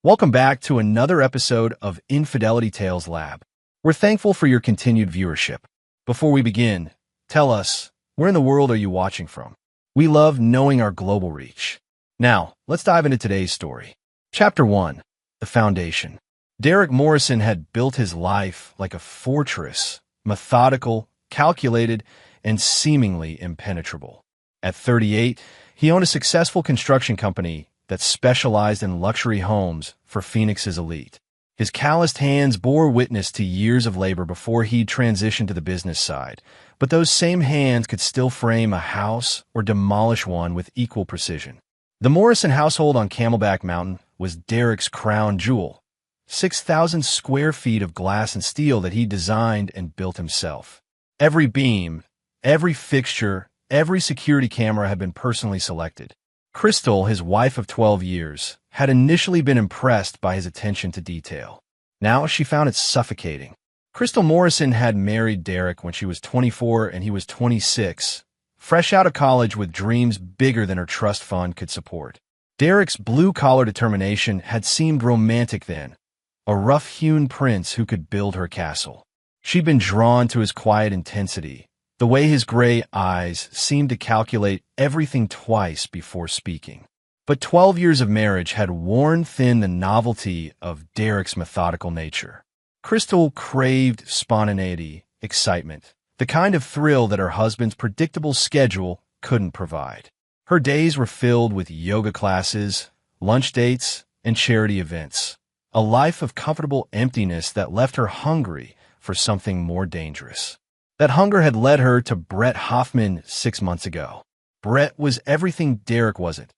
Welcome back to another episode of Infidelity Tales Lab. We're thankful for your continued viewership. Before we begin, tell us, where in the world are you watching from? We love knowing our global reach. Now, let's dive into today's story. Chapter 1. The Foundation. Derek Morrison had built his life like a fortress, methodical, calculated, and seemingly impenetrable. At 38, he owned a successful construction company that specialized in luxury homes for Phoenix's elite. His calloused hands bore witness to years of labor before he'd transitioned to the business side, but those same hands could still frame a house or demolish one with equal precision. The Morrison household on Camelback Mountain was Derek's crown jewel, 6,000 square feet of glass and steel that he designed and built himself. Every beam, every fixture, every security camera had been personally selected. Crystal, his wife of 12 years, had initially been impressed by his attention to detail. Now she found it suffocating. Crystal Morrison had married Derek when she was 24 and he was 26, fresh out of college with dreams bigger than her trust fund could support. Derek's blue-collar determination had seemed romantic then, a rough-hewn prince who could build her castle. She'd been drawn to his quiet intensity, the way his gray eyes seemed to calculate everything twice before speaking. But 12 years of marriage had worn thin the novelty of Derek's methodical nature. Crystal craved spontaneity, excitement, the kind of thrill that her husband's predictable schedule couldn't provide. Her days were filled with yoga classes, lunch dates, and charity events, a life of comfortable emptiness that left her hungry for something more dangerous. That hunger had led her to Brett Hoffman 6 months ago. Brett was everything Derek wasn't.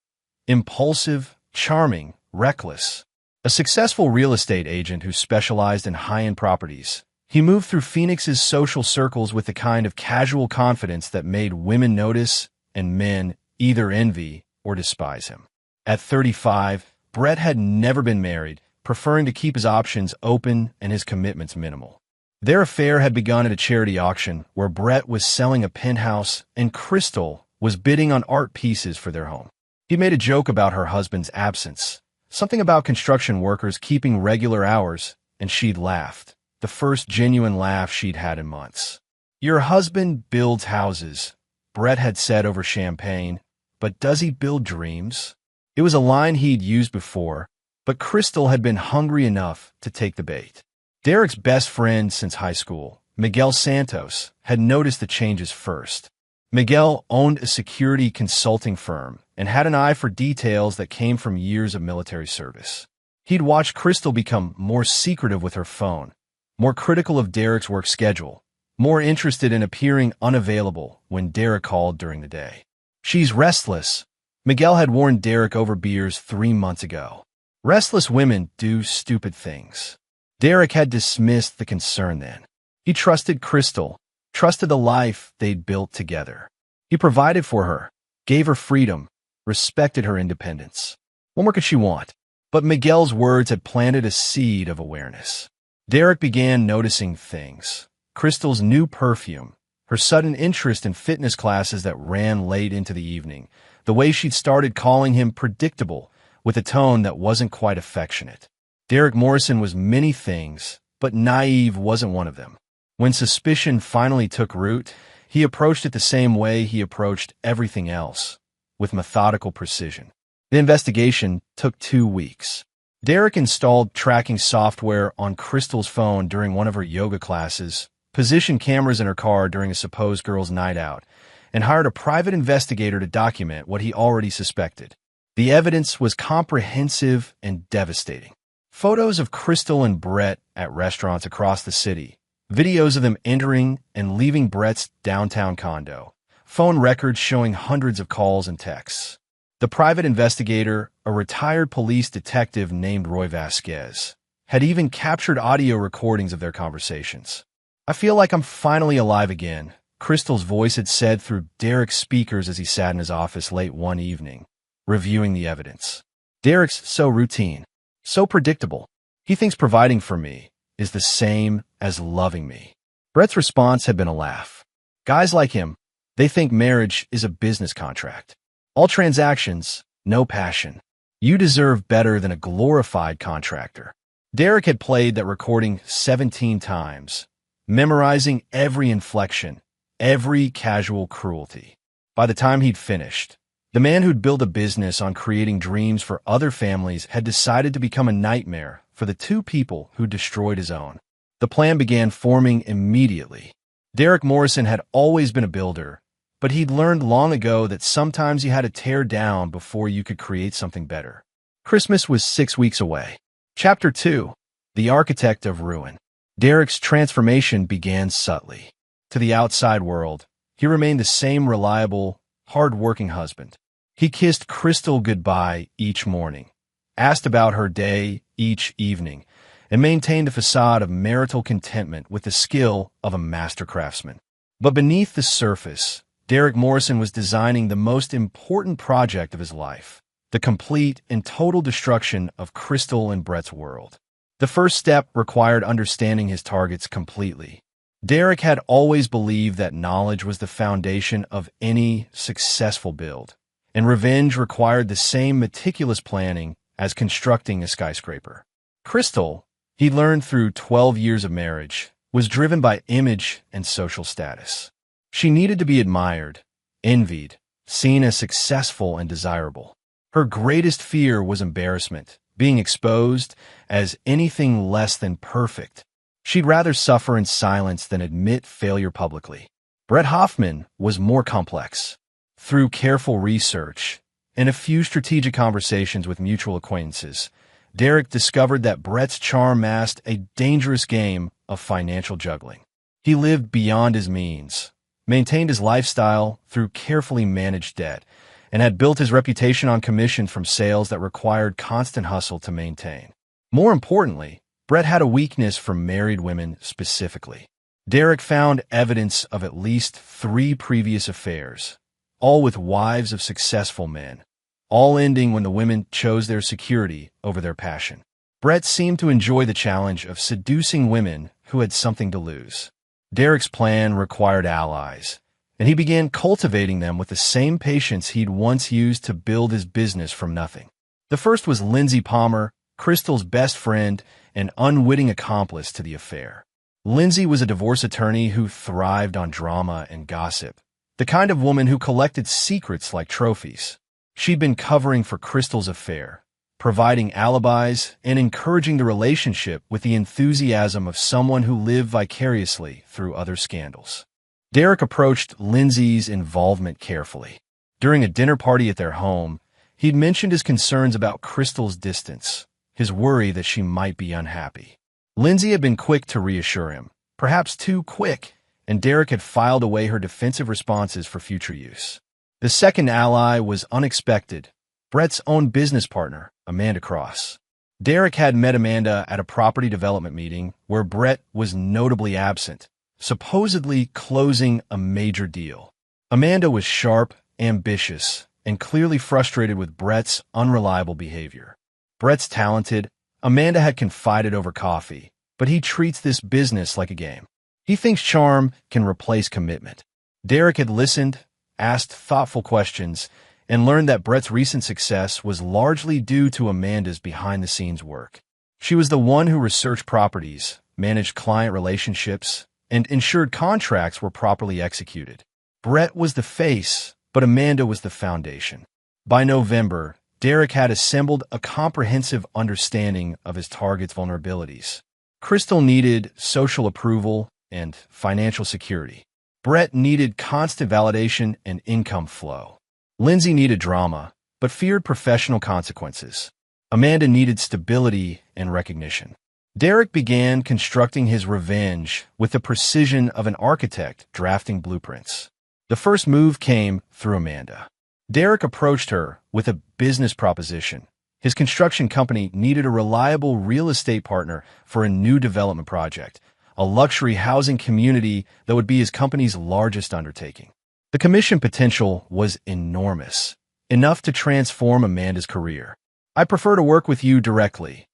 Impulsive, charming, reckless. A successful real estate agent who specialized in high-end properties, he moved through Phoenix's social circles with the kind of casual confidence that made women notice and men either envy or despise him. At 35, Brett had never been married, preferring to keep his options open and his commitments minimal. Their affair had begun at a charity auction where Brett was selling a penthouse and Crystal was bidding on art pieces for their home. He made a joke about her husband's absence, something about construction workers keeping regular hours, and she'd laughed, the first genuine laugh she'd had in months. "Your husband builds houses," Brett had said over champagne, "but does he build dreams?" It was a line he'd used before, but Crystal had been hungry enough to take the bait. Derek's best friend since high school, Miguel Santos, had noticed the changes first. Miguel owned a security consulting firm and had an eye for details that came from years of military service. He'd watched Crystal become more secretive with her phone, more critical of Derek's work schedule, more interested in appearing unavailable when Derek called during the day. "She's restless," Miguel had warned Derek over beers 3 months ago. Restless women do stupid things. Derek had dismissed the concern then. He trusted Crystal, trusted the life they'd built together. He provided for her, gave her freedom, respected her independence. What more could she want? But Miguel's words had planted a seed of awareness. Derek began noticing things. Crystal's new perfume, her sudden interest in fitness classes that ran late into the evening, the way she'd started calling him predictable with a tone that wasn't quite affectionate. Derek Morrison was many things, but naive wasn't one of them. When suspicion finally took root, he approached it the same way he approached everything else, with methodical precision. The investigation took 2 weeks. Derek installed tracking software on Crystal's phone during one of her yoga classes, positioned cameras in her car during a supposed girls' night out, and hired a private investigator to document what he already suspected. The evidence was comprehensive and devastating. Photos of Crystal and Brett at restaurants across the city, videos of them entering and leaving Brett's downtown condo, phone records showing hundreds of calls and texts. The private investigator, a retired police detective named Roy Vasquez, had even captured audio recordings of their conversations. "I feel like I'm finally alive again," Crystal's voice had said through Derek's speakers as he sat in his office late one evening, reviewing the evidence. "Derek's so routine. So predictable. He thinks providing for me is the same as loving me." Brett's response had been a laugh. Guys like him, they think marriage is a business contract. All transactions, no passion. You deserve better than a glorified contractor. Derek had played that recording 17 times, memorizing every inflection, every casual cruelty. By the time he'd finished, the man who'd built a business on creating dreams for other families had decided to become a nightmare for the two people who destroyed his own. The plan began forming immediately. Derek Morrison had always been a builder, but he'd learned long ago that sometimes you had to tear down before you could create something better. Christmas was 6 weeks away. Chapter 2: The Architect of Ruin. Derek's transformation began subtly. To the outside world, he remained the same reliable, hard-working husband. He kissed Crystal goodbye each morning, asked about her day each evening, and maintained a facade of marital contentment with the skill of a master craftsman. But beneath the surface, Derek Morrison was designing the most important project of his life: the complete and total destruction of Crystal and Brett's world. The first step required understanding his targets completely. Derek had always believed that knowledge was the foundation of any successful build, and revenge required the same meticulous planning as constructing a skyscraper. Crystal, he learned through 12 years of marriage, was driven by image and social status. She needed to be admired, envied, seen as successful and desirable. Her greatest fear was embarrassment, being exposed as anything less than perfect. She'd rather suffer in silence than admit failure publicly. Brett Hoffman was more complex. Through careful research and a few strategic conversations with mutual acquaintances, Derek discovered that Brett's charm masked a dangerous game of financial juggling. He lived beyond his means, maintained his lifestyle through carefully managed debt, and had built his reputation on commission from sales that required constant hustle to maintain. More importantly, Brett had a weakness for married women specifically. Derek found evidence of at least 3 previous affairs, all with wives of successful men, all ending when the women chose their security over their passion. Brett seemed to enjoy the challenge of seducing women who had something to lose. Derek's plan required allies, and he began cultivating them with the same patience he'd once used to build his business from nothing. The first was Lindsay Palmer, Crystal's best friend and unwitting accomplice to the affair. Lindsay was a divorce attorney who thrived on drama and gossip, the kind of woman who collected secrets like trophies. She'd been covering for Crystal's affair, providing alibis and encouraging the relationship with the enthusiasm of someone who lived vicariously through other scandals. Derek approached Lindsay's involvement carefully. During a dinner party at their home, he'd mentioned his concerns about Crystal's distance, his worry that she might be unhappy. Lindsay had been quick to reassure him, perhaps too quick, and Derek had filed away her defensive responses for future use. The second ally was unexpected: Brett's own business partner, Amanda Cross. Derek had met Amanda at a property development meeting where Brett was notably absent, supposedly closing a major deal. Amanda was sharp, ambitious, and clearly frustrated with Brett's unreliable behavior. Brett's talented. Amanda had confided over coffee, but he treats this business like a game. He thinks charm can replace commitment. Derek had listened, asked thoughtful questions, and learned that Brett's recent success was largely due to Amanda's behind-the-scenes work. She was the one who researched properties, managed client relationships, and ensured contracts were properly executed. Brett was the face, but Amanda was the foundation. By November, Derek had assembled a comprehensive understanding of his target's vulnerabilities. Crystal needed social approval and financial security. Brett needed constant validation and income flow. Lindsay needed drama, but feared professional consequences. Amanda needed stability and recognition. Derek began constructing his revenge with the precision of an architect drafting blueprints. The first move came through Amanda. Derek approached her with a business proposition. His construction company needed a reliable real estate partner for a new development project, a luxury housing community that would be his company's largest undertaking. The commission potential was enormous, enough to transform Amanda's career. "I prefer to work with you directly,"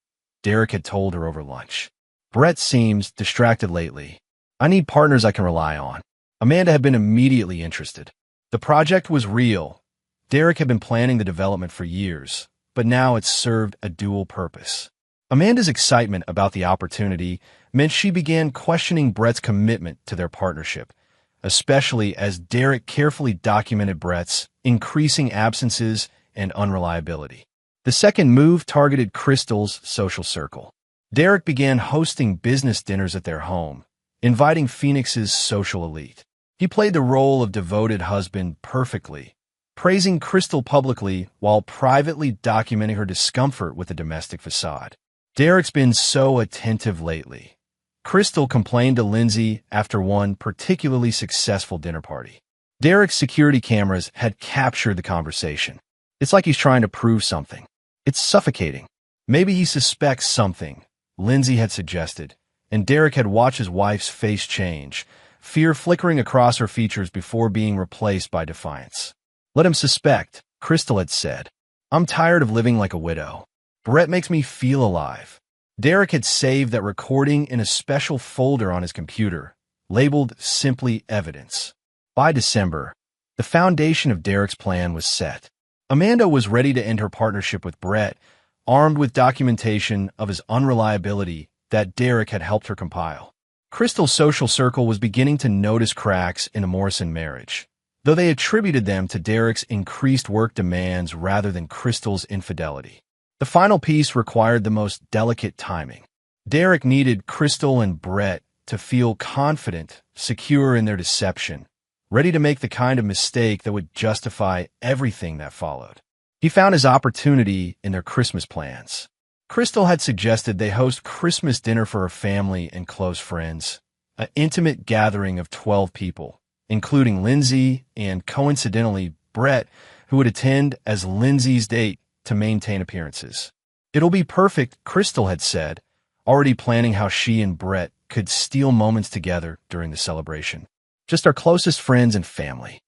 Derek had told her over lunch. "Brett seems distracted lately. I need partners I can rely on." Amanda had been immediately interested. The project was real. Derek had been planning the development for years, but now it served a dual purpose. Amanda's excitement about the opportunity meant she began questioning Brett's commitment to their partnership, especially as Derek carefully documented Brett's increasing absences and unreliability. The second move targeted Crystal's social circle. Derek began hosting business dinners at their home, inviting Phoenix's social elite. He played the role of devoted husband perfectly, praising Crystal publicly while privately documenting her discomfort with the domestic facade. Derek's been so attentive lately. Crystal complained to Lindsay after one particularly successful dinner party. Derek's security cameras had captured the conversation. It's like he's trying to prove something. It's suffocating. Maybe he suspects something, Lindsay had suggested, and Derek had watched his wife's face change, fear flickering across her features before being replaced by defiance. Let him suspect, Crystal had said. I'm tired of living like a widow. Brett makes me feel alive. Derek had saved that recording in a special folder on his computer, labeled simply evidence. By December, the foundation of Derek's plan was set. Amanda was ready to end her partnership with Brett, armed with documentation of his unreliability that Derek had helped her compile. Crystal's social circle was beginning to notice cracks in the Morrison marriage, though they attributed them to Derek's increased work demands rather than Crystal's infidelity. The final piece required the most delicate timing. Derek needed Crystal and Brett to feel confident, secure in their deception, ready to make the kind of mistake that would justify everything that followed. He found his opportunity in their Christmas plans. Crystal had suggested they host Christmas dinner for her family and close friends, an intimate gathering of 12 people, including Lindsay and, coincidentally, Brett, who would attend as Lindsay's date to maintain appearances. It'll be perfect, Crystal had said, already planning how she and Brett could steal moments together during the celebration. Just our closest friends and family.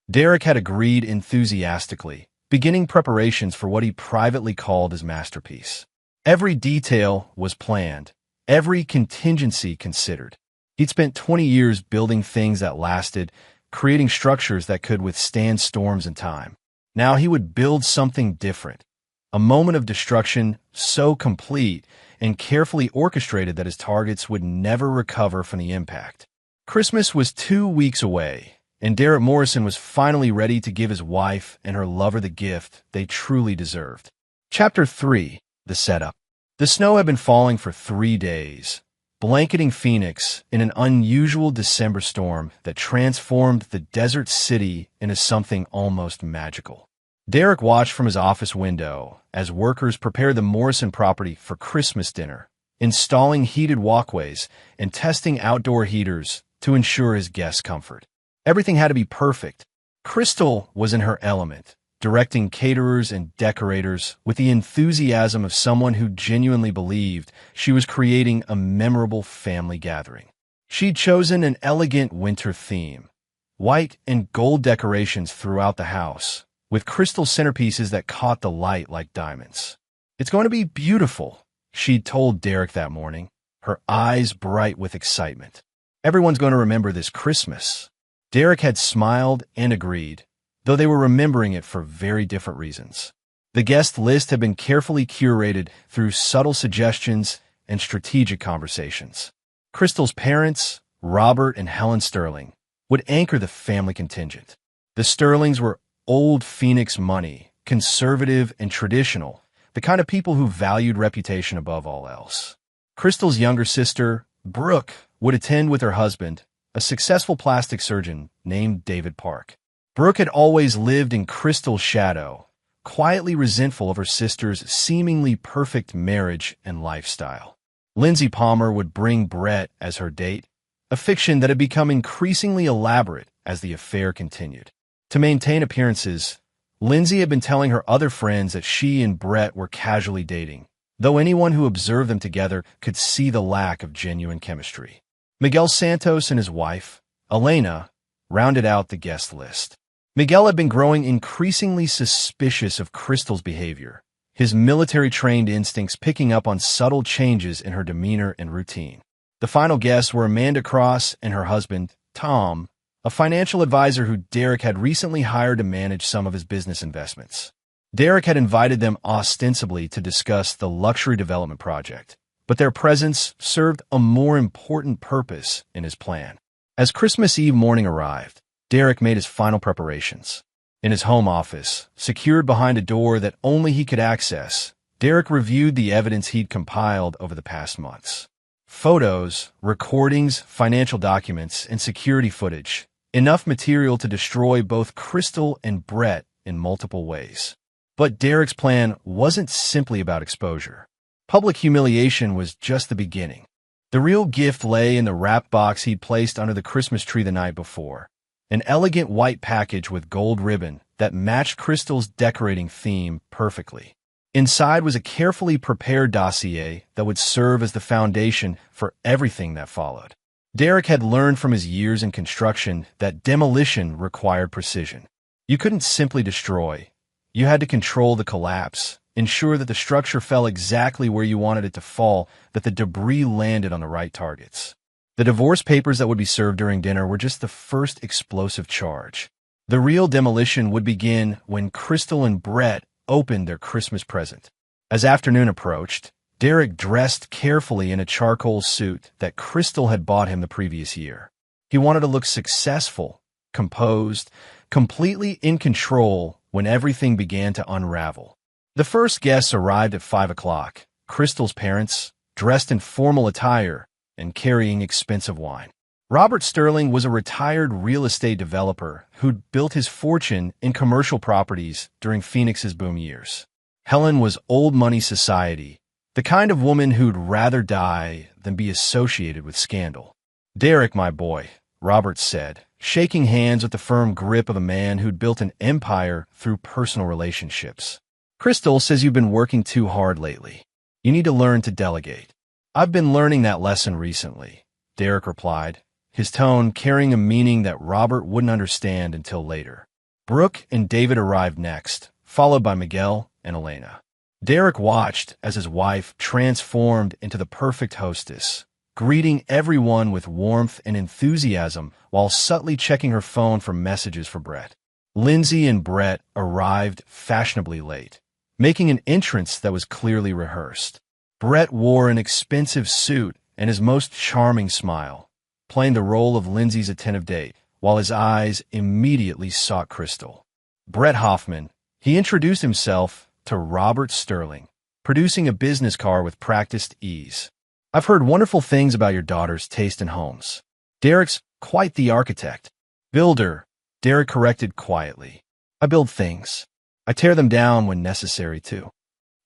Derek had agreed enthusiastically, beginning preparations for what he privately called his masterpiece. Every detail was planned, every contingency considered. He'd spent 20 years building things that lasted, creating structures that could withstand storms and time. Now he would build something different, a moment of destruction so complete and carefully orchestrated that his targets would never recover from the impact. Christmas was 2 weeks away, and Derek Morrison was finally ready to give his wife and her lover the gift they truly deserved. Chapter 3. The Setup. The snow had been falling for 3 days, blanketing Phoenix in an unusual December storm that transformed the desert city into something almost magical. Derek watched from his office window as workers prepared the Morrison property for Christmas dinner, installing heated walkways and testing outdoor heaters to ensure his guests' comfort. Everything had to be perfect. Crystal was in her element, directing caterers and decorators with the enthusiasm of someone who genuinely believed she was creating a memorable family gathering. She'd chosen an elegant winter theme, white and gold decorations throughout the house, with crystal centerpieces that caught the light like diamonds. It's going to be beautiful, she'd told Derek that morning, her eyes bright with excitement. Everyone's going to remember this Christmas. Derek had smiled and agreed, though they were remembering it for very different reasons. The guest list had been carefully curated through subtle suggestions and strategic conversations. Crystal's parents, Robert and Helen Sterling, would anchor the family contingent. The Sterlings were old Phoenix money, conservative and traditional, the kind of people who valued reputation above all else. Crystal's younger sister, Brooke, would attend with her husband, a successful plastic surgeon named David Park. Brooke had always lived in Crystal's shadow, quietly resentful of her sister's seemingly perfect marriage and lifestyle. Lindsay Palmer would bring Brett as her date, a fiction that had become increasingly elaborate as the affair continued. To maintain appearances, Lindsay had been telling her other friends that she and Brett were casually dating, though anyone who observed them together could see the lack of genuine chemistry. Miguel Santos and his wife, Elena, rounded out the guest list. Miguel had been growing increasingly suspicious of Crystal's behavior, his military-trained instincts picking up on subtle changes in her demeanor and routine. The final guests were Amanda Cross and her husband, Tom, a financial advisor who Derek had recently hired to manage some of his business investments. Derek had invited them ostensibly to discuss the luxury development project, but their presence served a more important purpose in his plan. As Christmas Eve morning arrived, Derek made his final preparations. In his home office, secured behind a door that only he could access, Derek reviewed the evidence he'd compiled over the past months. Photos, recordings, financial documents, and security footage. Enough material to destroy both Crystal and Brett in multiple ways. But Derek's plan wasn't simply about exposure. Public humiliation was just the beginning. The real gift lay in the wrap box he'd placed under the Christmas tree the night before. An elegant white package with gold ribbon that matched Crystal's decorating theme perfectly. Inside was a carefully prepared dossier that would serve as the foundation for everything that followed. Derek had learned from his years in construction that demolition required precision. You couldn't simply destroy. You had to control the collapse, ensure that the structure fell exactly where you wanted it to fall, that the debris landed on the right targets. The divorce papers that would be served during dinner were just the first explosive charge. The real demolition would begin when Crystal and Brett opened their Christmas present. As afternoon approached, Derek dressed carefully in a charcoal suit that Crystal had bought him the previous year. He wanted to look successful, composed, completely in control when everything began to unravel. The first guests arrived at 5 o'clock, Crystal's parents, dressed in formal attire and carrying expensive wine. Robert Sterling was a retired real estate developer who'd built his fortune in commercial properties during Phoenix's boom years. Helen was old money society, the kind of woman who'd rather die than be associated with scandal. "Derek, my boy," Robert said, shaking hands with the firm grip of a man who'd built an empire through personal relationships. "Crystal says you've been working too hard lately. You need to learn to delegate." "I've been learning that lesson recently," Derek replied, his tone carrying a meaning that Robert wouldn't understand until later. Brooke and David arrived next, followed by Miguel and Elena. Derek watched as his wife transformed into the perfect hostess, greeting everyone with warmth and enthusiasm while subtly checking her phone for messages for Brett. Lindsay and Brett arrived fashionably late, making an entrance that was clearly rehearsed. Brett wore an expensive suit and his most charming smile, playing the role of Lindsay's attentive date, while his eyes immediately sought Crystal. Brett Hoffman, he introduced himself to Robert Sterling, producing a business card with practiced ease. "I've heard wonderful things about your daughter's taste in homes. Derek's quite the architect." "Builder," Derek corrected quietly. "I build things. I tear them down when necessary, too."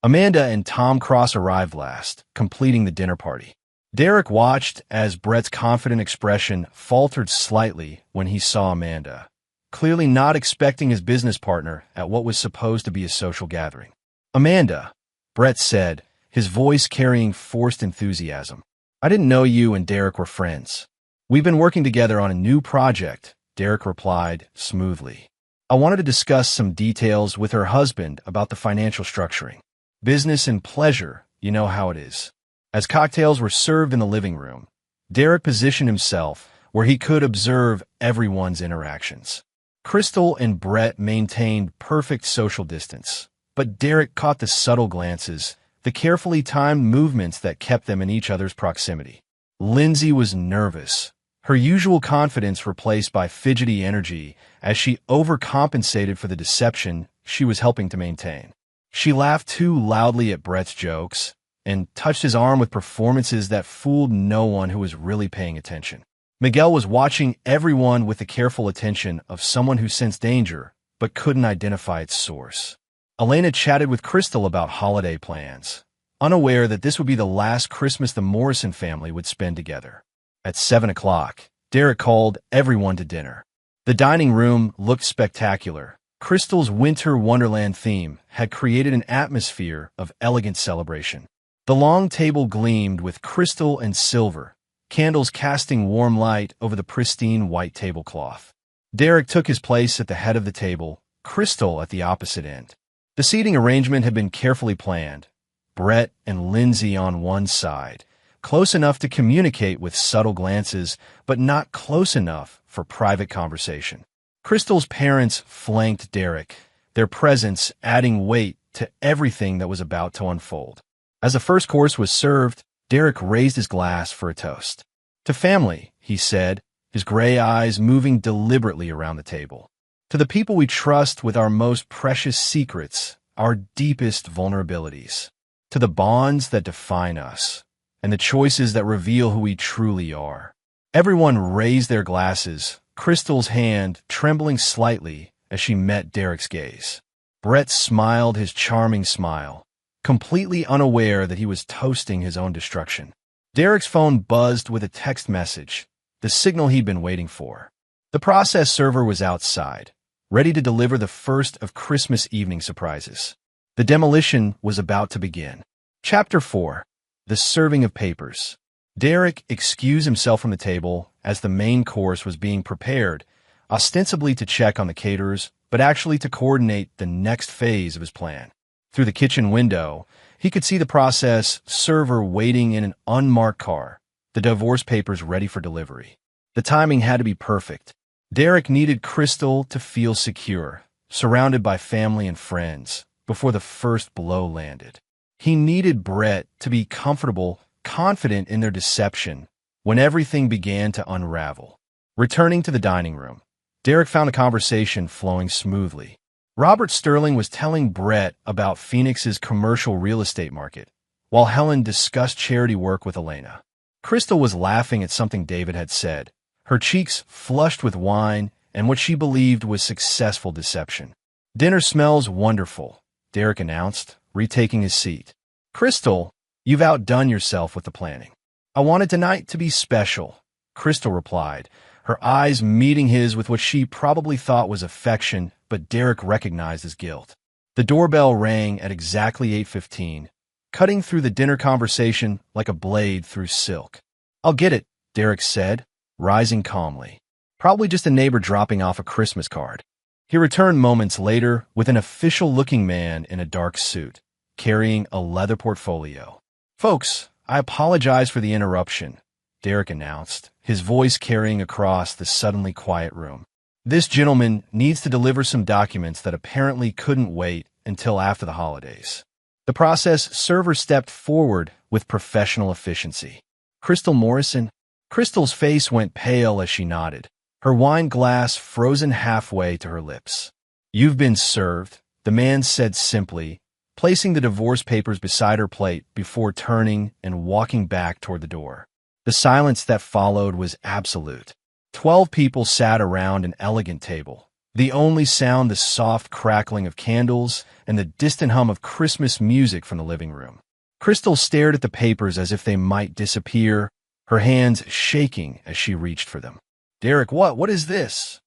Amanda and Tom Cross arrived last, completing the dinner party. Derek watched as Brett's confident expression faltered slightly when he saw Amanda, clearly not expecting his business partner at what was supposed to be a social gathering. "Amanda," Brett said, his voice carrying forced enthusiasm. "I didn't know you and Derek were friends." "We've been working together on a new project," Derek replied smoothly. "I wanted to discuss some details with her husband about the financial structuring. Business and pleasure, you know how it is." As cocktails were served in the living room, Derek positioned himself where he could observe everyone's interactions. Crystal and Brett maintained perfect social distance, but Derek caught the subtle glances, the carefully timed movements that kept them in each other's proximity. Lindsay was nervous, her usual confidence replaced by fidgety energy as she overcompensated for the deception she was helping to maintain. She laughed too loudly at Brett's jokes and touched his arm with performances that fooled no one who was really paying attention. Miguel was watching everyone with the careful attention of someone who sensed danger but couldn't identify its source. Elena chatted with Crystal about holiday plans, unaware that this would be the last Christmas the Morrison family would spend together. At 7 o'clock, Derek called everyone to dinner. The dining room looked spectacular. Crystal's Winter Wonderland theme had created an atmosphere of elegant celebration. The long table gleamed with crystal and silver, candles casting warm light over the pristine white tablecloth. Derek took his place at the head of the table, Crystal at the opposite end. The seating arrangement had been carefully planned. Brett and Lindsay on one side, close enough to communicate with subtle glances, but not close enough for private conversation. Crystal's parents flanked Derek, their presence adding weight to everything that was about to unfold. As the first course was served, Derek raised his glass for a toast. "To family," he said, his gray eyes moving deliberately around the table. "To the people we trust with our most precious secrets, our deepest vulnerabilities. To the bonds that define us, and the choices that reveal who we truly are." Everyone raised their glasses, Crystal's hand trembling slightly as she met Derek's gaze. Brett smiled his charming smile, completely unaware that he was toasting his own destruction. Derek's phone buzzed with a text message, the signal he'd been waiting for. The process server was outside, ready to deliver the first of Christmas evening surprises. The demolition was about to begin. Chapter 4. The Serving of Papers. Derek excused himself from the table as the main course was being prepared, ostensibly to check on the caterers, but actually to coordinate the next phase of his plan. Through the kitchen window, he could see the process server waiting in an unmarked car, the divorce papers ready for delivery. The timing had to be perfect. Derek needed Crystal to feel secure, surrounded by family and friends, before the first blow landed. He needed Brett to be comfortable, confident in their deception, when everything began to unravel. Returning to the dining room, Derek found the conversation flowing smoothly. Robert Sterling was telling Brett about Phoenix's commercial real estate market, while Helen discussed charity work with Elena. Crystal was laughing at something David had said, her cheeks flushed with wine and what she believed was successful deception. "Dinner smells wonderful," Derek announced, retaking his seat. "Crystal, you've outdone yourself with the planning." "I wanted tonight to be special," Crystal replied, her eyes meeting his with what she probably thought was affection, but Derek recognized as guilt. The doorbell rang at exactly 8:15, cutting through the dinner conversation like a blade through silk. "I'll get it," Derek said, rising calmly. "Probably just a neighbor dropping off a Christmas card." He returned moments later with an official-looking man in a dark suit, carrying a leather portfolio. "Folks, I apologize for the interruption," Derek announced, his voice carrying across the suddenly quiet room. "This gentleman needs to deliver some documents that apparently couldn't wait until after the holidays." The process server stepped forward with professional efficiency. "Crystal Morrison?" Crystal's face went pale as she nodded, her wine glass frozen halfway to her lips. "You've been served," the man said simply, placing the divorce papers beside her plate before turning and walking back toward the door. The silence that followed was absolute. 12 people sat around an elegant table, the only sound the soft crackling of candles and the distant hum of Christmas music from the living room. Crystal stared at the papers as if they might disappear, her hands shaking as she reached for them. "Derek, what is this?"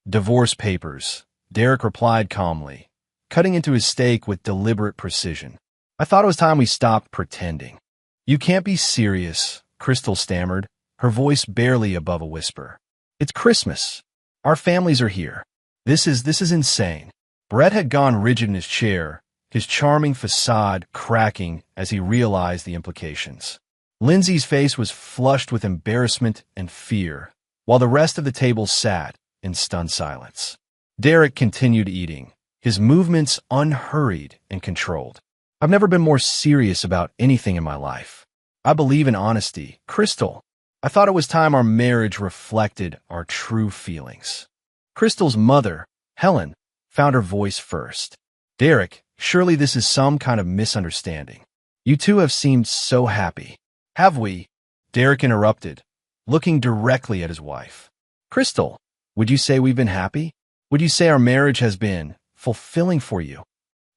"Divorce papers," Derek replied calmly, cutting into his steak with deliberate precision. "I thought it was time we stopped pretending." "You can't be serious," Crystal stammered, her voice barely above a whisper. "It's Christmas. Our families are here. This is insane." Brett had gone rigid in his chair, his charming facade cracking as he realized the implications. Lindsay's face was flushed with embarrassment and fear, while the rest of the table sat in stunned silence. Derek continued eating, his movements unhurried and controlled. "I've never been more serious about anything in my life. I believe in honesty. Crystal, I thought it was time our marriage reflected our true feelings." Crystal's mother, Helen, found her voice first. "Derek, surely this is some kind of misunderstanding. You two have seemed so happy." "Have we?" Derek interrupted, looking directly at his wife. "Crystal, would you say we've been happy? Would you say our marriage has been fulfilling for you?"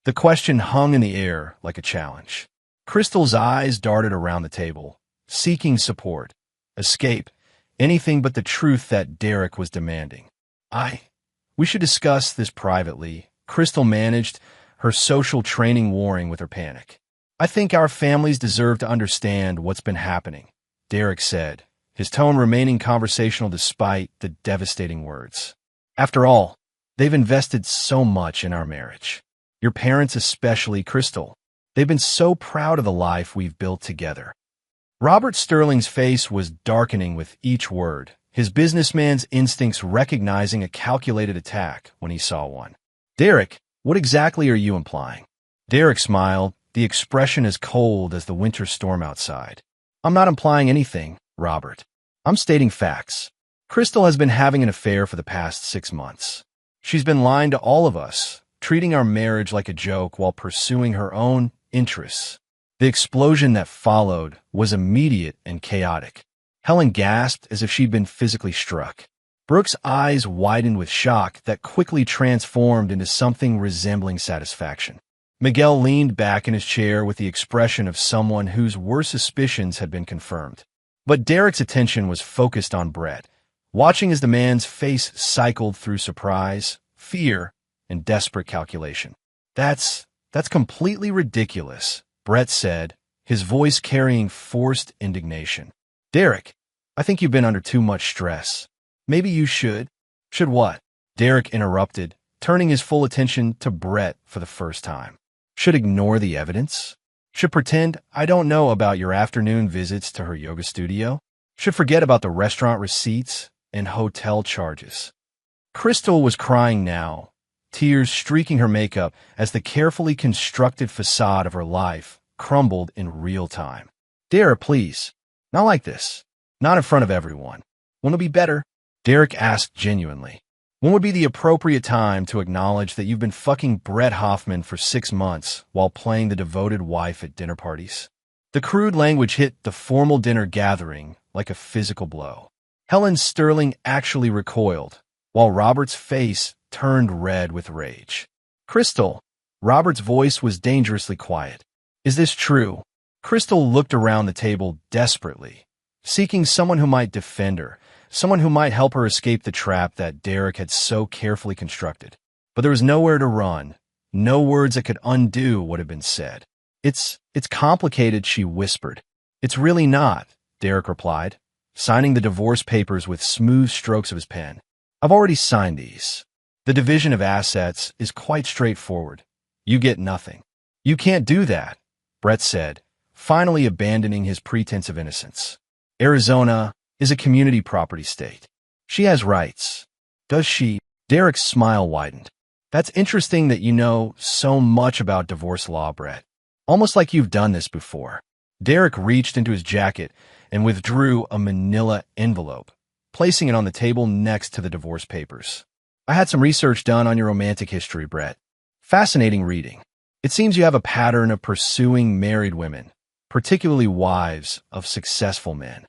The question hung in the air like a challenge. Crystal's eyes darted around the table, seeking support, escape, anything but the truth that Derek was demanding. We should discuss this privately," Crystal managed, her social training warring with her panic. "I think our families deserve to understand what's been happening," Derek said, his tone remaining conversational despite the devastating words. "After all, they've invested so much in our marriage. Your parents especially, Crystal. They've been so proud of the life we've built together." Robert Sterling's face was darkening with each word, his businessman's instincts recognizing a calculated attack when he saw one. "Derek, What exactly are you implying? Derek smiled, the expression as cold as the winter storm outside. I'm not implying anything, Robert. I'm stating facts. Crystal has been having an affair for the past 6 months. She's been lying to all of us, treating our marriage like a joke while pursuing her own interests. The explosion that followed was immediate and chaotic. Helen gasped as if she'd been physically struck. Brooke's eyes widened with shock that quickly transformed into something resembling satisfaction. Miguel leaned back in his chair with the expression of someone whose worst suspicions had been confirmed. But Derek's attention was focused on Brett, watching as the man's face cycled through surprise, fear, and desperate calculation. That's completely ridiculous, Brett said, his voice carrying forced indignation. Derek, I think you've been under too much stress. Maybe you should. Should what? Derek interrupted, turning his full attention to Brett for the first time. Should ignore the evidence? Should pretend I don't know about your afternoon visits to her yoga studio? Should forget about the restaurant receipts and hotel charges? Crystal was crying now, tears streaking her makeup as the carefully constructed facade of her life crumbled in real time. Derek, please. Not like this. Not in front of everyone. Won't it be better? Derek asked genuinely. When would be the appropriate time to acknowledge that you've been fucking Brett Hoffman for 6 months while playing the devoted wife at dinner parties? The crude language hit the formal dinner gathering like a physical blow. Helen Sterling actually recoiled, while Robert's face turned red with rage. Crystal, Robert's voice was dangerously quiet. Is this true? Crystal looked around the table desperately, seeking someone who might defend her, someone who might help her escape the trap that Derek had so carefully constructed. But there was nowhere to run, no words that could undo what had been said. It's complicated, she whispered. It's really not, Derek replied, signing the divorce papers with smooth strokes of his pen. I've already signed these. The division of assets is quite straightforward. You get nothing. You can't do that, Brett said, finally abandoning his pretense of innocence. Arizona is a community property state. She has rights. Does she? Derek's smile widened. That's interesting that you know so much about divorce law, Brett. Almost like you've done this before. Derek reached into his jacket and withdrew a manila envelope, placing it on the table next to the divorce papers. I had some research done on your romantic history, Brett. Fascinating reading. It seems you have a pattern of pursuing married women, particularly wives of successful men.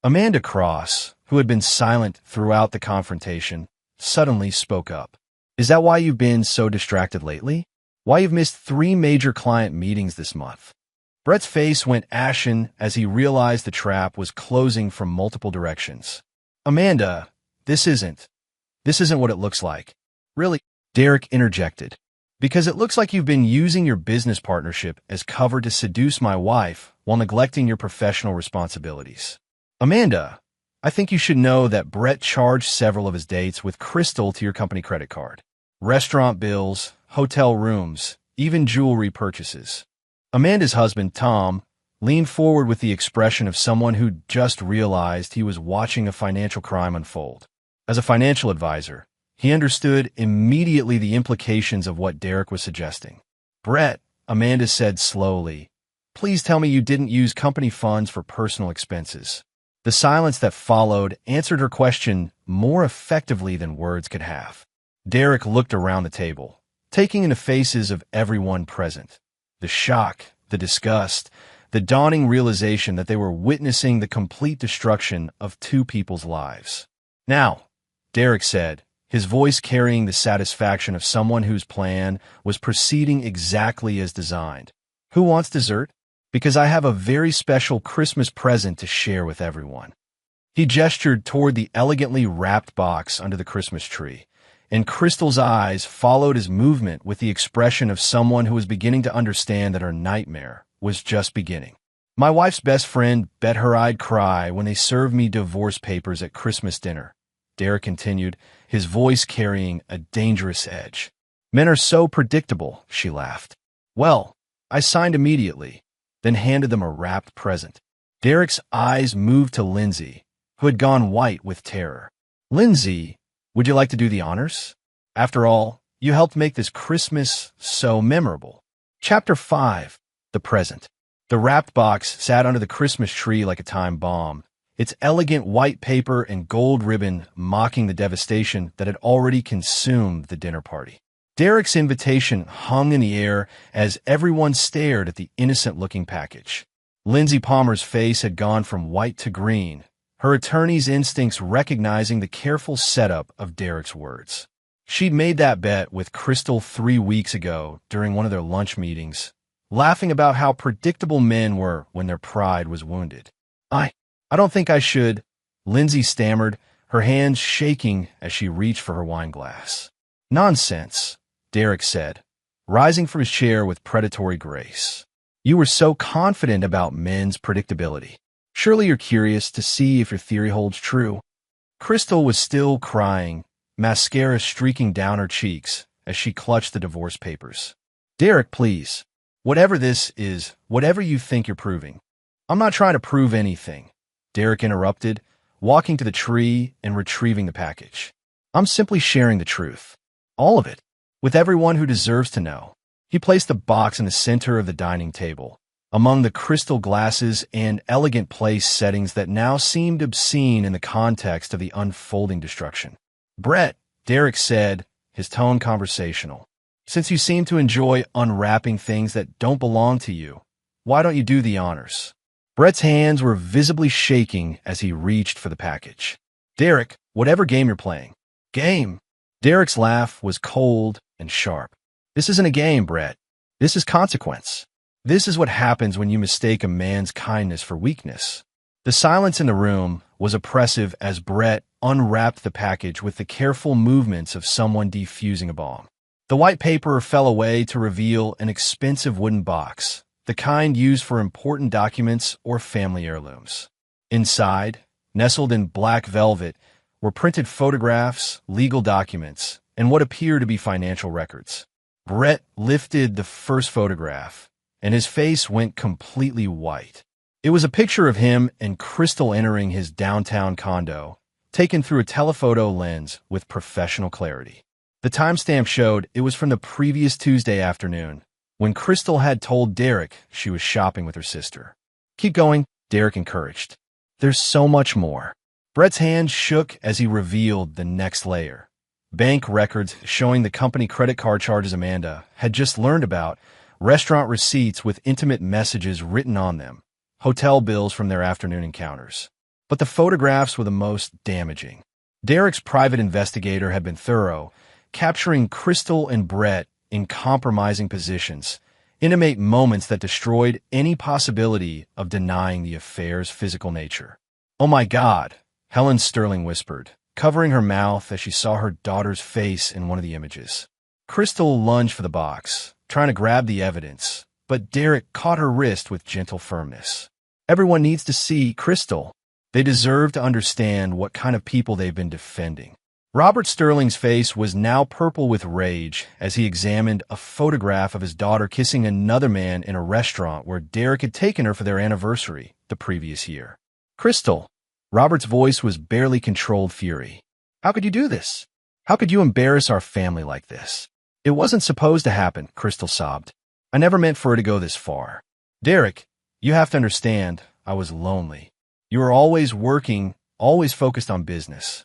Amanda Cross, who had been silent throughout the confrontation, suddenly spoke up. Is that why you've been so distracted lately? Why you've missed 3 major client meetings this month? Brett's face went ashen as he realized the trap was closing from multiple directions. Amanda, this isn't what it looks like. Really? Derek interjected. Because it looks like you've been using your business partnership as cover to seduce my wife while neglecting your professional responsibilities. Amanda, I think you should know that Brett charged several of his dates with Crystal to your company credit card. Restaurant bills, hotel rooms, even jewelry purchases. Amanda's husband, Tom, leaned forward with the expression of someone who just realized he was watching a financial crime unfold. As a financial advisor, he understood immediately the implications of what Derek was suggesting. Brett, Amanda said slowly, please tell me you didn't use company funds for personal expenses. The silence that followed answered her question more effectively than words could have. Derek looked around the table, taking in the faces of everyone present. The shock, the disgust, the dawning realization that they were witnessing the complete destruction of 2 people's lives. Now, Derek said, his voice carrying the satisfaction of someone whose plan was proceeding exactly as designed. Who wants dessert? Because I have a very special Christmas present to share with everyone. He gestured toward the elegantly wrapped box under the Christmas tree, and Crystal's eyes followed his movement with the expression of someone who was beginning to understand that her nightmare was just beginning. My wife's best friend bet her I'd cry when they served me divorce papers at Christmas dinner, Derek continued, his voice carrying a dangerous edge. Men are so predictable, she laughed. Well, I signed immediately, then handed them a wrapped present. Derek's eyes moved to Lindsay, who had gone white with terror. Lindsay, would you like to do the honors? After all, You helped make this Christmas so memorable. Chapter 5. The Present. The wrapped box sat under the Christmas tree like a time bomb, its elegant white paper and gold ribbon mocking the devastation that had already consumed the dinner party. Derek's invitation hung in the air as everyone stared at the innocent-looking package. Lindsay Palmer's face had gone from white to green, her attorney's instincts recognizing the careful setup of Derek's words. She'd made that bet with Crystal 3 weeks ago during one of their lunch meetings, laughing about how predictable men were when their pride was wounded. I don't think I should," Lindsay stammered, her hands shaking as she reached for her wine glass. "Nonsense," Derek said, rising from his chair with predatory grace. "You were so confident about men's predictability. Surely you're curious to see if your theory holds true." Crystal was still crying, mascara streaking down her cheeks as she clutched the divorce papers. "Derek, please. Whatever this is, whatever you think you're proving." "I'm not trying to prove anything," Derek interrupted, walking to the tree and retrieving the package. "I'm simply sharing the truth. All of it. With everyone who deserves to know." He placed the box in the center of the dining table, among the crystal glasses and elegant place settings that now seemed obscene in the context of the unfolding destruction. "Brett," Derek said, his tone conversational, "since you seem to enjoy unwrapping things that don't belong to you, why don't you do the honors?" Brett's hands were visibly shaking as he reached for the package. "Derek, whatever game you're playing." "Game?" Derek's laugh was cold and sharp. "This isn't a game, Brett. This is consequence. This is what happens when you mistake a man's kindness for weakness." The silence in the room was oppressive as Brett unwrapped the package with the careful movements of someone defusing a bomb. The white paper fell away to reveal an expensive wooden box, the kind used for important documents or family heirlooms. Inside, nestled in black velvet, were printed photographs, legal documents, and what appeared to be financial records. Brett lifted the first photograph, and his face went completely white. It was a picture of him and Crystal entering his downtown condo, taken through a telephoto lens with professional clarity. The timestamp showed it was from the previous Tuesday afternoon, when Crystal had told Derek she was shopping with her sister. "Keep going," Derek encouraged. "There's so much more." Brett's hand shook as he revealed the next layer. Bank records showing the company credit card charges Amanda had just learned about, restaurant receipts with intimate messages written on them, hotel bills from their afternoon encounters. But the photographs were the most damaging. Derek's private investigator had been thorough, capturing Crystal and Brett in compromising positions, intimate moments that destroyed any possibility of denying the affair's physical nature. "Oh my God," Helen Sterling whispered, covering her mouth as she saw her daughter's face in one of the images. Crystal lunged for the box, trying to grab the evidence, but Derek caught her wrist with gentle firmness. "Everyone needs to see Crystal. They deserve to understand what kind of people they've been defending." Robert Sterling's face was now purple with rage as he examined a photograph of his daughter kissing another man in a restaurant where Derek had taken her for their anniversary the previous year. "Crystal," Robert's voice was barely controlled fury. "How could you do this? How could you embarrass our family like this?" "It wasn't supposed to happen," Crystal sobbed. "I never meant for it to go this far. Derek, you have to understand, I was lonely. You were always working, always focused on business.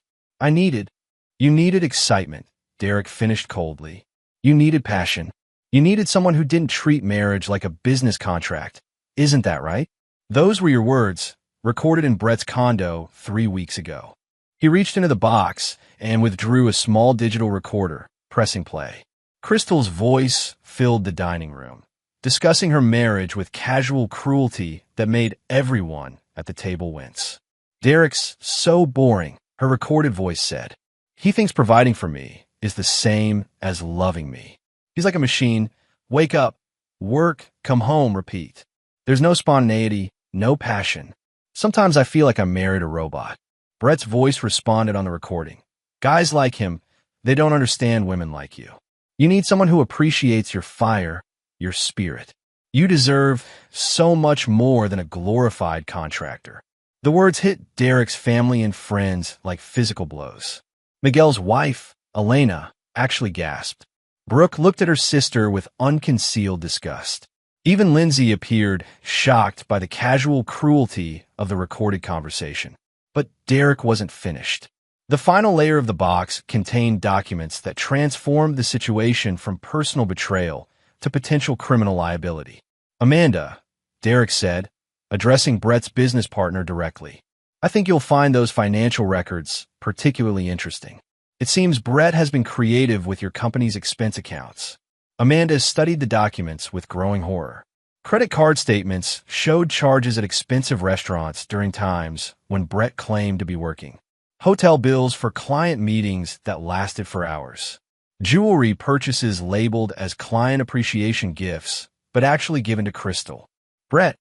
You needed excitement," Derek finished coldly. "You needed passion. You needed someone who didn't treat marriage like a business contract. Isn't that right?" Those were your words, recorded in Brett's condo 3 weeks ago. He reached into the box and withdrew a small digital recorder, pressing play. Crystal's voice filled the dining room, discussing her marriage with casual cruelty that made everyone at the table wince. "Derek's so boring," her recorded voice said. "He thinks providing for me is the same as loving me. He's like a machine. Wake up, work, come home, repeat. There's no spontaneity, no passion. Sometimes I feel like I married a robot." Brett's voice responded on the recording. "Guys like him, they don't understand women like you. You need someone who appreciates your fire, your spirit. You deserve so much more than a glorified contractor." The words hit Derek's family and friends like physical blows. Miguel's wife, Elena, actually gasped. Brooke looked at her sister with unconcealed disgust. Even Lindsay appeared shocked by the casual cruelty of the recorded conversation. But Derek wasn't finished. The final layer of the box contained documents that transformed the situation from personal betrayal to potential criminal liability. "Amanda," Derek said, addressing Brett's business partner directly, "I think you'll find those financial records particularly interesting. It seems Brett has been creative with your company's expense accounts." Amanda studied the documents with growing horror. Credit card statements showed charges at expensive restaurants during times when Brett claimed to be working. Hotel bills for client meetings that lasted for hours. Jewelry purchases labeled as client appreciation gifts, but actually given to Crystal. "Brett,"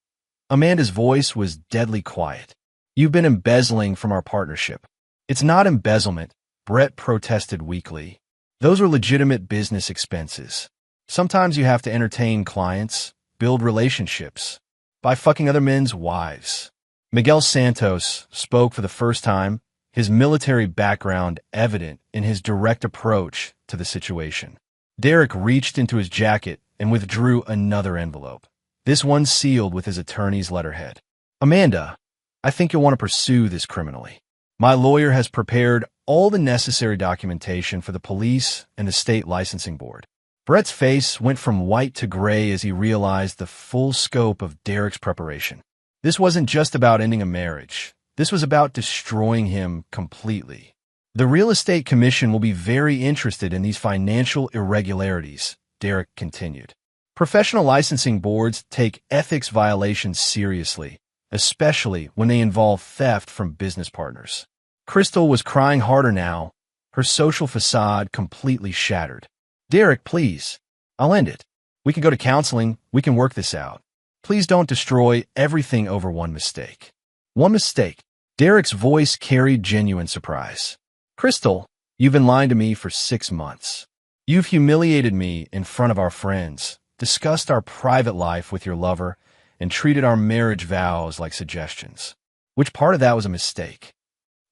Amanda's voice was deadly quiet. "You've been embezzling from our partnership." "It's not embezzlement," Brett protested weakly. "Those are legitimate business expenses. Sometimes you have to entertain clients, build relationships, by fucking other men's wives." Miguel Santos spoke for the first time, his military background evident in his direct approach to the situation. Derek reached into his jacket and withdrew another envelope, this one sealed with his attorney's letterhead. "Amanda, I think you'll want to pursue this criminally. My lawyer has prepared all the necessary documentation for the police and the state licensing board." Brett's face went from white to gray as he realized the full scope of Derek's preparation. This wasn't just about ending a marriage. This was about destroying him completely. "The Real Estate Commission will be very interested in these financial irregularities," Derek continued. "Professional licensing boards take ethics violations seriously, especially when they involve theft from business partners." Crystal was crying harder now, her social facade completely shattered. "Derek, please. I'll end it. We can go to counseling. We can work this out. Please don't destroy everything over one mistake." "One mistake?" Derek's voice carried genuine surprise. "Crystal, you've been lying to me for 6 months. You've humiliated me in front of our friends, discussed our private life with your lover, and treated our marriage vows like suggestions. Which part of that was a mistake?"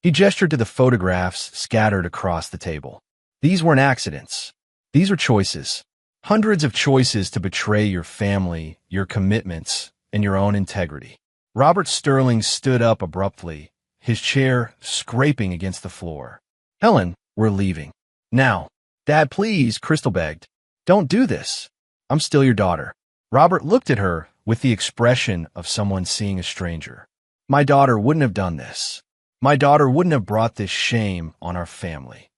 He gestured to the photographs scattered across the table. "These weren't accidents. These are choices. Hundreds of choices to betray your family, your commitments, and your own integrity." Robert Sterling stood up abruptly, his chair scraping against the floor. "Helen, we're leaving. Now." "Dad, please," Crystal begged. "Don't do this. I'm still your daughter." Robert looked at her with the expression of someone seeing a stranger. "My daughter wouldn't have done this. My daughter wouldn't have brought this shame on our family."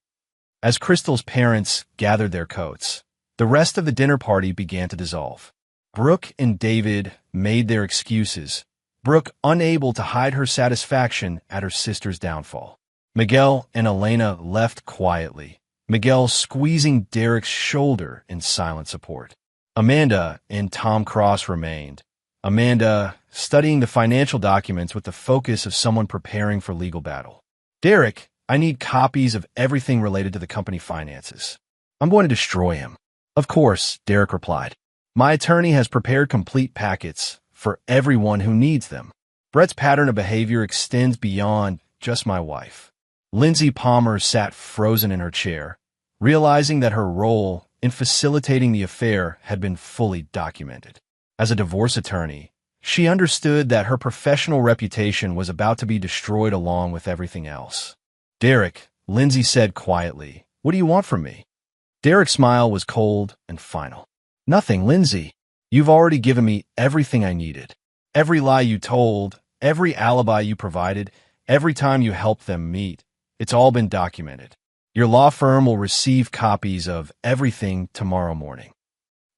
As Crystal's parents gathered their coats, the rest of the dinner party began to dissolve. Brooke and David made their excuses, Brooke unable to hide her satisfaction at her sister's downfall. Miguel and Elena left quietly, Miguel squeezing Derek's shoulder in silent support. Amanda and Tom Cross remained, Amanda studying the financial documents with the focus of someone preparing for legal battle. "Derek, I need copies of everything related to the company finances. I'm going to destroy him." "Of course," Derek replied. "My attorney has prepared complete packets for everyone who needs them. Brett's pattern of behavior extends beyond just my wife." Lindsay Palmer sat frozen in her chair, realizing that her role in facilitating the affair had been fully documented. As a divorce attorney, she understood that her professional reputation was about to be destroyed along with everything else. "Derek," Lindsay said quietly, "what do you want from me?" Derek's smile was cold and final. "Nothing, Lindsay. You've already given me everything I needed. Every lie you told, every alibi you provided, every time you helped them meet, it's all been documented. Your law firm will receive copies of everything tomorrow morning."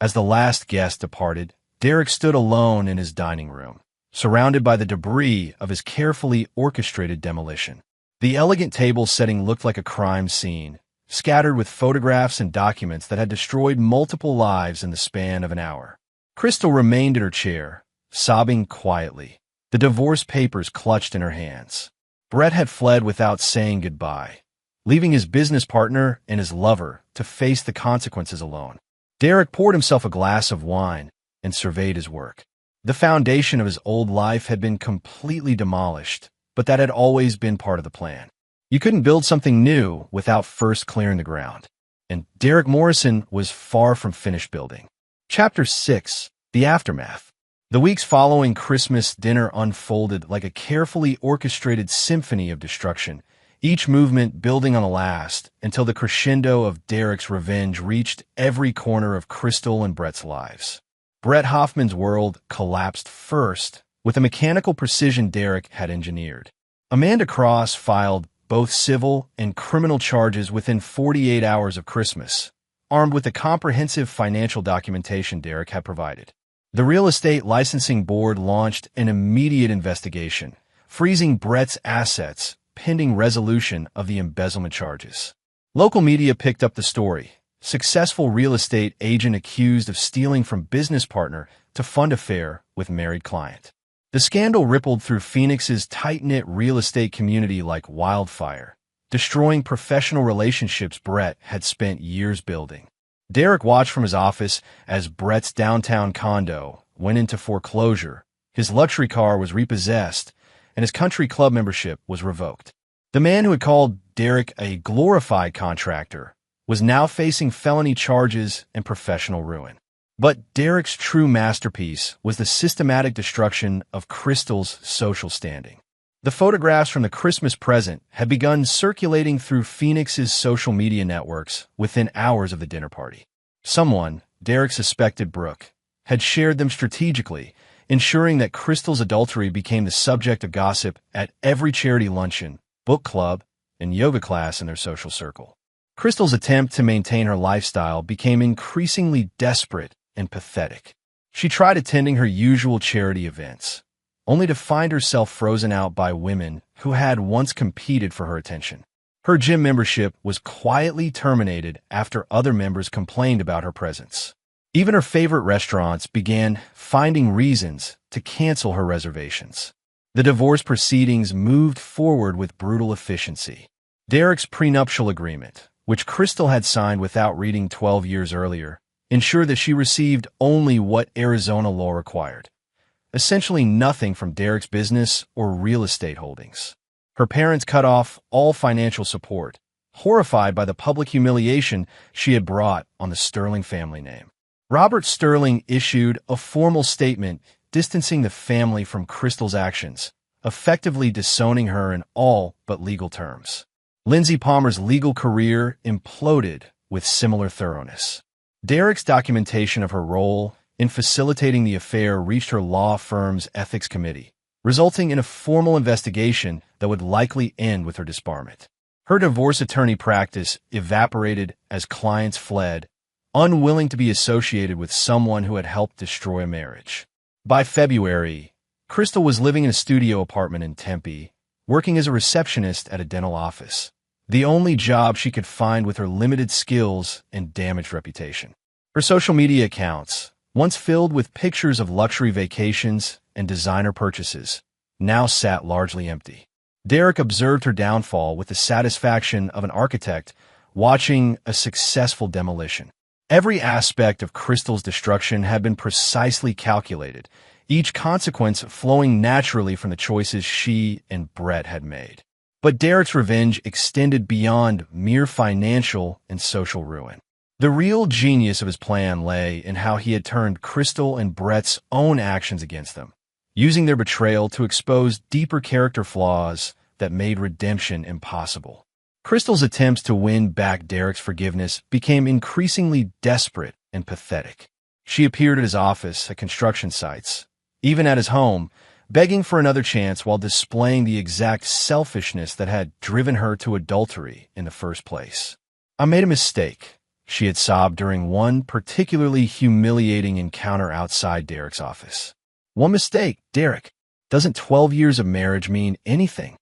As the last guest departed, Derek stood alone in his dining room, surrounded by the debris of his carefully orchestrated demolition. The elegant table setting looked like a crime scene, scattered with photographs and documents that had destroyed multiple lives in the span of an hour. Crystal remained in her chair, sobbing quietly, the divorce papers clutched in her hands. Brett had fled without saying goodbye, leaving his business partner and his lover to face the consequences alone. Derek poured himself a glass of wine and surveyed his work. The foundation of his old life had been completely demolished, but that had always been part of the plan. You couldn't build something new without first clearing the ground. and Derek Morrison was far from finished building. Chapter 6. The Aftermath. The weeks following Christmas dinner unfolded like a carefully orchestrated symphony of destruction, each movement building on the last until the crescendo of Derek's revenge reached every corner of Crystal and Brett's lives. Brett Hoffman's world collapsed first with the mechanical precision Derek had engineered. Amanda Cross filed both civil and criminal charges within 48 hours of Christmas, armed with the comprehensive financial documentation Derek had provided. The Real Estate Licensing Board launched an immediate investigation, freezing Brett's assets pending resolution of the embezzlement charges. Local media picked up the story. Successful real estate agent accused of stealing from business partner to fund affair with married client. The scandal rippled through Phoenix's tight-knit real estate community like wildfire, destroying professional relationships Brett had spent years building. Derek watched from his office as Brett's downtown condo went into foreclosure, his luxury car was repossessed, and his country club membership was revoked. The man who had called Derek a glorified contractor was now facing felony charges and professional ruin. But Derek's true masterpiece was the systematic destruction of Crystal's social standing. The photographs from the Christmas present had begun circulating through Phoenix's social media networks within hours of the dinner party. Someone, Derek suspected Brooke, had shared them strategically, ensuring that Crystal's adultery became the subject of gossip at every charity luncheon, book club, and yoga class in their social circle. Crystal's attempt to maintain her lifestyle became increasingly desperate and pathetic. She tried attending her usual charity events, only to find herself frozen out by women who had once competed for her attention. Her gym membership was quietly terminated after other members complained about her presence. Even her favorite restaurants began finding reasons to cancel her reservations. The divorce proceedings moved forward with brutal efficiency. Derek's prenuptial agreement, which Crystal had signed without reading 12 years earlier, ensured that she received only what Arizona law required. Essentially nothing from Derek's business or real estate holdings. Her parents cut off all financial support, horrified by the public humiliation she had brought on the Sterling family name. Robert Sterling issued a formal statement distancing the family from Crystal's actions, effectively disowning her in all but legal terms. Lindsay Palmer's legal career imploded with similar thoroughness. Derek's documentation of her role in facilitating the affair reached her law firm's ethics committee, resulting in a formal investigation that would likely end with her disbarment. Her divorce attorney practice evaporated as clients fled, unwilling to be associated with someone who had helped destroy a marriage. By February, Crystal was living in a studio apartment in Tempe, working as a receptionist at a dental office, the only job she could find with her limited skills and damaged reputation. Her social media accounts, once filled with pictures of luxury vacations and designer purchases, now sat largely empty. Derek observed her downfall with the satisfaction of an architect watching a successful demolition. Every aspect of Crystal's destruction had been precisely calculated, each consequence flowing naturally from the choices she and Brett had made. But Derek's revenge extended beyond mere financial and social ruin. The real genius of his plan lay in how he had turned Crystal and Brett's own actions against them, using their betrayal to expose deeper character flaws that made redemption impossible. Crystal's attempts to win back Derek's forgiveness became increasingly desperate and pathetic. She appeared at his office at construction sites, even at his home, begging for another chance while displaying the exact selfishness that had driven her to adultery in the first place. "I made a mistake," she had sobbed during one particularly humiliating encounter outside Derek's office. "One mistake, Derek. Doesn't 12 years of marriage mean anything?"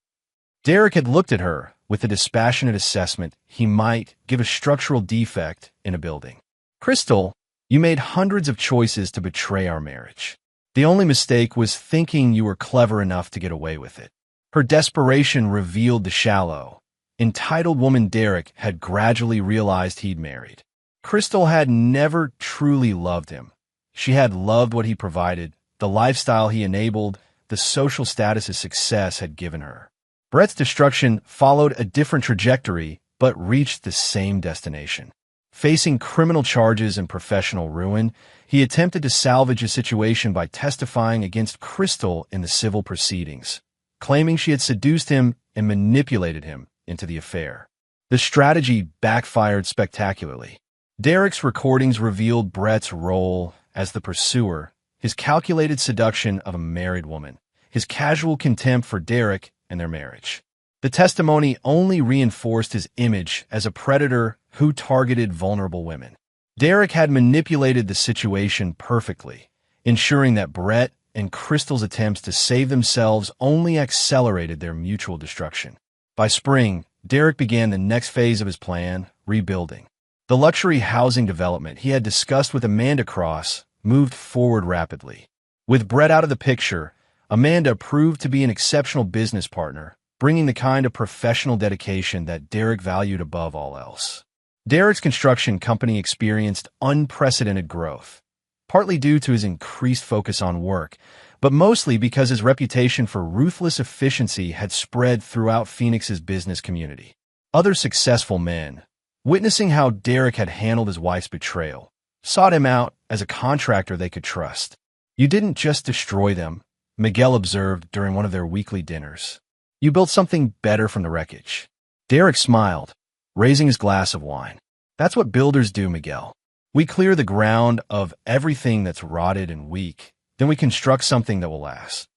Derek had looked at her with a dispassionate assessment he might give a structural defect in a building. "Crystal, you made hundreds of choices to betray our marriage. The only mistake was thinking you were clever enough to get away with it." Her desperation revealed the shallow, entitled woman Derek had gradually realized he'd married. Crystal had never truly loved him. She had loved what he provided, the lifestyle he enabled, the social status his success had given her. Brett's destruction followed a different trajectory, but reached the same destination. Facing criminal charges and professional ruin, he attempted to salvage a situation by testifying against Crystal in the civil proceedings, claiming she had seduced him and manipulated him into the affair. The strategy backfired spectacularly. Derek's recordings revealed Brett's role as the pursuer, his calculated seduction of a married woman, his casual contempt for Derek and their marriage. The testimony only reinforced his image as a predator who targeted vulnerable women. Derek had manipulated the situation perfectly, ensuring that Brett and Crystal's attempts to save themselves only accelerated their mutual destruction. By spring, Derek began the next phase of his plan, rebuilding. The luxury housing development he had discussed with Amanda Cross moved forward rapidly. With Brett out of the picture, Amanda proved to be an exceptional business partner, bringing the kind of professional dedication that Derek valued above all else. Derek's construction company experienced unprecedented growth, partly due to his increased focus on work, but mostly because his reputation for ruthless efficiency had spread throughout Phoenix's business community. Other successful men, witnessing how Derek had handled his wife's betrayal, sought him out as a contractor they could trust. "You didn't just destroy them," Miguel observed during one of their weekly dinners. "You built something better from the wreckage." Derek smiled, raising his glass of wine. "That's what builders do, Miguel. We clear the ground of everything that's rotted and weak, then we construct something that will last."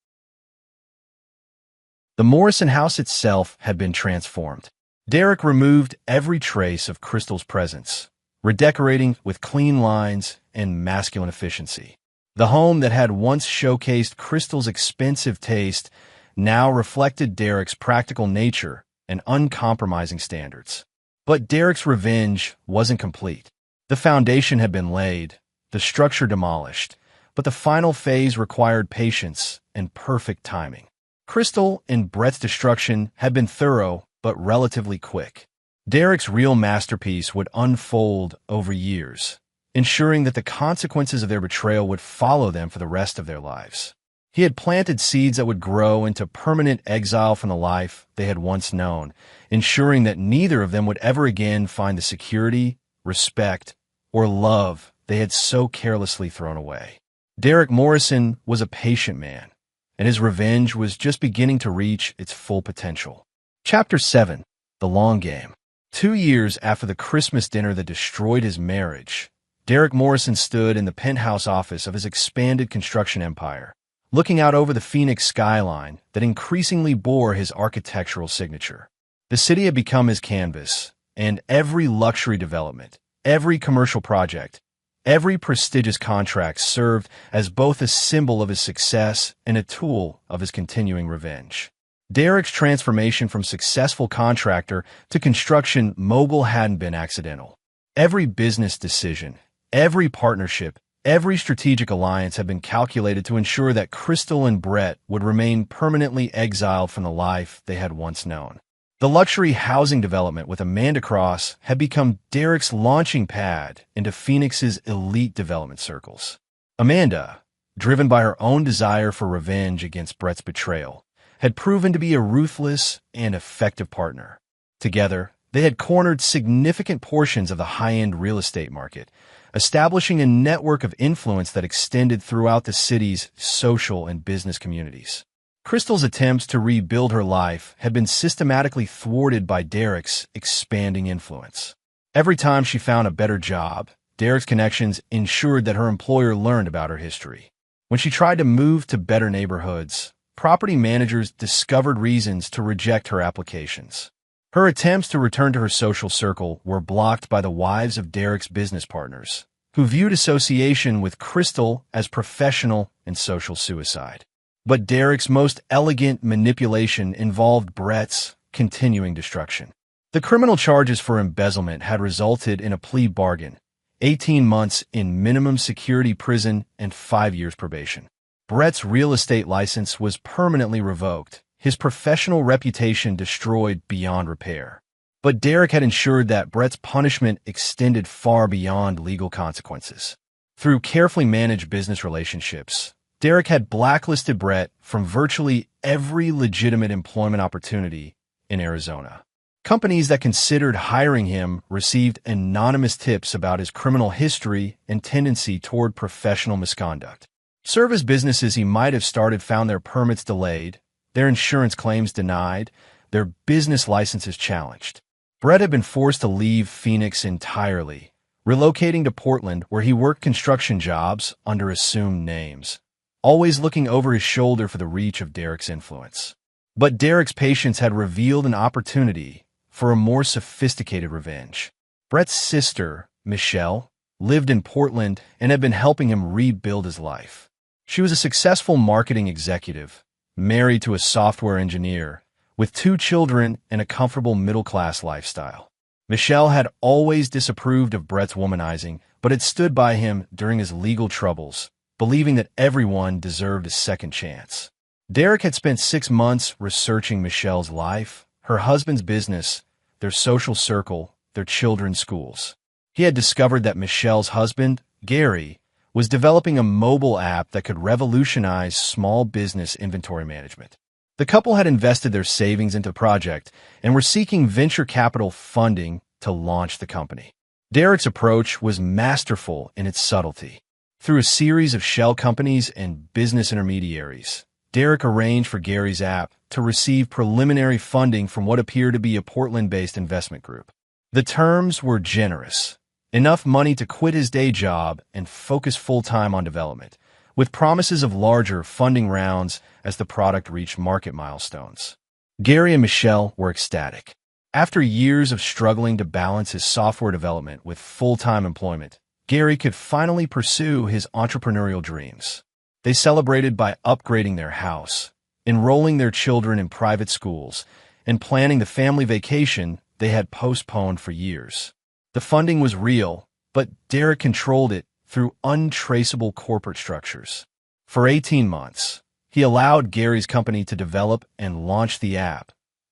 The Morrison house itself had been transformed. Derek removed every trace of Crystal's presence, redecorating with clean lines and masculine efficiency. The home that had once showcased Crystal's expensive taste now reflected Derek's practical nature and uncompromising standards. But Derek's revenge wasn't complete. The foundation had been laid, the structure demolished, but the final phase required patience and perfect timing. Crystal and Brett's destruction had been thorough but relatively quick. Derek's real masterpiece would unfold over years, ensuring that the consequences of their betrayal would follow them for the rest of their lives. He had planted seeds that would grow into permanent exile from the life they had once known, ensuring that neither of them would ever again find the security, respect, or love they had so carelessly thrown away. Derek Morrison was a patient man, and his revenge was just beginning to reach its full potential. Chapter 7. The Long Game. 2 years after the Christmas dinner that destroyed his marriage, Derek Morrison stood in the penthouse office of his expanded construction empire, looking out over the Phoenix skyline that increasingly bore his architectural signature. The city had become his canvas, and every luxury development, every commercial project, every prestigious contract served as both a symbol of his success and a tool of his continuing revenge. Derek's transformation from successful contractor to construction mogul hadn't been accidental. Every business decision, every partnership, every strategic alliance had been calculated to ensure that Crystal and Brett would remain permanently exiled from the life they had once known. The luxury housing development with Amanda Cross had become Derek's launching pad into Phoenix's elite development circles. Amanda, driven by her own desire for revenge against Brett's betrayal, had proven to be a ruthless and effective partner. Together, they had cornered significant portions of the high-end real estate market, establishing a network of influence that extended throughout the city's social and business communities. Crystal's attempts to rebuild her life had been systematically thwarted by Derek's expanding influence. Every time she found a better job, Derek's connections ensured that her employer learned about her history. When she tried to move to better neighborhoods, property managers discovered reasons to reject her applications. Her attempts to return to her social circle were blocked by the wives of Derek's business partners, who viewed association with Crystal as professional and social suicide. But Derek's most elegant manipulation involved Brett's continuing destruction. The criminal charges for embezzlement had resulted in a plea bargain, 18 months in minimum security prison and 5 years probation. Brett's real estate license was permanently revoked, his professional reputation destroyed beyond repair. But Derek had ensured that Brett's punishment extended far beyond legal consequences. Through carefully managed business relationships, Derek had blacklisted Brett from virtually every legitimate employment opportunity in Arizona. Companies that considered hiring him received anonymous tips about his criminal history and tendency toward professional misconduct. Service businesses he might have started found their permits delayed, their insurance claims denied, their business licenses challenged. Brett had been forced to leave Phoenix entirely, relocating to Portland where he worked construction jobs under assumed names, always looking over his shoulder for the reach of Derek's influence. But Derek's patience had revealed an opportunity for a more sophisticated revenge. Brett's sister, Michelle, lived in Portland and had been helping him rebuild his life. She was a successful marketing executive, married to a software engineer, with 2 children and a comfortable middle-class lifestyle. Michelle had always disapproved of Brett's womanizing, but had stood by him during his legal troubles, believing that everyone deserved a second chance. Derek had spent 6 months researching Michelle's life, her husband's business, their social circle, their children's schools. He had discovered that Michelle's husband, Gary, was developing a mobile app that could revolutionize small business inventory management. The couple had invested their savings into the project and were seeking venture capital funding to launch the company. Derek's approach was masterful in its subtlety. Through a series of shell companies and business intermediaries, Derek arranged for Gary's app to receive preliminary funding from what appeared to be a Portland-based investment group. The terms were generous, enough money to quit his day job and focus full-time on development, with promises of larger funding rounds as the product reached market milestones. Gary and Michelle were ecstatic. After years of struggling to balance his software development with full-time employment, Gary could finally pursue his entrepreneurial dreams. They celebrated by upgrading their house, enrolling their children in private schools, and planning the family vacation they had postponed for years. The funding was real, but Derek controlled it through untraceable corporate structures. For 18 months, he allowed Gary's company to develop and launch the app,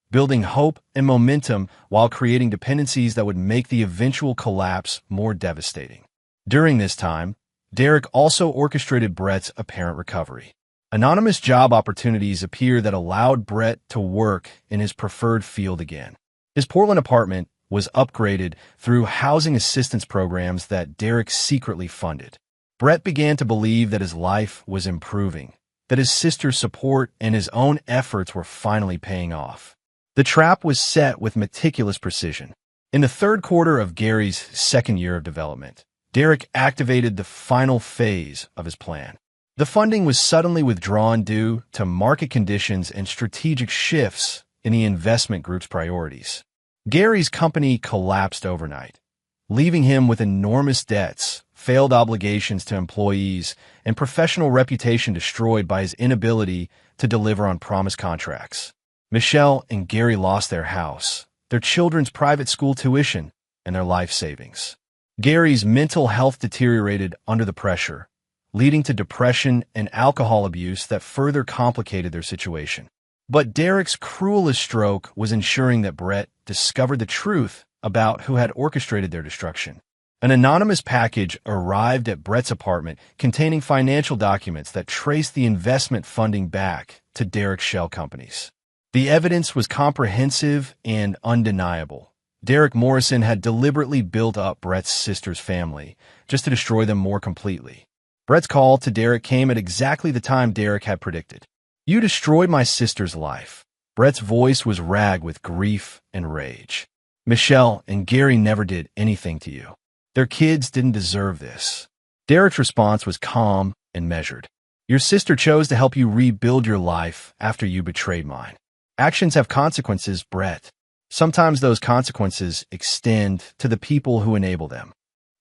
building hope and momentum while creating dependencies that would make the eventual collapse more devastating. During this time, Derek also orchestrated Brett's apparent recovery. Anonymous job opportunities appeared that allowed Brett to work in his preferred field again. His Portland apartment was upgraded through housing assistance programs that Derek secretly funded. Brett began to believe that his life was improving, that his sister's support and his own efforts were finally paying off. The trap was set with meticulous precision. In the 3rd quarter of Gary's 2nd year of development, Derek activated the final phase of his plan. The funding was suddenly withdrawn due to market conditions and strategic shifts in the investment group's priorities. Gary's company collapsed overnight, leaving him with enormous debts, failed obligations to employees, and professional reputation destroyed by his inability to deliver on promised contracts. Michelle and Gary lost their house, their children's private school tuition, and their life savings. Gary's mental health deteriorated under the pressure, leading to depression and alcohol abuse that further complicated their situation. But Derek's cruelest stroke was ensuring that Brett discovered the truth about who had orchestrated their destruction. An anonymous package arrived at Brett's apartment containing financial documents that traced the investment funding back to Derek's shell companies. The evidence was comprehensive and undeniable. Derek Morrison had deliberately built up Brett's sister's family just to destroy them more completely. Brett's call to Derek came at exactly the time Derek had predicted. "You destroyed my sister's life." Brett's voice was ragged with grief and rage. "Michelle and Gary never did anything to you. Their kids didn't deserve this." Derek's response was calm and measured. "Your sister chose to help you rebuild your life after you betrayed mine. Actions have consequences, Brett. Sometimes those consequences extend to the people who enable them."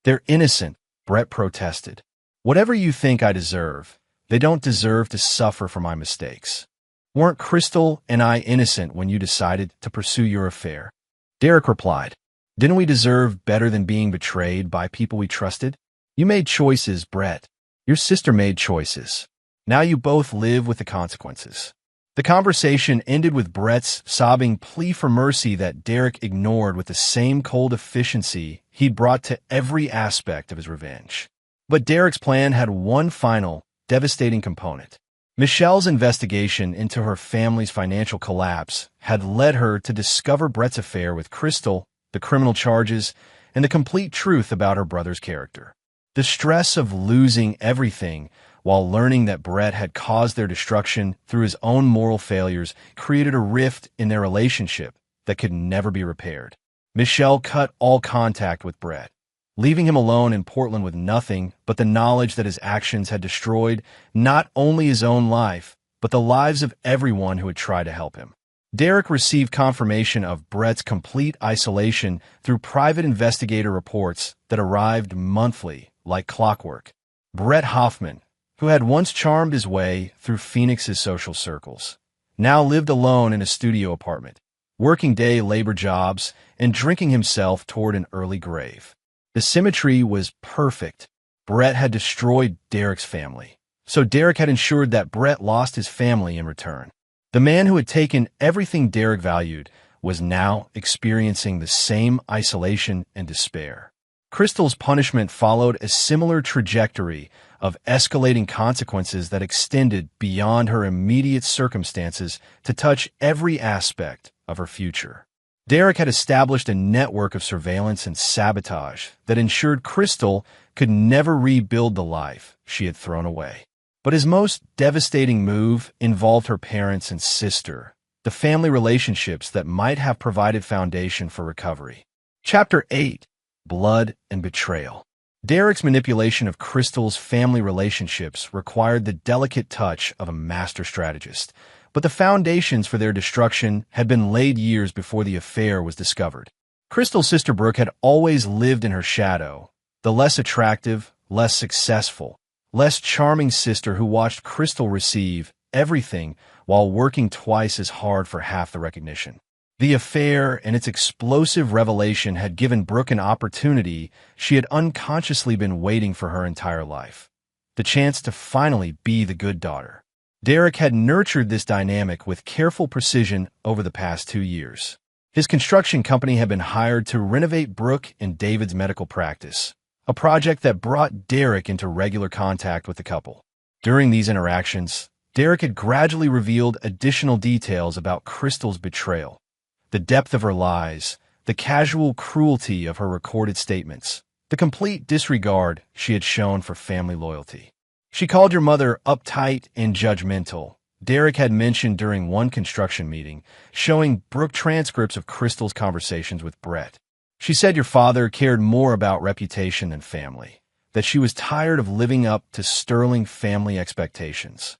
"They're innocent," Brett protested. "Whatever you think I deserve, they don't deserve to suffer for my mistakes. Weren't Crystal and I innocent when you decided to pursue your affair?" Derek replied, "Didn't we deserve better than being betrayed by people we trusted? You made choices, Brett. Your sister made choices. Now you both live with the consequences." The conversation ended with Brett's sobbing plea for mercy that Derek ignored with the same cold efficiency he'd brought to every aspect of his revenge. But Derek's plan had one final, devastating component. Michelle's investigation into her family's financial collapse had led her to discover Brett's affair with Crystal, the criminal charges, and the complete truth about her brother's character. The stress of losing everything while learning that Brett had caused their destruction through his own moral failures created a rift in their relationship that could never be repaired. Michelle cut all contact with Brett, leaving him alone in Portland with nothing but the knowledge that his actions had destroyed not only his own life, but the lives of everyone who had tried to help him. Derek received confirmation of Brett's complete isolation through private investigator reports that arrived monthly like clockwork. Brett Hoffman, who had once charmed his way through Phoenix's social circles, now lived alone in a studio apartment, working day labor jobs and drinking himself toward an early grave. The symmetry was perfect. Brett had destroyed Derek's family, so Derek had ensured that Brett lost his family in return. The man who had taken everything Derek valued was now experiencing the same isolation and despair. Crystal's punishment followed a similar trajectory of escalating consequences that extended beyond her immediate circumstances to touch every aspect of her future. Derek had established a network of surveillance and sabotage that ensured Crystal could never rebuild the life she had thrown away. But his most devastating move involved her parents and sister, the family relationships that might have provided foundation for recovery. Chapter 8: Blood and Betrayal. Derek's manipulation of Crystal's family relationships required the delicate touch of a master strategist, but the foundations for their destruction had been laid years before the affair was discovered. Crystal's sister Brooke had always lived in her shadow, the less attractive, less successful, less charming sister who watched Crystal receive everything while working twice as hard for half the recognition. The affair and its explosive revelation had given Brooke an opportunity she had unconsciously been waiting for her entire life, the chance to finally be the good daughter. Derek had nurtured this dynamic with careful precision over the past 2 years. His construction company had been hired to renovate Brooke and David's medical practice, a project that brought Derek into regular contact with the couple. During these interactions, Derek had gradually revealed additional details about Crystal's betrayal, the depth of her lies, the casual cruelty of her recorded statements, the complete disregard she had shown for family loyalty. She called your mother uptight and judgmental, Derek had mentioned during one construction meeting, showing Brooke transcripts of Crystal's conversations with Brett. She said your father cared more about reputation than family, that she was tired of living up to sterling family expectations.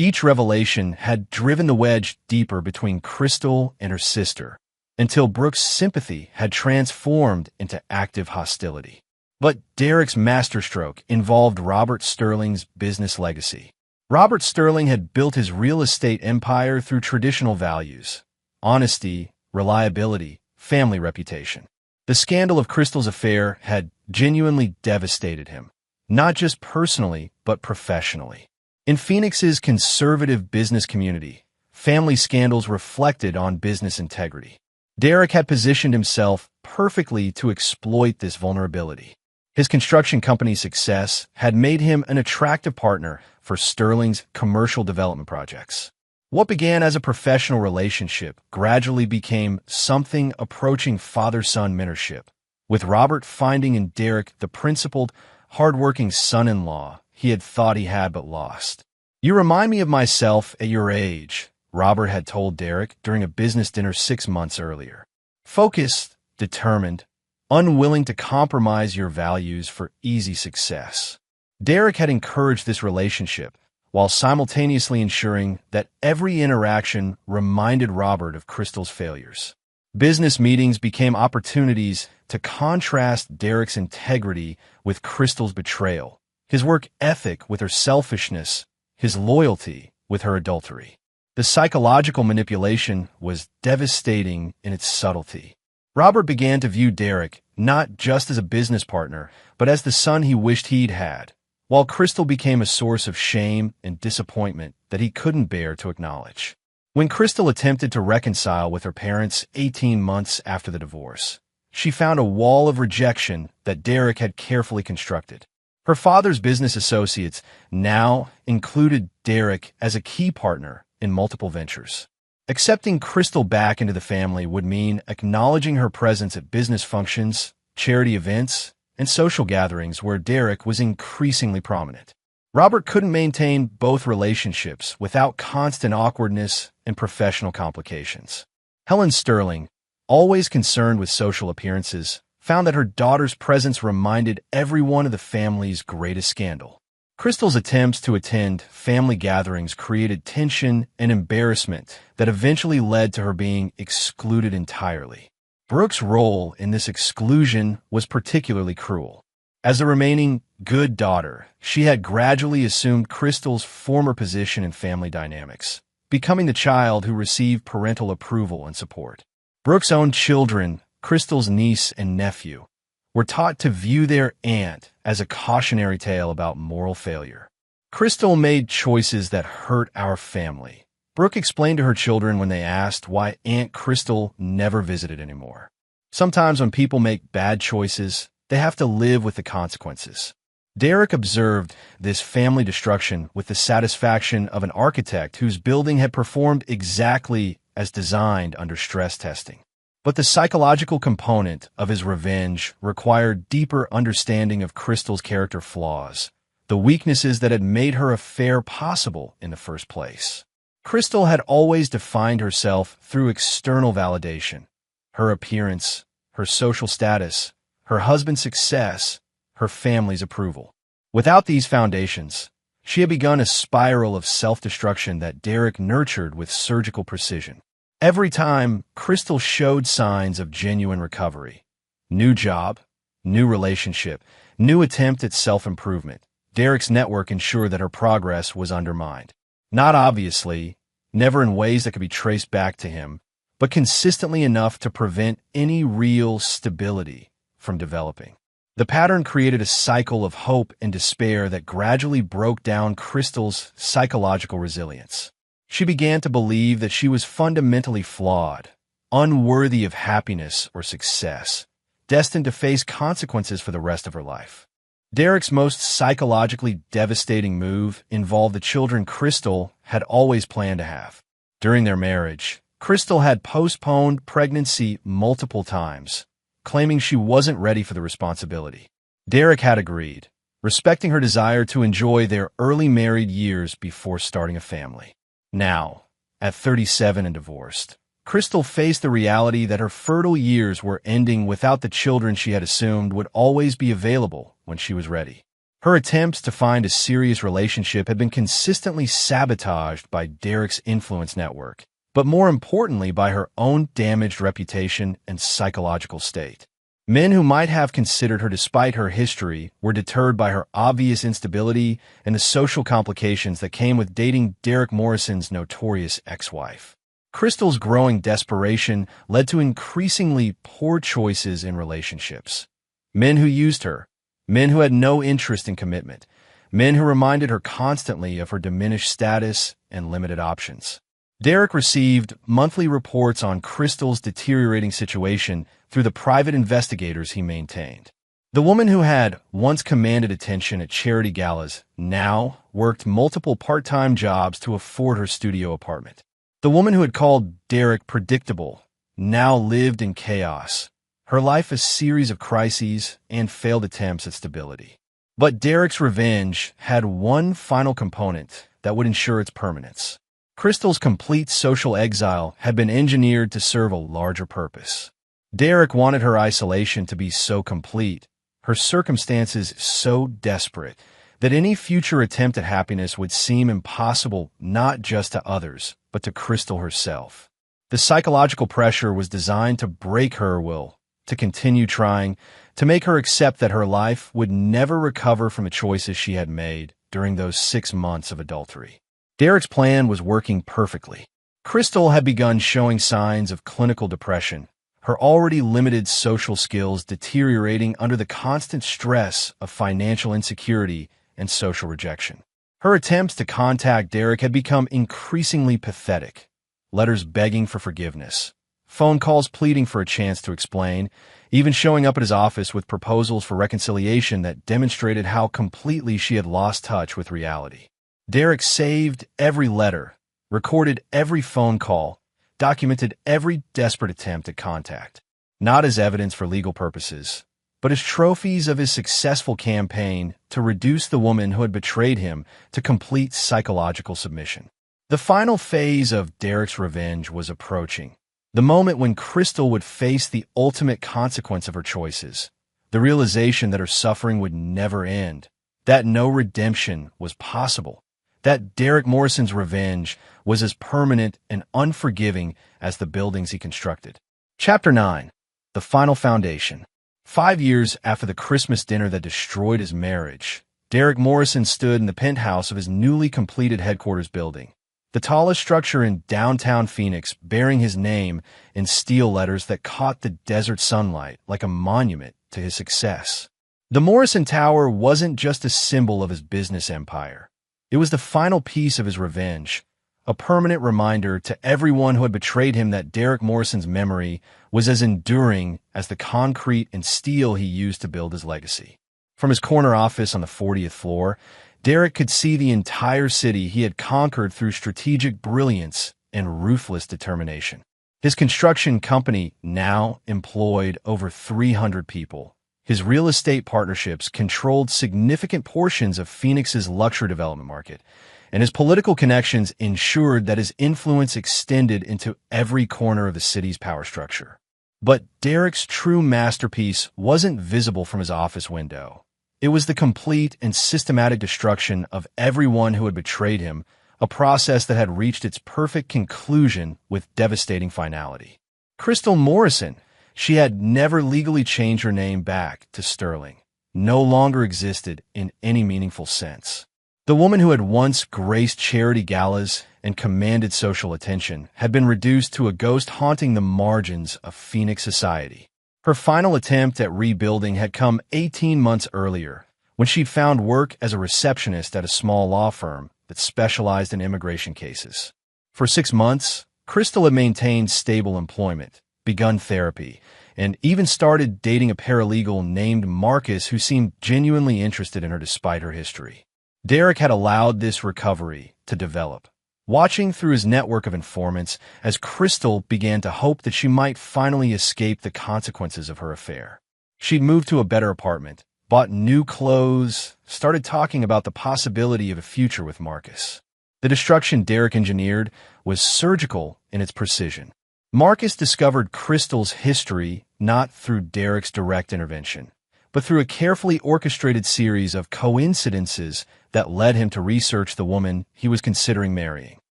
Each revelation had driven the wedge deeper between Crystal and her sister, until Brooke's sympathy had transformed into active hostility. But Derek's masterstroke involved Robert Sterling's business legacy. Robert Sterling had built his real estate empire through traditional values: honesty, reliability, family reputation. The scandal of Crystal's affair had genuinely devastated him, not just personally, but professionally. In Phoenix's conservative business community, family scandals reflected on business integrity. Derek had positioned himself perfectly to exploit this vulnerability. His construction company's success had made him an attractive partner for Sterling's commercial development projects. What began as a professional relationship gradually became something approaching father-son mentorship, with Robert finding in Derek the principled, hard-working son-in-law he had thought he had but lost. You remind me of myself at your age, Robert had told Derek during a business dinner 6 months earlier. Focused, determined, unwilling to compromise your values for easy success. Derek had encouraged this relationship, while simultaneously ensuring that every interaction reminded Robert of Crystal's failures. Business meetings became opportunities to contrast Derek's integrity with Crystal's betrayal, his work ethic with her selfishness, his loyalty with her adultery. The psychological manipulation was devastating in its subtlety. Robert began to view Derek not just as a business partner, but as the son he wished he'd had, while Crystal became a source of shame and disappointment that he couldn't bear to acknowledge. When Crystal attempted to reconcile with her parents 18 months after the divorce, she found a wall of rejection that Derek had carefully constructed. Her father's business associates now included Derek as a key partner in multiple ventures. Accepting Crystal back into the family would mean acknowledging her presence at business functions, charity events, and social gatherings where Derek was increasingly prominent. Robert couldn't maintain both relationships without constant awkwardness and professional complications. Helen Sterling, always concerned with social appearances, found that her daughter's presence reminded everyone of the family's greatest scandal. Crystal's attempts to attend family gatherings created tension and embarrassment that eventually led to her being excluded entirely. Brooke's role in this exclusion was particularly cruel. As the remaining good daughter, she had gradually assumed Crystal's former position in family dynamics, becoming the child who received parental approval and support. Brooke's own children, Crystal's niece and nephew, were taught to view their aunt as a cautionary tale about moral failure. Crystal made choices that hurt our family. Brooke explained to her children when they asked why Aunt Crystal never visited anymore. Sometimes when people make bad choices, they have to live with the consequences. Derek observed this family destruction with the satisfaction of an architect whose building had performed exactly as designed under stress testing. But the psychological component of his revenge required deeper understanding of Crystal's character flaws, the weaknesses that had made her affair possible in the first place. Crystal had always defined herself through external validation: her appearance, her social status, her husband's success, her family's approval. Without these foundations, she had begun a spiral of self-destruction that Derek nurtured with surgical precision. Every time Crystal showed signs of genuine recovery, new job, new relationship, new attempt at self-improvement, Derek's network ensured that her progress was undermined. Not obviously, never in ways that could be traced back to him, but consistently enough to prevent any real stability from developing. The pattern created a cycle of hope and despair that gradually broke down Crystal's psychological resilience. She began to believe that she was fundamentally flawed, unworthy of happiness or success, destined to face consequences for the rest of her life. Derek's most psychologically devastating move involved the children Crystal had always planned to have. During their marriage, Crystal had postponed pregnancy multiple times, claiming she wasn't ready for the responsibility. Derek had agreed, respecting her desire to enjoy their early married years before starting a family. Now, at 37 and divorced, Crystal faced the reality that her fertile years were ending without the children she had assumed would always be available when she was ready. Her attempts to find a serious relationship had been consistently sabotaged by Derek's influence network, but more importantly by her own damaged reputation and psychological state. Men who might have considered her despite her history were deterred by her obvious instability and the social complications that came with dating Derek Morrison's notorious ex-wife. Crystal's growing desperation led to increasingly poor choices in relationships. Men who used her, men who had no interest in commitment, men who reminded her constantly of her diminished status and limited options. Derek received monthly reports on Crystal's deteriorating situation through the private investigators he maintained. The woman who had once commanded attention at charity galas now worked multiple part-time jobs to afford her studio apartment. The woman who had called Derek predictable now lived in chaos, her life a series of crises and failed attempts at stability. But Derek's revenge had one final component that would ensure its permanence. Crystal's complete social exile had been engineered to serve a larger purpose. Derek wanted her isolation to be so complete, her circumstances so desperate, that any future attempt at happiness would seem impossible not just to others, but to Crystal herself. The psychological pressure was designed to break her will, to continue trying, to make her accept that her life would never recover from the choices she had made during those 6 months of adultery. Derek's plan was working perfectly. Crystal had begun showing signs of clinical depression, her already limited social skills deteriorating under the constant stress of financial insecurity and social rejection. Her attempts to contact Derek had become increasingly pathetic. Letters begging for forgiveness, phone calls pleading for a chance to explain, even showing up at his office with proposals for reconciliation that demonstrated how completely she had lost touch with reality. Derek saved every letter, recorded every phone call, documented every desperate attempt at contact, not as evidence for legal purposes, but as trophies of his successful campaign to reduce the woman who had betrayed him to complete psychological submission. The final phase of Derek's revenge was approaching, the moment when Crystal would face the ultimate consequence of her choices, the realization that her suffering would never end, that no redemption was possible, that Derek Morrison's revenge was as permanent and unforgiving as the buildings he constructed. Chapter 9. The Final Foundation. 5 years after the Christmas dinner that destroyed his marriage, Derek Morrison stood in the penthouse of his newly completed headquarters building, the tallest structure in downtown Phoenix, bearing his name in steel letters that caught the desert sunlight like a monument to his success. The Morrison Tower wasn't just a symbol of his business empire. It was the final piece of his revenge, a permanent reminder to everyone who had betrayed him that Derek Morrison's memory was as enduring as the concrete and steel he used to build his legacy. From his corner office on the 40th floor, Derek could see the entire city he had conquered through strategic brilliance and ruthless determination. His construction company now employed over 300 people. His real estate partnerships controlled significant portions of Phoenix's luxury development market, and his political connections ensured that his influence extended into every corner of the city's power structure. But Derek's true masterpiece wasn't visible from his office window. It was the complete and systematic destruction of everyone who had betrayed him, a process that had reached its perfect conclusion with devastating finality. Crystal Morrison, she had never legally changed her name back to Sterling, no longer existed in any meaningful sense. The woman who had once graced charity galas and commanded social attention had been reduced to a ghost haunting the margins of Phoenix society. Her final attempt at rebuilding had come 18 months earlier, when she'd found work as a receptionist at a small law firm that specialized in immigration cases. For 6 months, Crystal had maintained stable employment, begun therapy, and even started dating a paralegal named Marcus who seemed genuinely interested in her despite her history. Derek had allowed this recovery to develop, watching through his network of informants as Crystal began to hope that she might finally escape the consequences of her affair. She'd moved to a better apartment, bought new clothes, started talking about the possibility of a future with Marcus. The destruction Derek engineered was surgical in its precision. Marcus discovered Crystal's history not through Derek's direct intervention, but through a carefully orchestrated series of coincidences that led him to research the woman he was considering marrying.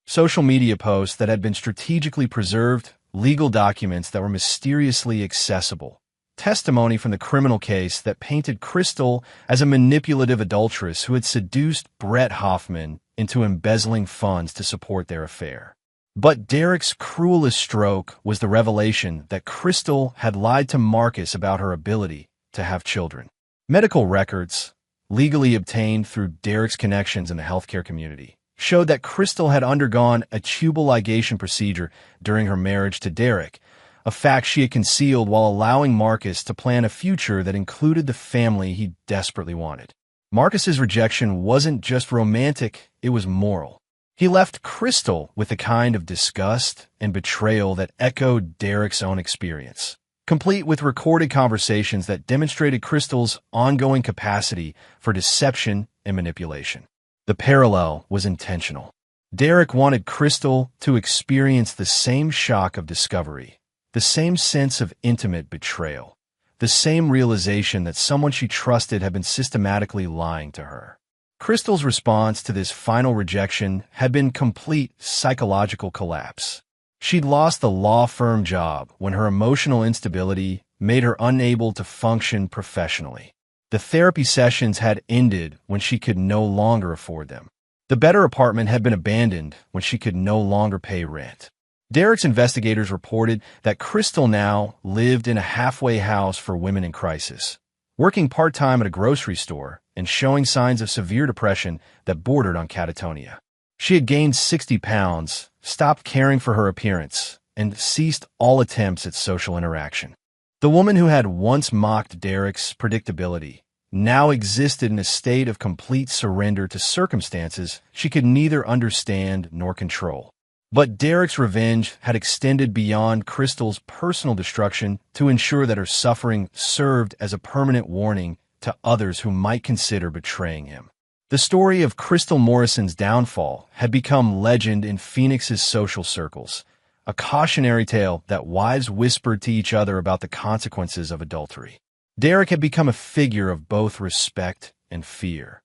Social media posts that had been strategically preserved, legal documents that were mysteriously accessible, testimony from the criminal case that painted Crystal as a manipulative adulteress who had seduced Brett Hoffman into embezzling funds to support their affair. But Derek's cruelest stroke was the revelation that Crystal had lied to Marcus about her ability to have children. Medical records, legally obtained through Derek's connections in the healthcare community, showed that Crystal had undergone a tubal ligation procedure during her marriage to Derek, a fact she had concealed while allowing Marcus to plan a future that included the family he desperately wanted. Marcus's rejection wasn't just romantic, it was moral. He left Crystal with a kind of disgust and betrayal that echoed Derek's own experience, complete with recorded conversations that demonstrated Crystal's ongoing capacity for deception and manipulation. The parallel was intentional. Derek wanted Crystal to experience the same shock of discovery, the same sense of intimate betrayal, the same realization that someone she trusted had been systematically lying to her. Crystal's response to this final rejection had been complete psychological collapse. She'd lost the law firm job when her emotional instability made her unable to function professionally. The therapy sessions had ended when she could no longer afford them. The better apartment had been abandoned when she could no longer pay rent. Derek's investigators reported that Crystal now lived in a halfway house for women in crisis, working part-time at a grocery store and showing signs of severe depression that bordered on catatonia. She had gained 60 pounds, stopped caring for her appearance, and ceased all attempts at social interaction. The woman who had once mocked Derek's predictability now existed in a state of complete surrender to circumstances she could neither understand nor control. But Derek's revenge had extended beyond Crystal's personal destruction to ensure that her suffering served as a permanent warning to others who might consider betraying him. The story of Crystal Morrison's downfall had become legend in Phoenix's social circles, a cautionary tale that wives whispered to each other about the consequences of adultery. Derek had become a figure of both respect and fear,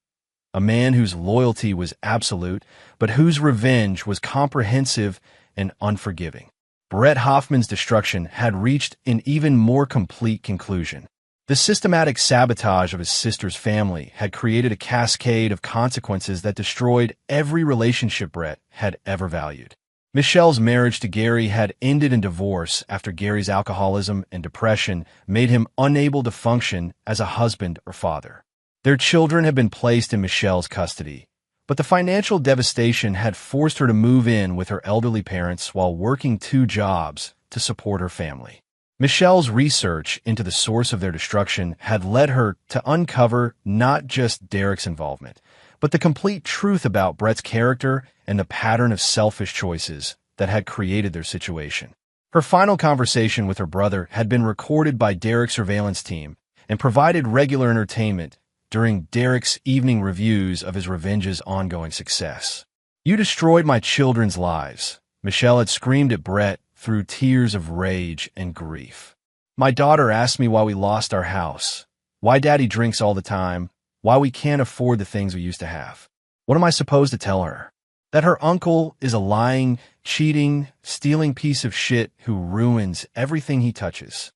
a man whose loyalty was absolute, but whose revenge was comprehensive and unforgiving. Brett Hoffman's destruction had reached an even more complete conclusion. The systematic sabotage of his sister's family had created a cascade of consequences that destroyed every relationship Brett had ever valued. Michelle's marriage to Gary had ended in divorce after Gary's alcoholism and depression made him unable to function as a husband or father. Their children had been placed in Michelle's custody, but the financial devastation had forced her to move in with her elderly parents while working 2 jobs to support her family. Michelle's research into the source of their destruction had led her to uncover not just Derek's involvement, but the complete truth about Brett's character and the pattern of selfish choices that had created their situation. Her final conversation with her brother had been recorded by Derek's surveillance team and provided regular entertainment during Derek's evening reviews of his revenge's ongoing success. "You destroyed my children's lives," Michelle had screamed at Brett through tears of rage and grief. "My daughter asked me why we lost our house, why Daddy drinks all the time, why we can't afford the things we used to have. What am I supposed to tell her? That her uncle is a lying, cheating, stealing piece of shit who ruins everything he touches."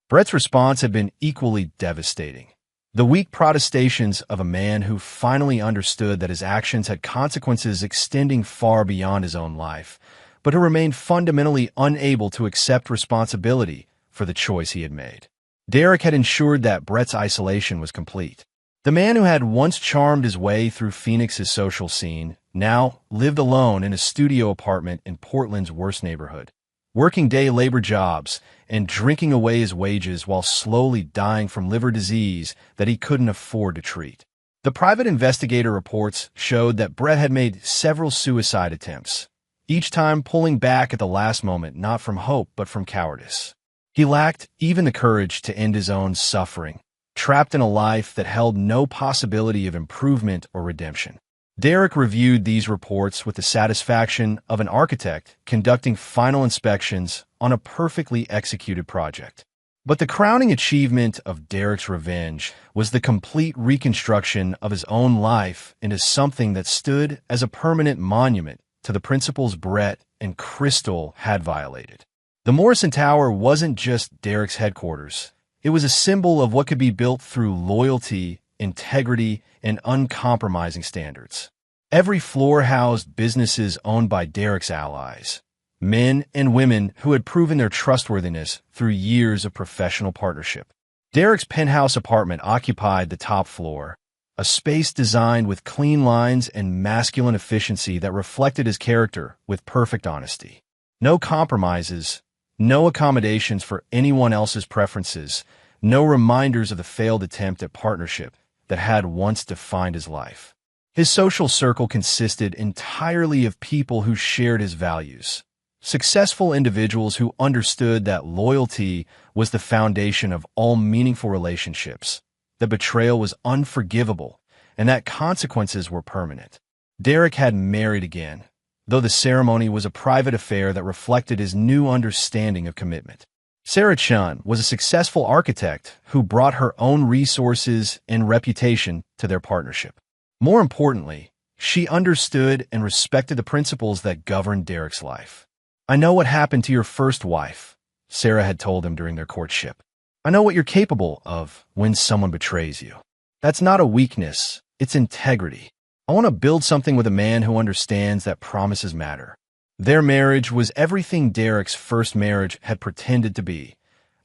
Brett's response had been equally devastating. The weak protestations of a man who finally understood that his actions had consequences extending far beyond his own life, but who remained fundamentally unable to accept responsibility for the choice he had made. Derek had ensured that Brett's isolation was complete. The man who had once charmed his way through Phoenix's social scene now lived alone in a studio apartment in Portland's worst neighborhood, working day labor jobs and drinking away his wages while slowly dying from liver disease that he couldn't afford to treat. The private investigator reports showed that Brett had made several suicide attempts, each time pulling back at the last moment, not from hope but from cowardice. He lacked even the courage to end his own suffering, trapped in a life that held no possibility of improvement or redemption. Derek reviewed these reports with the satisfaction of an architect conducting final inspections on a perfectly executed project. But the crowning achievement of Derek's revenge was the complete reconstruction of his own life into something that stood as a permanent monument to the principles Brett and Crystal had violated. The Morrison Tower wasn't just Derek's headquarters. It was a symbol of what could be built through loyalty, integrity, and uncompromising standards. Every floor housed businesses owned by Derek's allies, men and women who had proven their trustworthiness through years of professional partnership. Derek's penthouse apartment occupied the top floor, a space designed with clean lines and masculine efficiency that reflected his character with perfect honesty. No compromises, no accommodations for anyone else's preferences, no reminders of the failed attempt at partnership that had once defined his life. His social circle consisted entirely of people who shared his values, successful individuals who understood that loyalty was the foundation of all meaningful relationships, that betrayal was unforgivable, and that consequences were permanent. Derek had married again, though the ceremony was a private affair that reflected his new understanding of commitment. Sarah Chun was a successful architect who brought her own resources and reputation to their partnership. More importantly, she understood and respected the principles that governed Derek's life. "I know what happened to your first wife," Sarah had told him during their courtship. "I know what you're capable of when someone betrays you. That's not a weakness, it's integrity. I want to build something with a man who understands that promises matter." Their marriage was everything Derek's first marriage had pretended to be,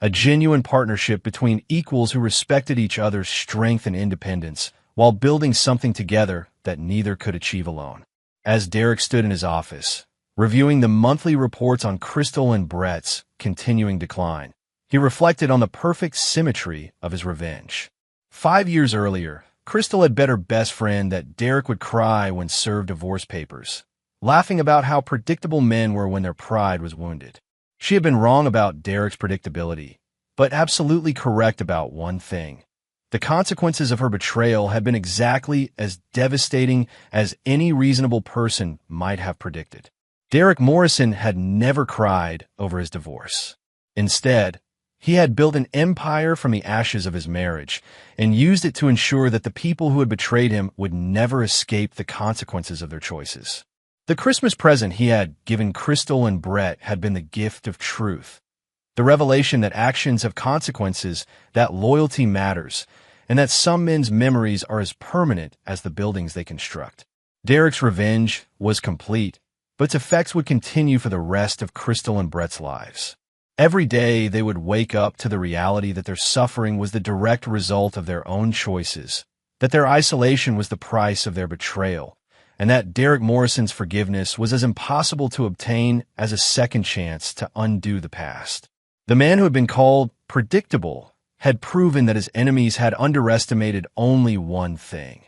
a genuine partnership between equals who respected each other's strength and independence while building something together that neither could achieve alone. As Derek stood in his office, reviewing the monthly reports on Crystal and Brett's continuing decline, he reflected on the perfect symmetry of his revenge. 5 years earlier, Crystal had bet her best friend that Derek would cry when served divorce papers, laughing about how predictable men were when their pride was wounded. She had been wrong about Derek's predictability, but absolutely correct about one thing. The consequences of her betrayal had been exactly as devastating as any reasonable person might have predicted. Derek Morrison had never cried over his divorce. Instead, he had built an empire from the ashes of his marriage and used it to ensure that the people who had betrayed him would never escape the consequences of their choices. The Christmas present he had given Crystal and Brett had been the gift of truth, the revelation that actions have consequences, that loyalty matters, and that some men's memories are as permanent as the buildings they construct. Derek's revenge was complete, but its effects would continue for the rest of Crystal and Brett's lives. Every day they would wake up to the reality that their suffering was the direct result of their own choices, that their isolation was the price of their betrayal, and that Derek Morrison's forgiveness was as impossible to obtain as a second chance to undo the past. The man who had been called predictable had proven that his enemies had underestimated only one thing: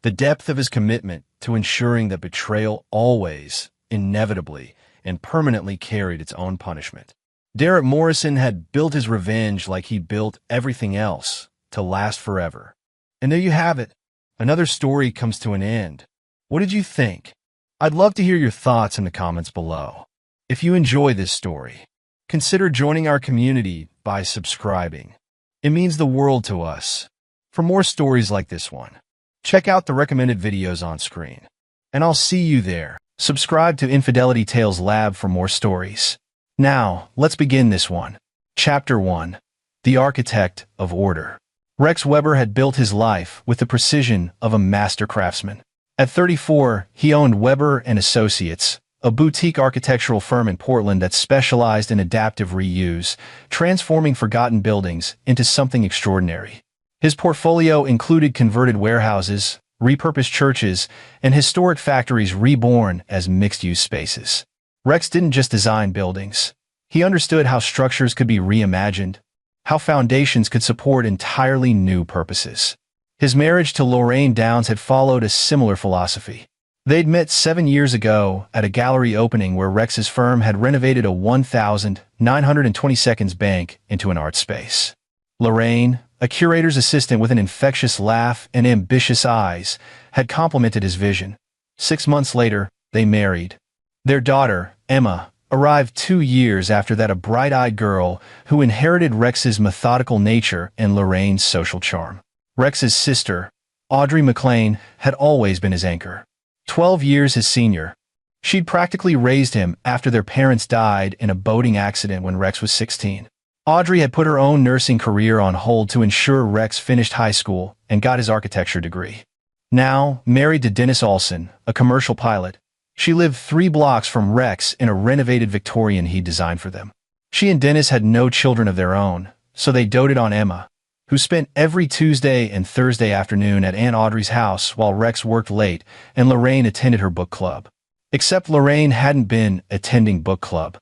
the depth of his commitment to ensuring that betrayal always, inevitably, and permanently carried its own punishment. Derek Morrison had built his revenge like he built everything else, to last forever. And there you have it. Another story comes to an end. What did you think? I'd love to hear your thoughts in the comments below. If you enjoy this story, consider joining our community by subscribing. It means the world to us. For more stories like this one, check out the recommended videos on screen. And I'll see you there. Subscribe to Infidelity Tales Lab for more stories. Now, let's begin this one. Chapter 1. The Architect of Order. Rex Weber had built his life with the precision of a master craftsman. At 34, he owned Weber & Associates, a boutique architectural firm in Portland that specialized in adaptive reuse, transforming forgotten buildings into something extraordinary. His portfolio included converted warehouses, repurposed churches, and historic factories reborn as mixed-use spaces. Rex didn't just design buildings. He understood how structures could be reimagined, how foundations could support entirely new purposes. His marriage to Lorraine Downs had followed a similar philosophy. They'd met 7 years ago at a gallery opening where Rex's firm had renovated a 1,922 bank into an art space. Lorraine, a curator's assistant with an infectious laugh and ambitious eyes, had complimented his vision. 6 months later, they married. Their daughter, Emma, arrived 2 years after that, a bright-eyed girl who inherited Rex's methodical nature and Lorraine's social charm. Rex's sister, Audrey McLean, had always been his anchor. 12 years his senior, she'd practically raised him after their parents died in a boating accident when Rex was 16. Audrey had put her own nursing career on hold to ensure Rex finished high school and got his architecture degree. Now, married to Dennis Olson, a commercial pilot, she lived 3 blocks from Rex in a renovated Victorian he'd designed for them. She and Dennis had no children of their own, so they doted on Emma, who spent every Tuesday and Thursday afternoon at Aunt Audrey's house while Rex worked late and Lorraine attended her book club. Except Lorraine hadn't been attending book club.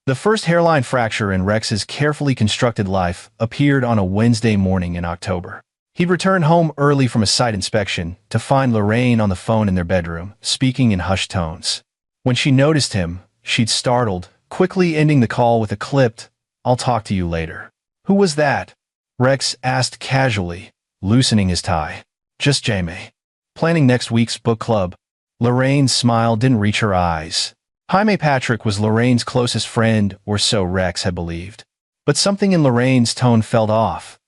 The first hairline fracture in Rex's carefully constructed life appeared on a Wednesday morning in October. He'd returned home early from a site inspection to find Lorraine on the phone in their bedroom, speaking in hushed tones. When she noticed him, she'd startled, quickly ending the call with a clipped, "I'll talk to you later." "Who was that?" Rex asked casually, loosening his tie. "Just Jamie. Planning next week's book club." Lorraine's smile didn't reach her eyes. Jaime Patrick was Lorraine's closest friend, or so Rex had believed. But something in Lorraine's tone felt off,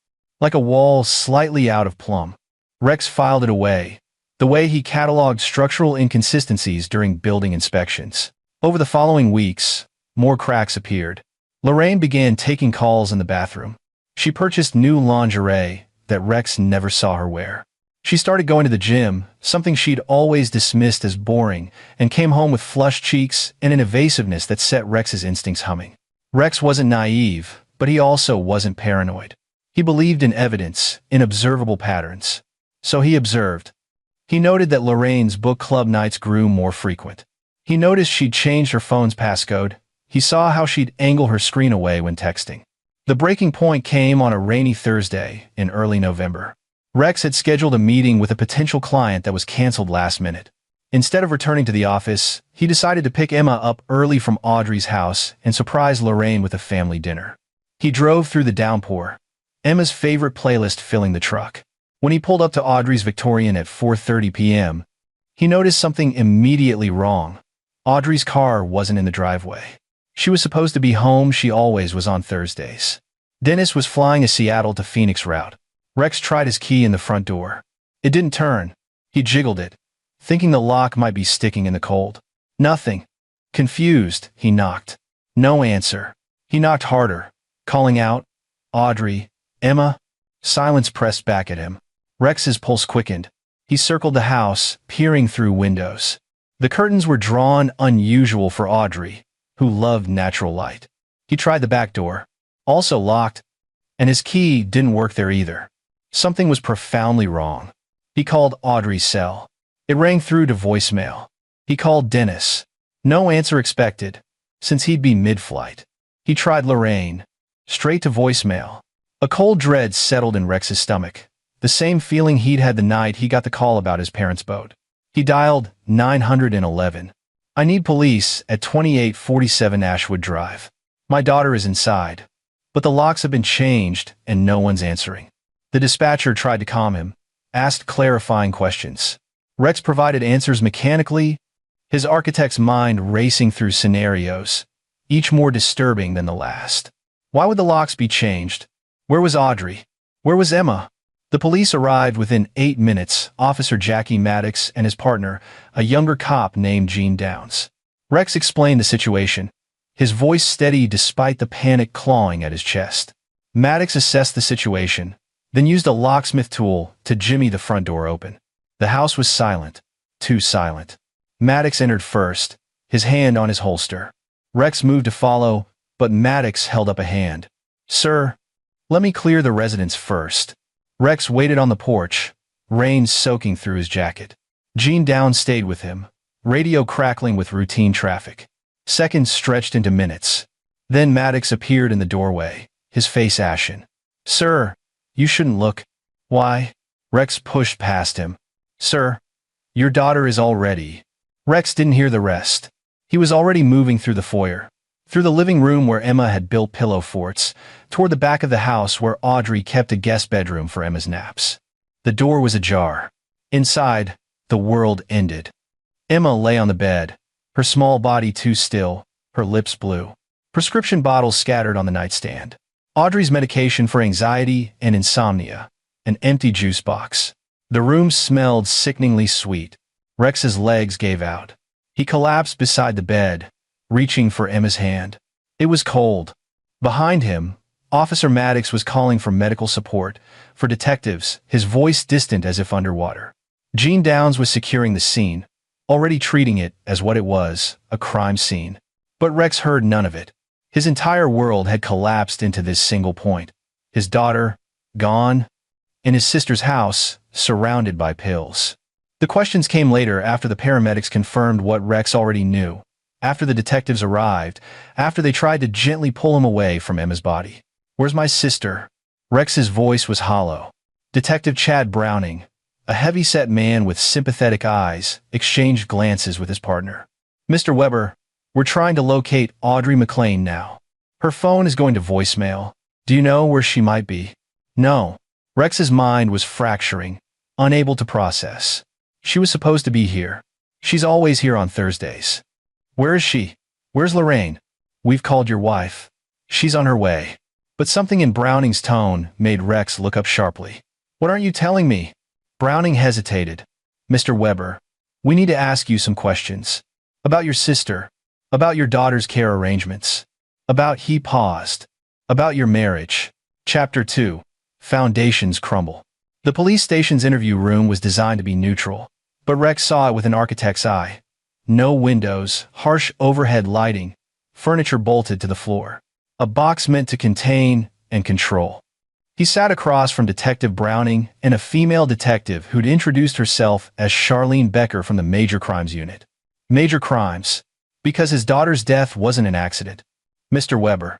like a wall slightly out of plumb. Rex filed it away, the way he cataloged structural inconsistencies during building inspections. Over the following weeks, more cracks appeared. Lorraine began taking calls in the bathroom. She purchased new lingerie that Rex never saw her wear. She started going to the gym, something she'd always dismissed as boring, and came home with flushed cheeks and an evasiveness that set Rex's instincts humming. Rex wasn't naive, but he also wasn't paranoid. He believed in evidence, in observable patterns. So he observed. He noted that Lorraine's book club nights grew more frequent. He noticed she'd changed her phone's passcode. He saw how she'd angle her screen away when texting. The breaking point came on a rainy Thursday in early November. Rex had scheduled a meeting with a potential client that was canceled last minute. Instead of returning to the office, he decided to pick Emma up early from Audrey's house and surprise Lorraine with a family dinner. He drove through the downpour, Emma's favorite playlist filling the truck. When he pulled up to Audrey's Victorian at 4:30 p.m., he noticed something immediately wrong. Audrey's car wasn't in the driveway. She was supposed to be home. She always was on Thursdays. Dennis was flying a Seattle to Phoenix route. Rex tried his key in the front door. It didn't turn. He jiggled it, thinking the lock might be sticking in the cold. Nothing. Confused, he knocked. No answer. He knocked harder, calling out, "Audrey, Emma?" Silence pressed back at him. Rex's pulse quickened. He circled the house, peering through windows. The curtains were drawn, unusual for Audrey, who loved natural light. He tried the back door, also locked, and his key didn't work there either. Something was profoundly wrong. He called Audrey's cell. It rang through to voicemail. He called Dennis. No answer expected, since he'd be mid-flight. He tried Lorraine. Straight to voicemail. A cold dread settled in Rex's stomach, the same feeling he'd had the night he got the call about his parents' boat. He dialed 911. "I need police at 2847 Ashwood Drive. My daughter is inside, but the locks have been changed and no one's answering." The dispatcher tried to calm him, asked clarifying questions. Rex provided answers mechanically, his architect's mind racing through scenarios, each more disturbing than the last. Why would the locks be changed? Where was Audrey? Where was Emma? The police arrived within 8 minutes, Officer Jackie Maddox and his partner, a younger cop named Gene Downs. Rex explained the situation, his voice steady despite the panic clawing at his chest. Maddox assessed the situation, then used a locksmith tool to jimmy the front door open. The house was silent, too silent. Maddox entered first, his hand on his holster. Rex moved to follow, but Maddox held up a hand. "Sir, let me clear the residence first." Rex waited on the porch, rain soaking through his jacket. Gene Downs stayed with him, radio crackling with routine traffic. Seconds stretched into minutes. Then Maddox appeared in the doorway, his face ashen. "Sir, you shouldn't look." "Why?" Rex pushed past him. "Sir, your daughter is already." Rex didn't hear the rest. He was already moving through the foyer, through the living room where Emma had built pillow forts, toward the back of the house where Audrey kept a guest bedroom for Emma's naps. The door was ajar. Inside, the world ended. Emma lay on the bed, her small body too still, her lips blue. Prescription bottles scattered on the nightstand. Audrey's medication for anxiety and insomnia, an empty juice box. The room smelled sickeningly sweet. Rex's legs gave out. He collapsed beside the bed, reaching for Emma's hand. It was cold. Behind him, Officer Maddox was calling for medical support, for detectives, his voice distant as if underwater. Gene Downs was securing the scene, already treating it as what it was, a crime scene. But Rex heard none of it. His entire world had collapsed into this single point. His daughter, gone, in his sister's house, surrounded by pills. The questions came later after the paramedics confirmed what Rex already knew. After the detectives arrived, after they tried to gently pull him away from Emma's body. "Where's my sister?" Rex's voice was hollow. Detective Chad Browning, a heavy-set man with sympathetic eyes, exchanged glances with his partner. "Mr. Weber, we're trying to locate Audrey McLean now. Her phone is going to voicemail. Do you know where she might be?" "No." Rex's mind was fracturing, unable to process. "She was supposed to be here. She's always here on Thursdays." "Where is she? Where's Lorraine?" "We've called your wife. She's on her way." But something in Browning's tone made Rex look up sharply. "What aren't you telling me?" Browning hesitated. "Mr. Weber, we need to ask you some questions. About your sister. About your daughter's care arrangements. About," he paused, "about your marriage." Chapter 2. Foundations Crumble. The police station's interview room was designed to be neutral, but Rex saw it with an architect's eye. No windows, harsh overhead lighting, furniture bolted to the floor. A box meant to contain and control. He sat across from Detective Browning and a female detective who'd introduced herself as Charlene Becker from the Major Crimes Unit. Major crimes, because his daughter's death wasn't an accident. "Mr. Weber,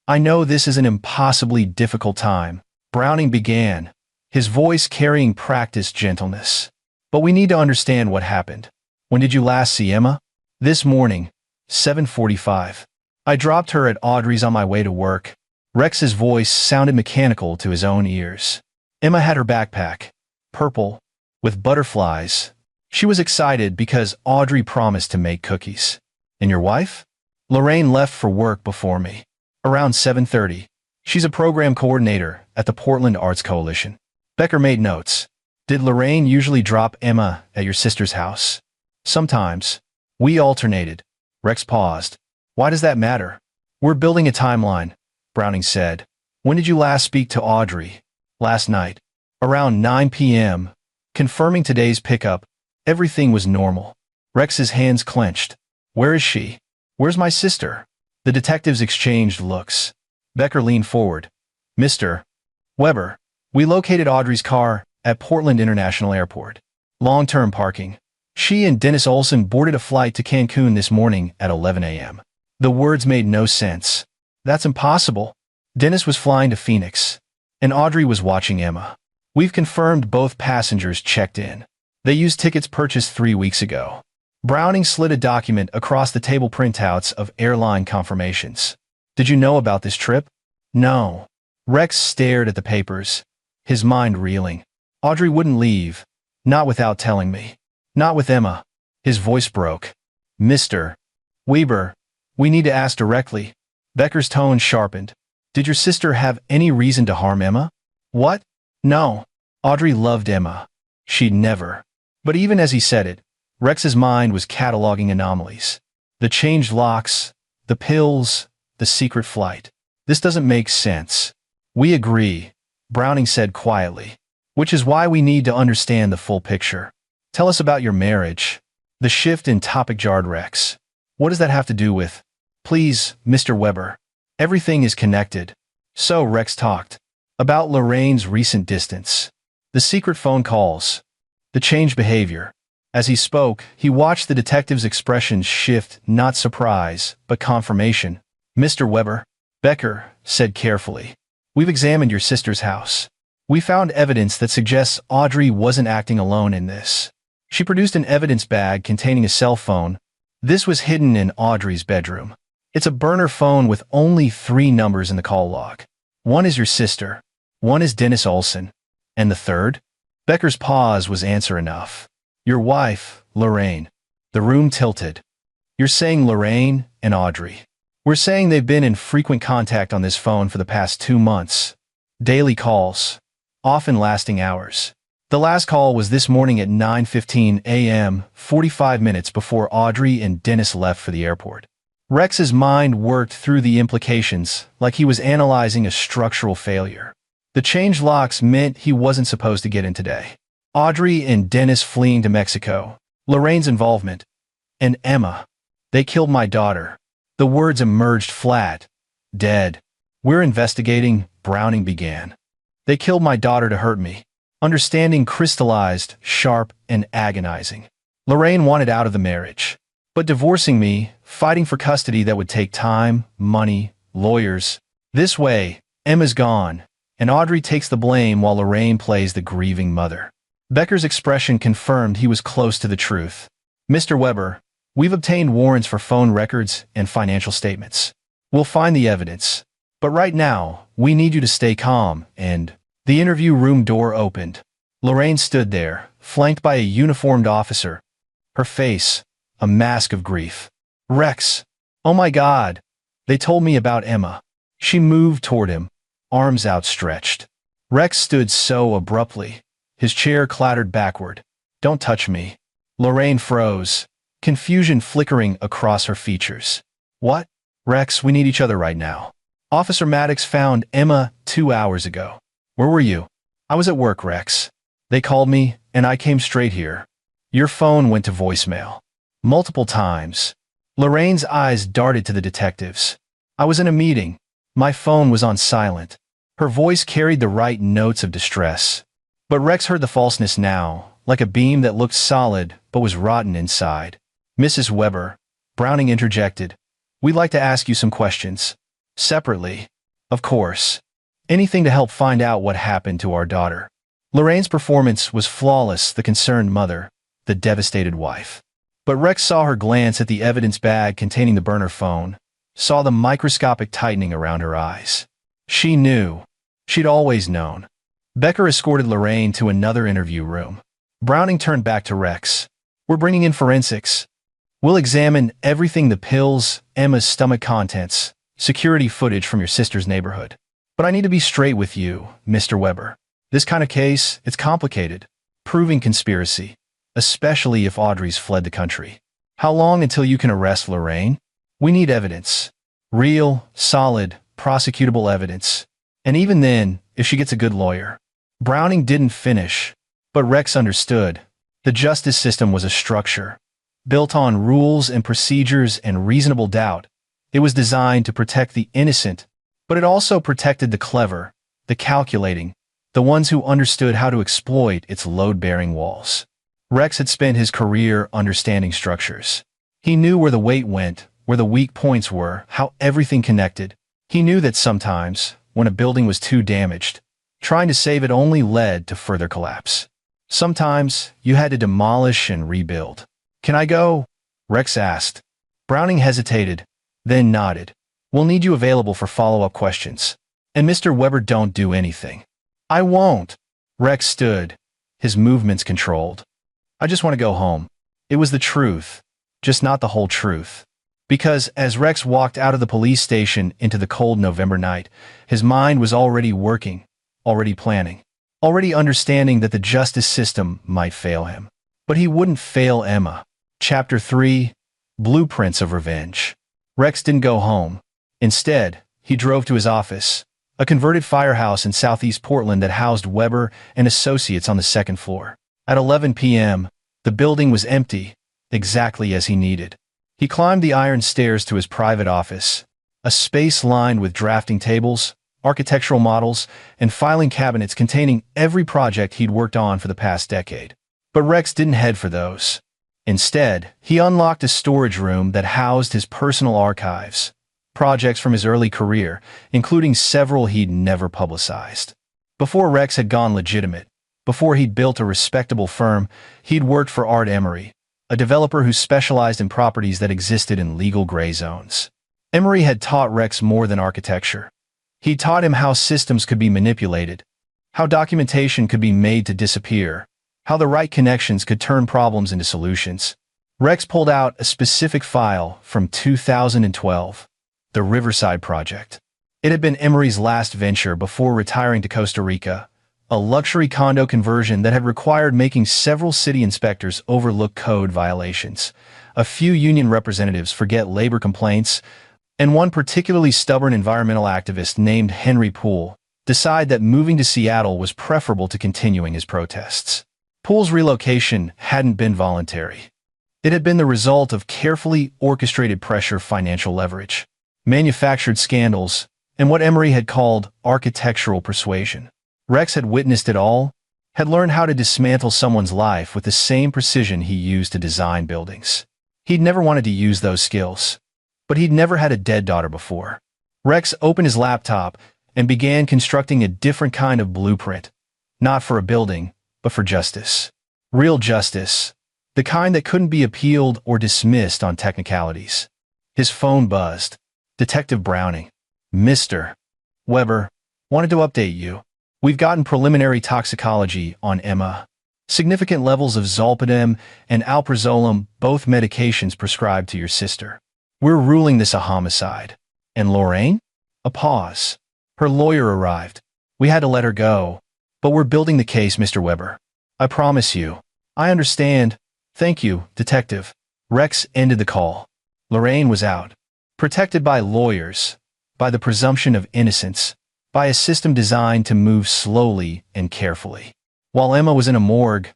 I know this is an impossibly difficult time," Browning began, his voice carrying practiced gentleness. But we need to understand what happened. When did you last see Emma? This morning, 7:45. I dropped her at Audrey's on my way to work. Rex's voice sounded mechanical to his own ears. Emma had her backpack, purple, with butterflies. She was excited because Audrey promised to make cookies. And your wife? Lorraine left for work before me. Around 7:30. She's a program coordinator at the Portland Arts Coalition. Becker made notes. Did Lorraine usually drop Emma at your sister's house? Sometimes. We alternated. Rex paused. Why does that matter? We're building a timeline, Browning said. When did you last speak to Audrey? Last night. Around 9 p.m. Confirming today's pickup. Everything was normal. Rex's hands clenched. Where is she? Where's my sister? The detectives exchanged looks. Becker leaned forward. Mr. Weber, we located Audrey's car at Portland International Airport. Long-term parking. She and Dennis Olson boarded a flight to Cancun this morning at 11 a.m. The words made no sense. That's impossible. Dennis was flying to Phoenix, and Audrey was watching Emma. We've confirmed both passengers checked in. They used tickets purchased 3 weeks ago. Browning slid a document across the table printouts of airline confirmations. Did you know about this trip? No. Rex stared at the papers, his mind reeling. Audrey wouldn't leave. Not without telling me. Not with Emma. His voice broke. Mr. Weber, we need to ask directly. Becker's tone sharpened. Did your sister have any reason to harm Emma? What? No. Audrey loved Emma. She'd never. But even as he said it, Rex's mind was cataloging anomalies. The changed locks, the pills, the secret flight. This doesn't make sense. We agree, Browning said quietly. Which is why we need to understand the full picture. Tell us about your marriage. The shift in topic jarred Rex. What does that have to do with? Please, Mr. Weber. Everything is connected. So Rex talked. About Lorraine's recent distance. The secret phone calls. The changed behavior. As he spoke, he watched the detective's expression shift, not surprise, but confirmation. Mr. Weber, Becker said carefully. We've examined your sister's house. We found evidence that suggests Audrey wasn't acting alone in this. She produced an evidence bag containing a cell phone. This was hidden in Audrey's bedroom. It's a burner phone with only 3 numbers in the call log. One is your sister. One is Dennis Olson. And the third? Becker's pause was answer enough. Your wife, Lorraine. The room tilted. You're saying Lorraine and Audrey. We're saying they've been in frequent contact on this phone for the past 2 months. Daily calls. Often lasting hours. The last call was this morning at 9:15 a.m., 45 minutes before Audrey and Dennis left for the airport. Rex's mind worked through the implications like he was analyzing a structural failure. The changed locks meant he wasn't supposed to get in today. Audrey and Dennis fleeing to Mexico. Lorraine's involvement. And Emma. They killed my daughter. The words emerged flat. Dead. We're investigating, Browning began. They killed my daughter to hurt me. Understanding crystallized, sharp, and agonizing. Lorraine wanted out of the marriage. But divorcing me, fighting for custody that would take time, money, lawyers. This way, Emma's gone, and Audrey takes the blame while Lorraine plays the grieving mother. Becker's expression confirmed he was close to the truth. Mr. Weber, we've obtained warrants for phone records and financial statements. We'll find the evidence. But right now, we need you to stay calm and... The interview room door opened. Lorraine stood there, flanked by a uniformed officer. Her face, a mask of grief. Rex. Oh my God. They told me about Emma. She moved toward him, arms outstretched. Rex stood so abruptly. His chair clattered backward. Don't touch me. Lorraine froze, confusion flickering across her features. What? Rex, we need each other right now. Officer Maddox found Emma 2 hours ago. Where were you? I was at work, Rex. They called me, and I came straight here. Your phone went to voicemail. Multiple times. Lorraine's eyes darted to the detectives. I was in a meeting. My phone was on silent. Her voice carried the right notes of distress. But Rex heard the falseness now, like a beam that looked solid but was rotten inside. Mrs. Weber, Browning interjected. We'd like to ask you some questions. Separately. Of course. Anything to help find out what happened to our daughter. Lorraine's performance was flawless, the concerned mother, the devastated wife. But Rex saw her glance at the evidence bag containing the burner phone, saw the microscopic tightening around her eyes. She knew. She'd always known. Becker escorted Lorraine to another interview room. Browning turned back to Rex. "We're bringing in forensics. We'll examine everything: the pills, Emma's stomach contents, security footage from your sister's neighborhood. But I need to be straight with you, Mr. Weber. This kind of case, it's complicated. Proving conspiracy, especially if Audrey's fled the country. How long until you can arrest Lorraine? We need evidence. Real, solid, prosecutable evidence. And even then, if she gets a good lawyer." Browning didn't finish, but Rex understood. The justice system was a structure, built on rules and procedures and reasonable doubt. It was designed to protect the innocent, but it also protected the clever, the calculating, the ones who understood how to exploit its load-bearing walls. Rex had spent his career understanding structures. He knew where the weight went, where the weak points were, how everything connected. He knew that sometimes, when a building was too damaged, trying to save it only led to further collapse. Sometimes, you had to demolish and rebuild. "Can I go?" Rex asked. Browning hesitated, then nodded. "We'll need you available for follow-up questions. And Mr. Weber, don't do anything." "I won't." Rex stood, his movements controlled. "I just want to go home." It was the truth, just not the whole truth. Because as Rex walked out of the police station into the cold November night, his mind was already working, already planning, already understanding that the justice system might fail him. But he wouldn't fail Emma. Chapter 3: Blueprints of Revenge. Rex didn't go home. Instead, he drove to his office, a converted firehouse in southeast Portland that housed Weber and associates on the second floor. At 11 p.m., the building was empty, exactly as he needed. He climbed the iron stairs to his private office, a space lined with drafting tables, architectural models, and filing cabinets containing every project he'd worked on for the past decade. But Rex didn't head for those. Instead, he unlocked a storage room that housed his personal archives, projects from his early career, including several he'd never publicized. Before Rex had gone legitimate, before he'd built a respectable firm, he'd worked for Art Emery, a developer who specialized in properties that existed in legal gray zones. Emery had taught Rex more than architecture. He taught him how systems could be manipulated, how documentation could be made to disappear, how the right connections could turn problems into solutions. Rex pulled out a specific file from 2012, the Riverside Project. It had been Emery's last venture before retiring to Costa Rica, a luxury condo conversion that had required making several city inspectors overlook code violations, a few union representatives forget labor complaints, and one particularly stubborn environmental activist named Henry Poole decide that moving to Seattle was preferable to continuing his protests. Poole's relocation hadn't been voluntary. It had been the result of carefully orchestrated pressure, financial leverage, manufactured scandals, and what Emery had called architectural persuasion. Rex had witnessed it all, had learned how to dismantle someone's life with the same precision he used to design buildings. He'd never wanted to use those skills, but he'd never had a dead daughter before. Rex opened his laptop and began constructing a different kind of blueprint, not for a building, but for justice. Real justice, the kind that couldn't be appealed or dismissed on technicalities. His phone buzzed. Detective Browning. "Mr. Weber, wanted to update you. We've gotten preliminary toxicology on Emma. Significant levels of zolpidem and alprazolam, both medications prescribed to your sister. We're ruling this a homicide." "And Lorraine?" A pause. "Her lawyer arrived. We had to let her go. But we're building the case, Mr. Weber. I promise you." "I understand. Thank you, Detective." Rex ended the call. Lorraine was out. Protected by lawyers, by the presumption of innocence, by a system designed to move slowly and carefully. While Emma was in a morgue,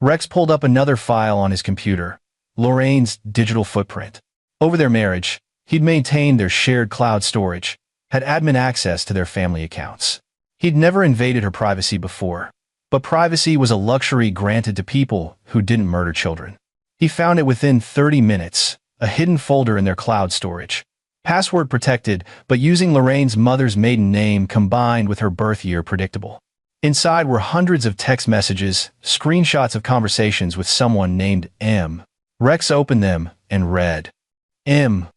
Rex pulled up another file on his computer, Lorraine's digital footprint. Over their marriage, he'd maintained their shared cloud storage, had admin access to their family accounts. He'd never invaded her privacy before, but privacy was a luxury granted to people who didn't murder children. He found it within 30 minutes, a hidden folder in their cloud storage. Password protected, but using Lorraine's mother's maiden name combined with her birth year predictable. Inside were hundreds of text messages, screenshots of conversations with someone named M. Rex opened them and read, M.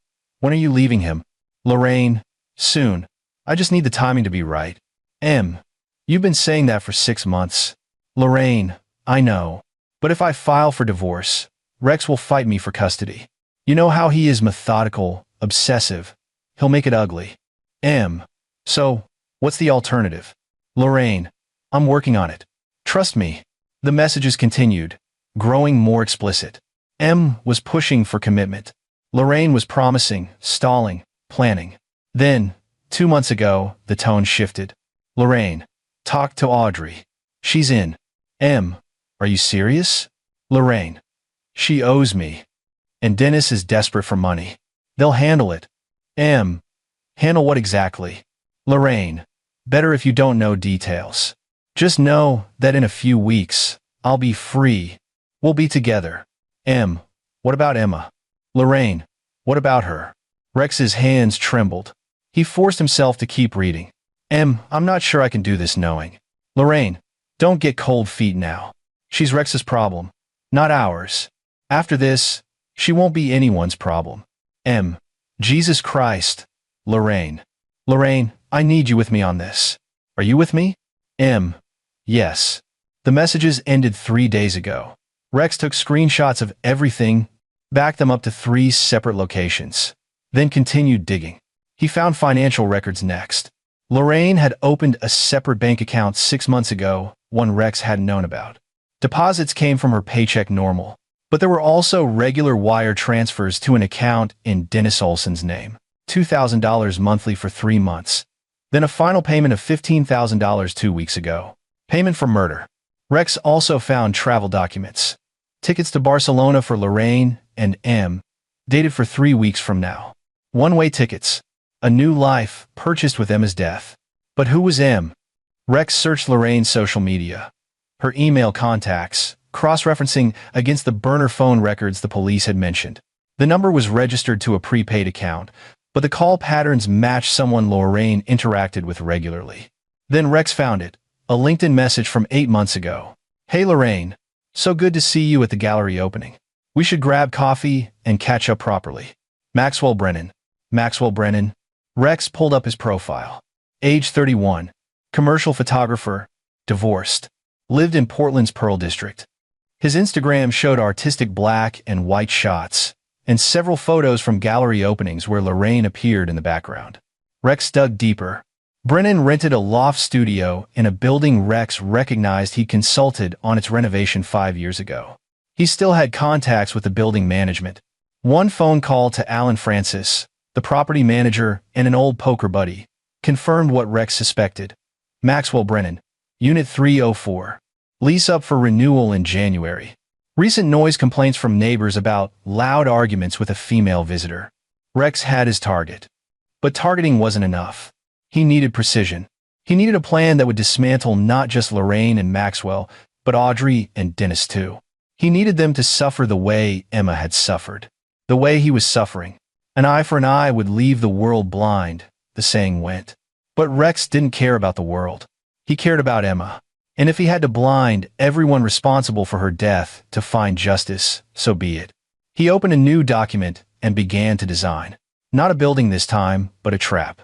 When are you leaving him? Lorraine. Soon. I just need the timing to be right. M. You've been saying that for 6 months. Lorraine. I know. But if I file for divorce, Rex will fight me for custody. You know how he is methodical, obsessive. He'll make it ugly. M. So, what's the alternative? Lorraine. I'm working on it. Trust me. The messages continued, growing more explicit. M was pushing for commitment. Lorraine was promising, stalling, planning. Then, 2 months ago, the tone shifted. Lorraine. Talk to Audrey. She's in. M. Are you serious? Lorraine. She owes me. And Dennis is desperate for money. They'll handle it. M. Handle what exactly? Lorraine. Better if you don't know details. Just know that in a few weeks, I'll be free. We'll be together. M. What about Emma? Lorraine. What about her? Rex's hands trembled. He forced himself to keep reading. M. I'm not sure I can do this knowing. Lorraine. Don't get cold feet now. She's Rex's problem, not ours. After this, she won't be anyone's problem. M. Jesus Christ. Lorraine. Lorraine, I need you with me on this. Are you with me? M. Yes. The messages ended 3 days ago. Rex took screenshots of everything, backed them up to 3 separate locations, then continued digging. He found financial records next. Lorraine had opened a separate bank account 6 months ago, one Rex hadn't known about. Deposits came from her paycheck normal, but there were also regular wire transfers to an account in Dennis Olson's name, $2,000 monthly for 3 months. Then a final payment of $15,000 2 weeks ago. Payment for murder. Rex also found travel documents. Tickets to Barcelona for Lorraine and M, dated for 3 weeks from now. One-way tickets. A new life purchased with Emma's death. But who was M? Rex searched Lorraine's social media, her email contacts, cross-referencing against the burner phone records the police had mentioned. The number was registered to a prepaid account, but the call patterns matched someone Lorraine interacted with regularly. Then Rex found it, a LinkedIn message from 8 months ago. Hey Lorraine, so good to see you at the gallery opening. We should grab coffee and catch up properly. Maxwell Brennan. Maxwell Brennan. Rex pulled up his profile. Age 31. Commercial photographer. Divorced. Lived in Portland's Pearl District. His Instagram showed artistic black and white shots, and several photos from gallery openings where Lorraine appeared in the background. Rex dug deeper. Brennan rented a loft studio in a building Rex recognized he'd consulted on its renovation 5 years ago. He still had contacts with the building management. One phone call to Alan Francis, the property manager and an old poker buddy, confirmed what Rex suspected. Maxwell Brennan. Unit 304. Lease up for renewal in January. Recent noise complaints from neighbors about loud arguments with a female visitor. Rex had his target. But targeting wasn't enough. He needed precision. He needed a plan that would dismantle not just Lorraine and Maxwell, but Audrey and Dennis too. He needed them to suffer the way Emma had suffered. The way he was suffering. An eye for an eye would leave the world blind, the saying went. But Rex didn't care about the world. He cared about Emma. And if he had to blind everyone responsible for her death to find justice, so be it. He opened a new document and began to design. Not a building this time, but a trap.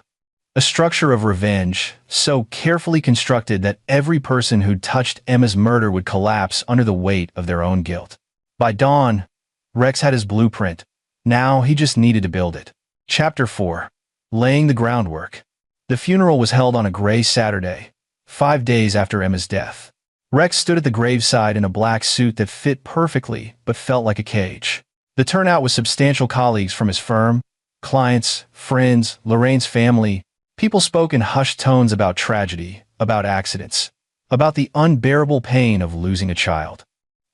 A structure of revenge, so carefully constructed that every person who'd touched Emma's murder would collapse under the weight of their own guilt. By dawn, Rex had his blueprint. Now he just needed to build it. Chapter 4. Laying the groundwork. The funeral was held on a gray Saturday, 5 days after Emma's death. Rex stood at the graveside in a black suit that fit perfectly but felt like a cage. The turnout was substantial colleagues from his firm, clients, friends, Lorraine's family. People spoke in hushed tones about tragedy, about accidents, about the unbearable pain of losing a child.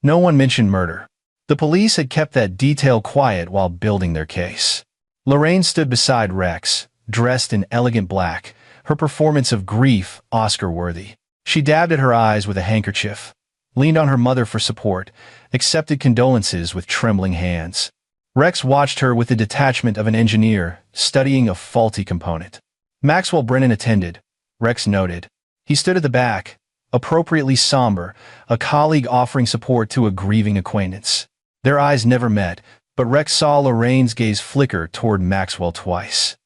No one mentioned murder. The police had kept that detail quiet while building their case. Lorraine stood beside Rex, dressed in elegant black, her performance of grief Oscar-worthy. She dabbed at her eyes with a handkerchief, leaned on her mother for support, accepted condolences with trembling hands. Rex watched her with the detachment of an engineer studying a faulty component. Maxwell Brennan attended, Rex noted. He stood at the back, appropriately somber, a colleague offering support to a grieving acquaintance. Their eyes never met, but Rex saw Lorraine's gaze flicker toward Maxwell twice.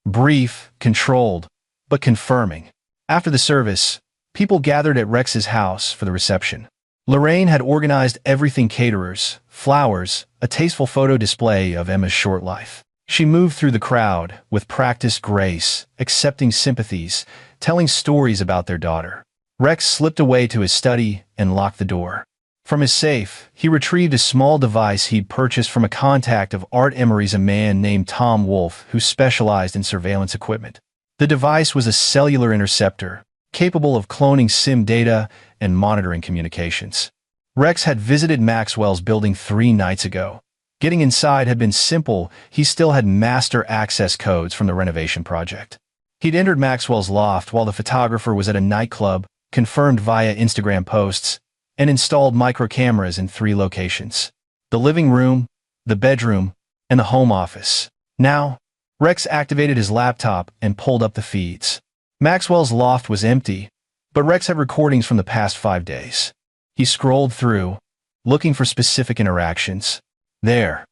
Brief, controlled, but confirming. After the service, people gathered at Rex's house for the reception. Lorraine had organized everything: caterers, flowers, a tasteful photo display of Emma's short life. She moved through the crowd with practiced grace, accepting sympathies, telling stories about their daughter. Rex slipped away to his study and locked the door. From his safe, he retrieved a small device he'd purchased from a contact of Art Emery's, a man named Tom Wolfe who specialized in surveillance equipment. The device was a cellular interceptor, capable of cloning SIM data and monitoring communications. Rex had visited Maxwell's building 3 nights ago. Getting inside had been simple. He still had master access codes from the renovation project. He'd entered Maxwell's loft while the photographer was at a nightclub, confirmed via Instagram posts, and installed micro cameras in 3 locations: the living room, the bedroom, and the home office. Now, Rex activated his laptop and pulled up the feeds. Maxwell's loft was empty, but Rex had recordings from the past 5 days. He scrolled through, looking for specific interactions. There.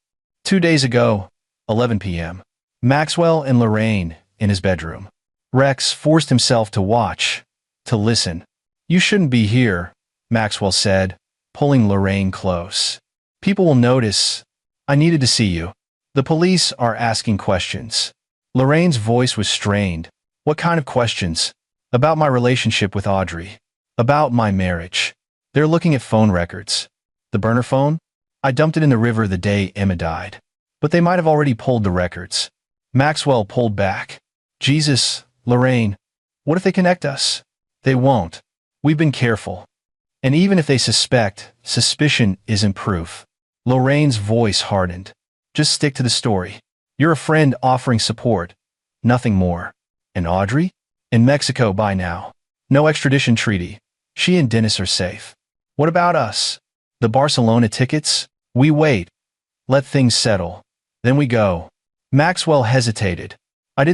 2 days ago, 11 p.m. Maxwell and Lorraine in his bedroom. Rex forced himself to watch, to listen. "You shouldn't be here," Maxwell said, pulling Lorraine close. "People will notice. I needed to see you. The police are asking questions." Lorraine's voice was strained. "What kind of questions?" "About my relationship with Audrey. About my marriage. They're looking at phone records." "The burner phone? I dumped it in the river the day Emma died. But they might have already pulled the records." Maxwell pulled back. "Jesus, Lorraine, what if they connect us?" "They won't. We've been careful. And even if they suspect, suspicion isn't proof." Lorraine's voice hardened. "Just stick to the story. You're a friend offering support. Nothing more. And Audrey? In Mexico by now. No extradition treaty. She and Dennis are safe. What about us? The Barcelona tickets? We wait. Let things settle. Then we go." Maxwell hesitated. I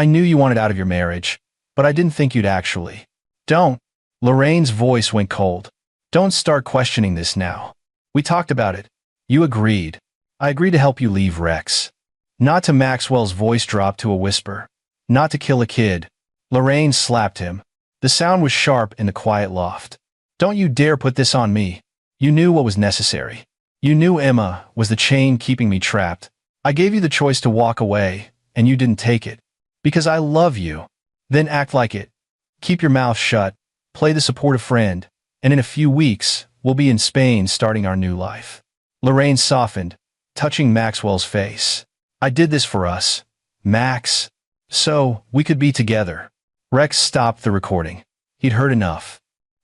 knew you wanted out of your marriage, but I didn't think you'd actually." "Don't." Lorraine's voice went cold. "Don't start questioning this now. We talked about it. You agreed. I agreed to help you leave Rex. Not to." Maxwell's voice dropped to a whisper. "Not to kill a kid." Lorraine slapped him. The sound was sharp in the quiet loft. "Don't you dare put this on me. You knew what was necessary. You knew Emma was the chain keeping me trapped. I gave you the choice to walk away, and you didn't take it. Because I love you. Then act like it. Keep your mouth shut, play the supportive friend, and in a few weeks, we'll be in Spain starting our new life." Lorraine softened, touching Maxwell's face. "I did this for us, Max. So we could be together." Rex stopped the recording. He'd heard enough.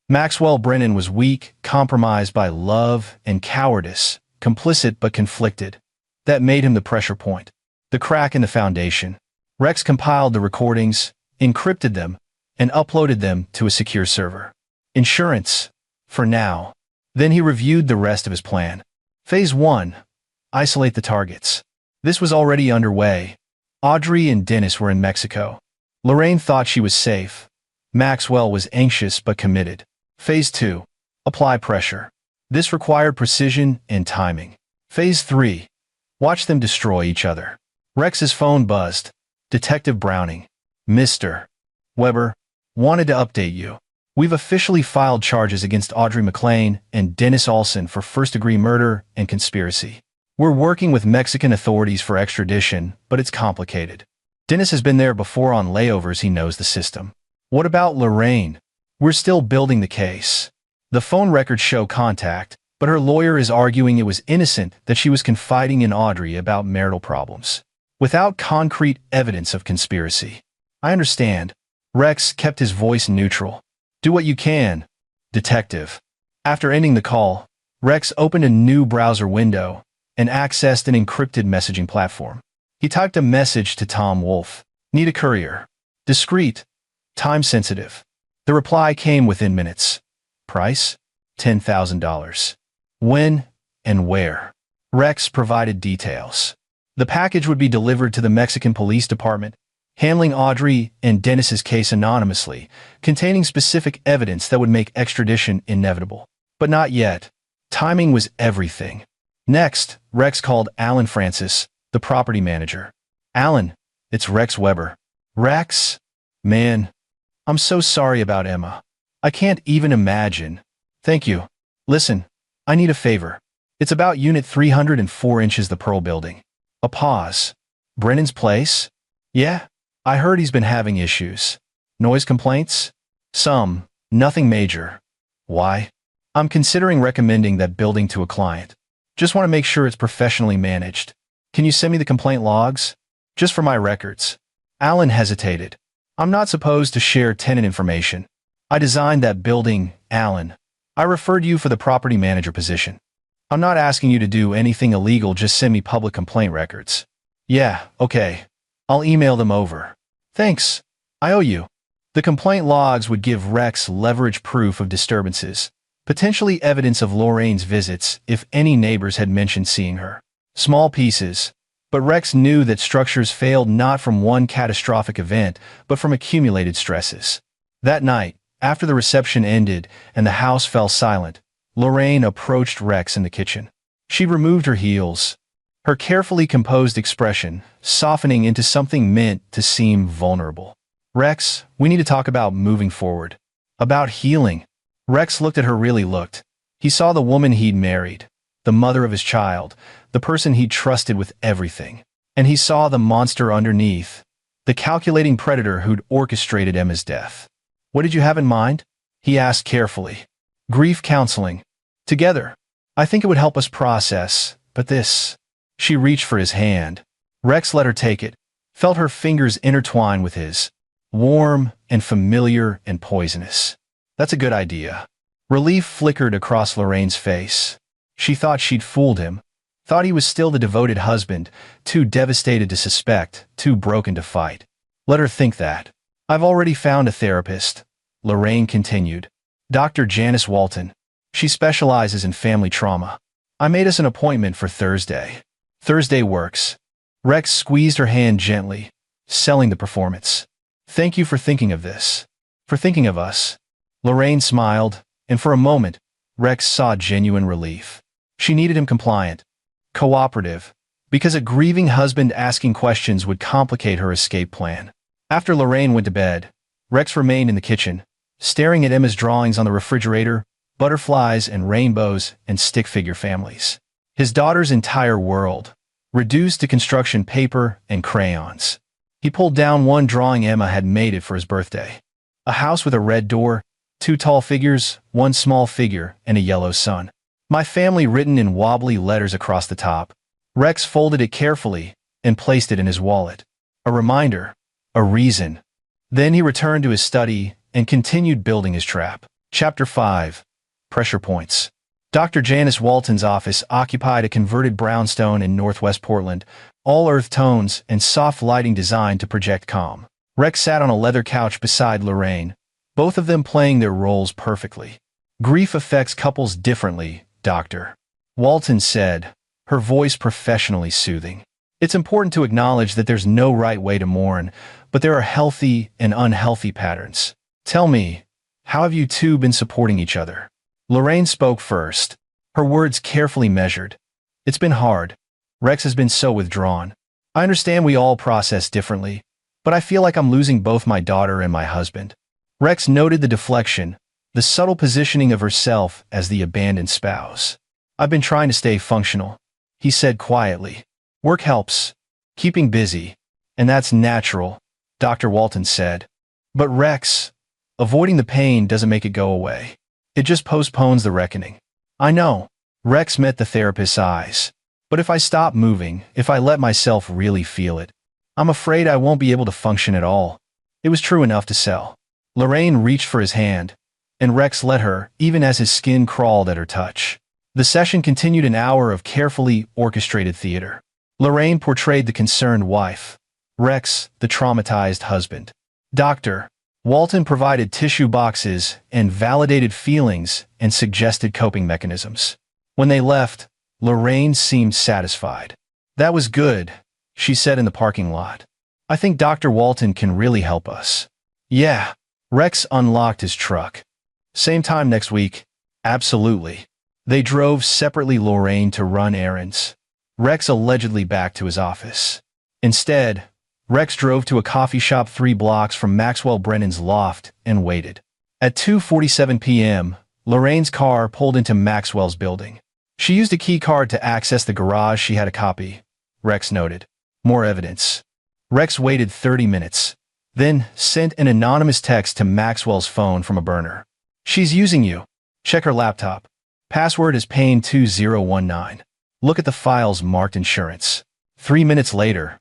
Maxwell Brennan was weak, compromised by love and cowardice, complicit but conflicted. That made him the pressure point, the crack in the foundation. Rex compiled the recordings, encrypted them, and uploaded them to a secure server. Insurance, for now. Then he reviewed the rest of his plan. Phase 1. Isolate the targets. This was already underway. Audrey and Dennis were in Mexico. Lorraine thought she was safe. Maxwell was anxious but committed. Phase 2. Apply pressure. This required precision and timing. Phase 3. Watch them destroy each other. Rex's phone buzzed. Detective Browning. Mr. Weber, wanted to update you. We've officially filed charges against Audrey McLean and Dennis Olson for first-degree murder and conspiracy. We're working with Mexican authorities for extradition, but it's complicated. Dennis has been there before on layovers. He knows the system. What about Lorraine? We're still building the case. The phone records show contact, but her lawyer is arguing it was innocent, that she was confiding in Audrey about marital problems, without concrete evidence of conspiracy. I understand. Rex kept his voice neutral. Do what you can, detective. After ending the call, Rex opened a new browser window and accessed an encrypted messaging platform. He typed a message to Tom Wolfe. Need a courier. Discreet. Time-sensitive. The reply came within minutes. Price? $10,000. When and where? Rex provided details. The package would be delivered to the Mexican Police Department, handling Audrey and Dennis's case anonymously, containing specific evidence that would make extradition inevitable. But not yet. Timing was everything. Next, Rex called Alan Francis, the property manager. "Alan, it's Rex Weber." "Rex? Man, I'm so sorry about Emma. I can't even imagine." "Thank you. Listen, I need a favor. It's about Unit 304 inches the Pearl Building." A pause. "Brennan's place?" "Yeah, I heard he's been having issues." "Noise complaints?" "Some. Nothing major." "Why?" "I'm considering recommending that building to a client. Just want to make sure it's professionally managed. Can you send me the complaint logs? Just for my records." Alan hesitated. "I'm not supposed to share tenant information. I designed that building, Alan. I referred you for the property manager position. I'm not asking you to do anything illegal, just send me public complaint records." "Yeah, okay. I'll email them over." "Thanks. I owe you." The complaint logs would give Rex leverage proof of disturbances, potentially evidence of Lorraine's visits if any neighbors had mentioned seeing her. Small pieces, but Rex knew that structures failed not from one catastrophic event, but from accumulated stresses. That night, after the reception ended and the house fell silent, Lorraine approached Rex in the kitchen. She removed her heels, her carefully composed expression softening into something meant to seem vulnerable. "Rex, we need to talk about moving forward. About healing." Rex looked at her, really looked. He saw the woman he'd married, the mother of his child, the person he'd trusted with everything. And he saw the monster underneath, the calculating predator who'd orchestrated Emma's death. "What did you have in mind?" he asked carefully. "Grief counseling. Together. I think it would help us process, but this." She reached for his hand. Rex let her take it, felt her fingers intertwine with his. Warm and familiar and poisonous. "That's a good idea." Relief flickered across Lorraine's face. She thought she'd fooled him, thought he was still the devoted husband, too devastated to suspect, too broken to fight. Let her think that. "I've already found a therapist," Lorraine continued. "Dr. Janice Walton. She specializes in family trauma. I made us an appointment for Thursday." "Thursday works." Rex squeezed her hand gently, selling the performance. "Thank you for thinking of this. For thinking of us." Lorraine smiled, and for a moment, Rex saw genuine relief. She needed him compliant, cooperative, because a grieving husband asking questions would complicate her escape plan. After Lorraine went to bed, Rex remained in the kitchen, staring at Emma's drawings on the refrigerator, butterflies and rainbows and stick figure families. His daughter's entire world, reduced to construction paper and crayons. He pulled down one drawing Emma had made it for his birthday. A house with a red door, 2 tall figures, 1 small figure, and a yellow sun. "My family" written in wobbly letters across the top. Rex folded it carefully and placed it in his wallet. A reminder, a reason. Then he returned to his study and continued building his trap. Chapter 5. Pressure Points. Dr. Janice Walton's office occupied a converted brownstone in northwest Portland, all earth tones and soft lighting designed to project calm. Rex sat on a leather couch beside Lorraine, both of them playing their roles perfectly. "Grief affects couples differently, Doctor," Walton said, her voice professionally soothing. "It's important to acknowledge that there's no right way to mourn, but there are healthy and unhealthy patterns. Tell me, how have you two been supporting each other?" Lorraine spoke first, her words carefully measured. "It's been hard. Rex has been so withdrawn. I understand we all process differently, but I feel like I'm losing both my daughter and my husband." Rex noted the deflection, the subtle positioning of herself as the abandoned spouse. "I've been trying to stay functional," he said quietly. "Work helps. Keeping busy. And that's natural," Dr. Walton said. "But Rex, avoiding the pain doesn't make it go away. It just postpones the reckoning." "I know." Rex met the therapist's eyes. "But if I stop moving, if I let myself really feel it, I'm afraid I won't be able to function at all." It was true enough to sell. Lorraine reached for his hand, and Rex let her, even as his skin crawled at her touch. The session continued an hour of carefully orchestrated theater. Lorraine portrayed the concerned wife, Rex, the traumatized husband. Dr. Walton provided tissue boxes and validated feelings and suggested coping mechanisms. When they left, Lorraine seemed satisfied. "That was good," she said in the parking lot. I think Dr. Walton can really help us. Yeah. Rex unlocked his truck. Same time next week? Absolutely. They drove separately Lorraine to run errands. Rex allegedly back to his office. Instead, Rex drove to a coffee shop 3 blocks from Maxwell Brennan's loft and waited. At 2:47 p.m., Lorraine's car pulled into Maxwell's building. She used a key card to access the garage. She had a copy, Rex noted. More evidence. Rex waited 30 minutes, then sent an anonymous text to Maxwell's phone from a burner. She's using you. Check her laptop. Password is Payne2019. Look at the files marked insurance. 3 minutes later,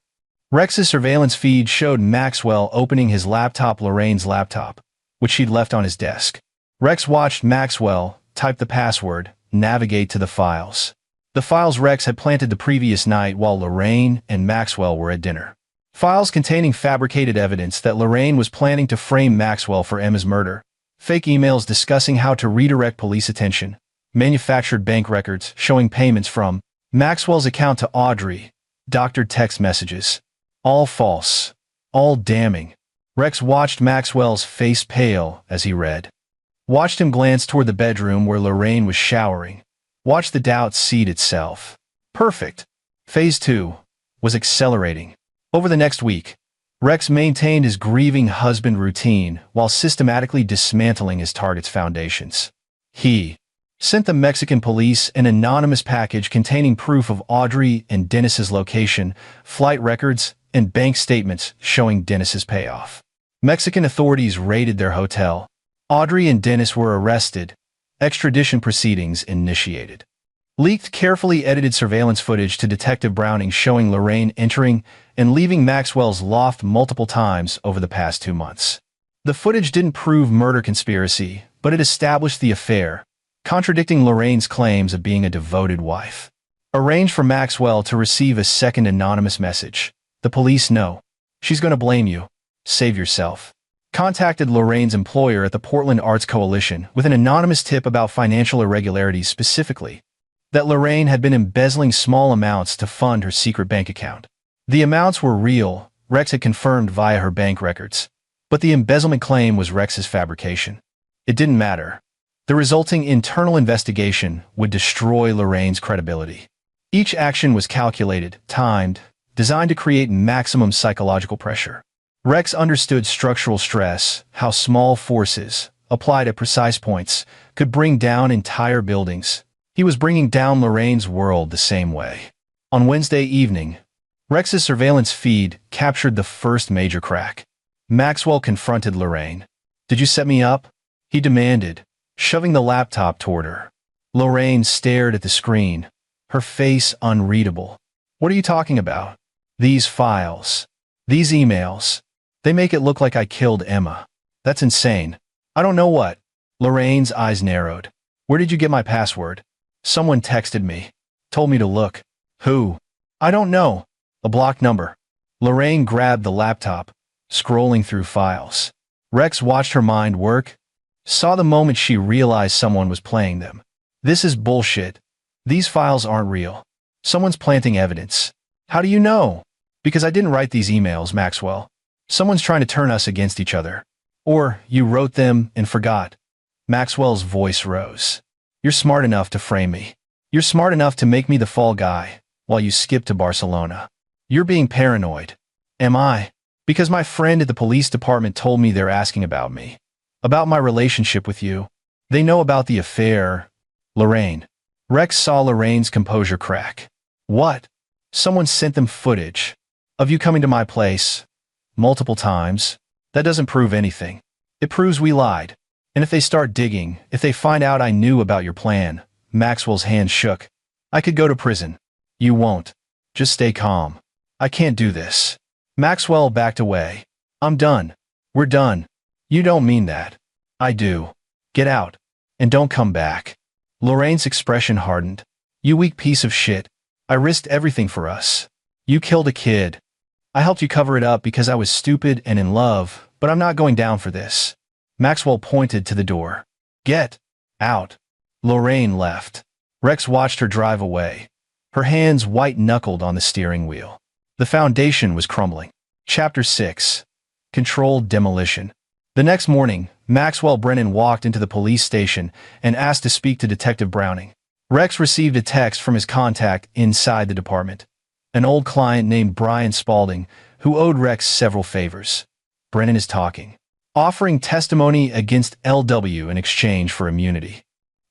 Rex's surveillance feed showed Maxwell opening his laptop, Lorraine's laptop, which she'd left on his desk. Rex watched Maxwell type the password, navigate to the files. The files Rex had planted the previous night while Lorraine and Maxwell were at dinner. Files containing fabricated evidence that Lorraine was planning to frame Maxwell for Emma's murder. Fake emails discussing how to redirect police attention. Manufactured bank records showing payments from Maxwell's account to Audrey. Doctored text messages. All false. All damning. Rex watched Maxwell's face pale as he read. Watched him glance toward the bedroom where Lorraine was showering. Watched the doubt seed itself. Perfect. Phase 2 was accelerating. Over the next week, Rex maintained his grieving husband routine while systematically dismantling his target's foundations. He sent the Mexican police an anonymous package containing proof of Audrey and Dennis's location, flight records, and bank statements showing Dennis's payoff. Mexican authorities raided their hotel. Audrey and Dennis were arrested. Extradition proceedings initiated. Leaked carefully edited surveillance footage to Detective Browning showing Lorraine entering and leaving Maxwell's loft multiple times over the past 2 months. The footage didn't prove murder conspiracy, but it established the affair, contradicting Lorraine's claims of being a devoted wife. Arranged for Maxwell to receive a second anonymous message. The police know. She's going to blame you. Save yourself. Contacted Lorraine's employer at the Portland Arts Coalition with an anonymous tip about financial irregularities, specifically that Lorraine had been embezzling small amounts to fund her secret bank account. The amounts were real, Rex had confirmed via her bank records, but the embezzlement claim was Rex's fabrication. It didn't matter. The resulting internal investigation would destroy Lorraine's credibility. Each action was calculated, timed, designed to create maximum psychological pressure. Rex understood structural stress, how small forces, applied at precise points, could bring down entire buildings. He was bringing down Lorraine's world the same way. On Wednesday evening, Rex's surveillance feed captured the first major crack. Maxwell confronted Lorraine. "Did you set me up?" he demanded, shoving the laptop toward her. Lorraine stared at the screen, her face unreadable. "What are you talking about?" "These files. These emails. They make it look like I killed Emma. That's insane." "I don't know what." Lorraine's eyes narrowed. "Where did you get my password?" "Someone texted me. Told me to look." "Who?" "I don't know. A blocked number." Lorraine grabbed the laptop, scrolling through files. Rex watched her mind work, saw the moment she realized someone was playing them. "This is bullshit. These files aren't real. Someone's planting evidence." "How do you know?" "Because I didn't write these emails, Maxwell. Someone's trying to turn us against each other. Or you wrote them and forgot." Maxwell's voice rose. "You're smart enough to frame me. You're smart enough to make me the fall guy while you skip to Barcelona. You're being paranoid." "Am I?" "Because my friend at the police department told me they're asking about me. About my relationship with you. They know about the affair." "Lorraine." Rex saw Lorraine's composure crack. "What?" "Someone sent them footage of you coming to my place multiple times. That doesn't prove anything. It proves we lied. And if they start digging, if they find out I knew about your plan," Maxwell's hand shook, "I could go to prison." "You won't. Just stay calm." "I can't do this." Maxwell backed away. "I'm done. We're done." "You don't mean that." "I do. Get out. And don't come back." Lorraine's expression hardened. "You weak piece of shit. I risked everything for us. You killed a kid. I helped you cover it up because I was stupid and in love, but I'm not going down for this." Maxwell pointed to the door. "Get out." Lorraine left. Rex watched her drive away, her hands white-knuckled on the steering wheel. The foundation was crumbling. Chapter 6. Controlled Demolition. The next morning, Maxwell Brennan walked into the police station and asked to speak to Detective Browning. Rex received a text from his contact inside the department, an old client named Brian Spaulding, who owed Rex several favors. Brennan is talking, offering testimony against LW in exchange for immunity.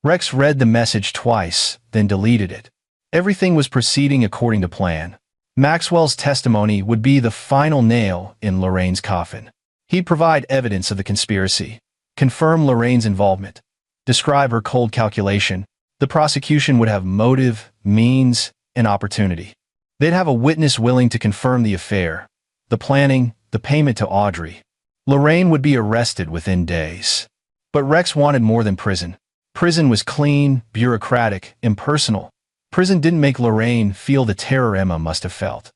Rex read the message twice, then deleted it. Everything was proceeding according to plan. Maxwell's testimony would be the final nail in Lorraine's coffin. He'd provide evidence of the conspiracy, confirm Lorraine's involvement, describe her cold calculation. The prosecution would have motive, means, and opportunity. They'd have a witness willing to confirm the affair, the planning, the payment to Audrey. Lorraine would be arrested within days. But Rex wanted more than prison. Prison was clean, bureaucratic, impersonal. Prison didn't make Lorraine feel the terror Emma must have felt.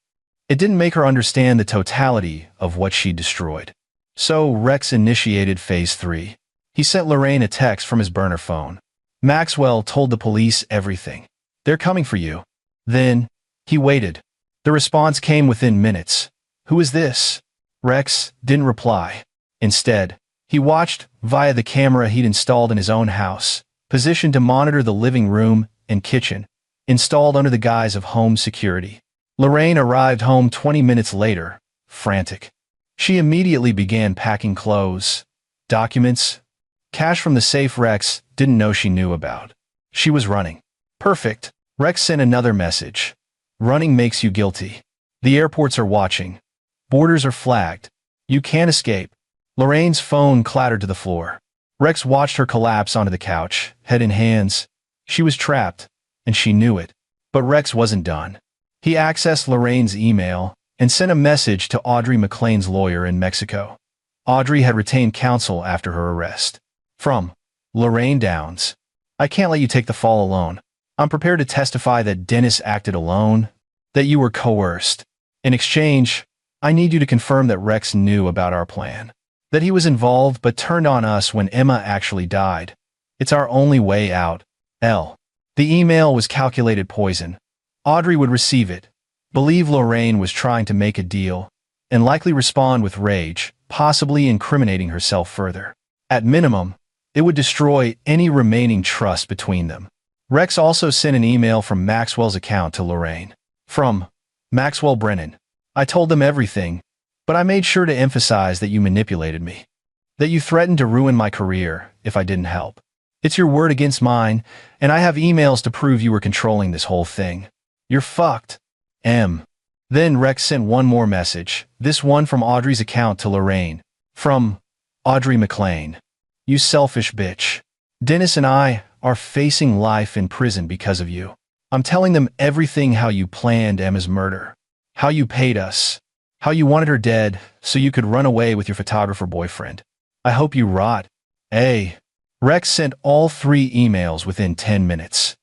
It didn't make her understand the totality of what she destroyed. So Rex initiated Phase 3. He sent Lorraine a text from his burner phone. Maxwell told the police everything. They're coming for you. Then, he waited. The response came within minutes. Who is this? Rex didn't reply. Instead, he watched via the camera he'd installed in his own house, positioned to monitor the living room and kitchen, installed under the guise of home security. Lorraine arrived home 20 minutes later, frantic. She immediately began packing clothes, documents, cash from the safe Rex didn't know she knew about. She was running. Perfect. Rex sent another message. Running makes you guilty. The airports are watching. Borders are flagged. You can't escape. Lorraine's phone clattered to the floor. Rex watched her collapse onto the couch, head in hands. She was trapped, and she knew it. But Rex wasn't done. He accessed Lorraine's email and sent a message to Audrey McLean's lawyer in Mexico. Audrey had retained counsel after her arrest. From Lorraine Downs. I can't let you take the fall alone. I'm prepared to testify that Dennis acted alone, that you were coerced. In exchange, I need you to confirm that Rex knew about our plan, that he was involved but turned on us when Emma actually died. It's our only way out. L. The email was calculated poison. Audrey would receive it, believe Lorraine was trying to make a deal, and likely respond with rage, possibly incriminating herself further. At minimum, it would destroy any remaining trust between them. Rex also sent an email from Maxwell's account to Lorraine. From Maxwell Brennan. I told them everything, but I made sure to emphasize that you manipulated me, that you threatened to ruin my career if I didn't help. It's your word against mine, and I have emails to prove you were controlling this whole thing. You're fucked. M. Then Rex sent one more message, this one from Audrey's account to Lorraine. From Audrey McLean. You selfish bitch. Dennis and I are facing life in prison because of you. I'm telling them everything, how you planned Emma's murder, how you paid us, how you wanted her dead so you could run away with your photographer boyfriend. I hope you rot. A. Rex sent all 3 emails within 10 minutes,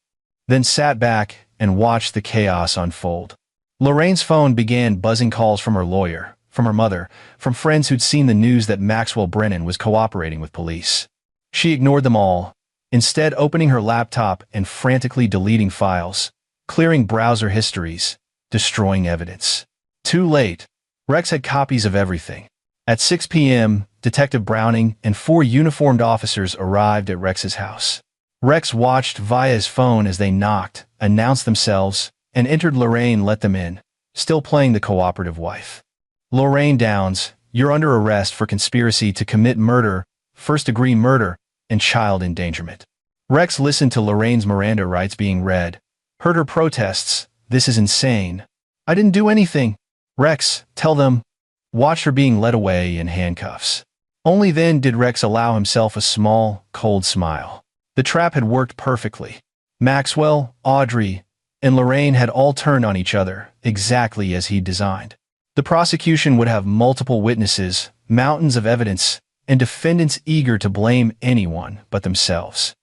then sat back and watched the chaos unfold. Lorraine's phone began buzzing calls from her lawyer, from her mother, from friends who'd seen the news that Maxwell Brennan was cooperating with police. She ignored them all, instead opening her laptop and frantically deleting files, clearing browser histories, destroying evidence. Too late. Rex had copies of everything. At 6 p.m., Detective Browning and 4 uniformed officers arrived at Rex's house. Rex watched via his phone as they knocked, announced themselves, and entered. Lorraine let them in, still playing the cooperative wife. Lorraine Downs, you're under arrest for conspiracy to commit murder, first-degree murder, and child endangerment. Rex listened to Lorraine's Miranda rights being read, heard her protests. This is insane. I didn't do anything. Rex, tell them. Watched her being led away in handcuffs. Only then did Rex allow himself a small, cold smile. The trap had worked perfectly. Maxwell, Audrey, and Lorraine had all turned on each other, exactly as he'd designed. The prosecution would have multiple witnesses, mountains of evidence, and defendants eager to blame anyone but themselves.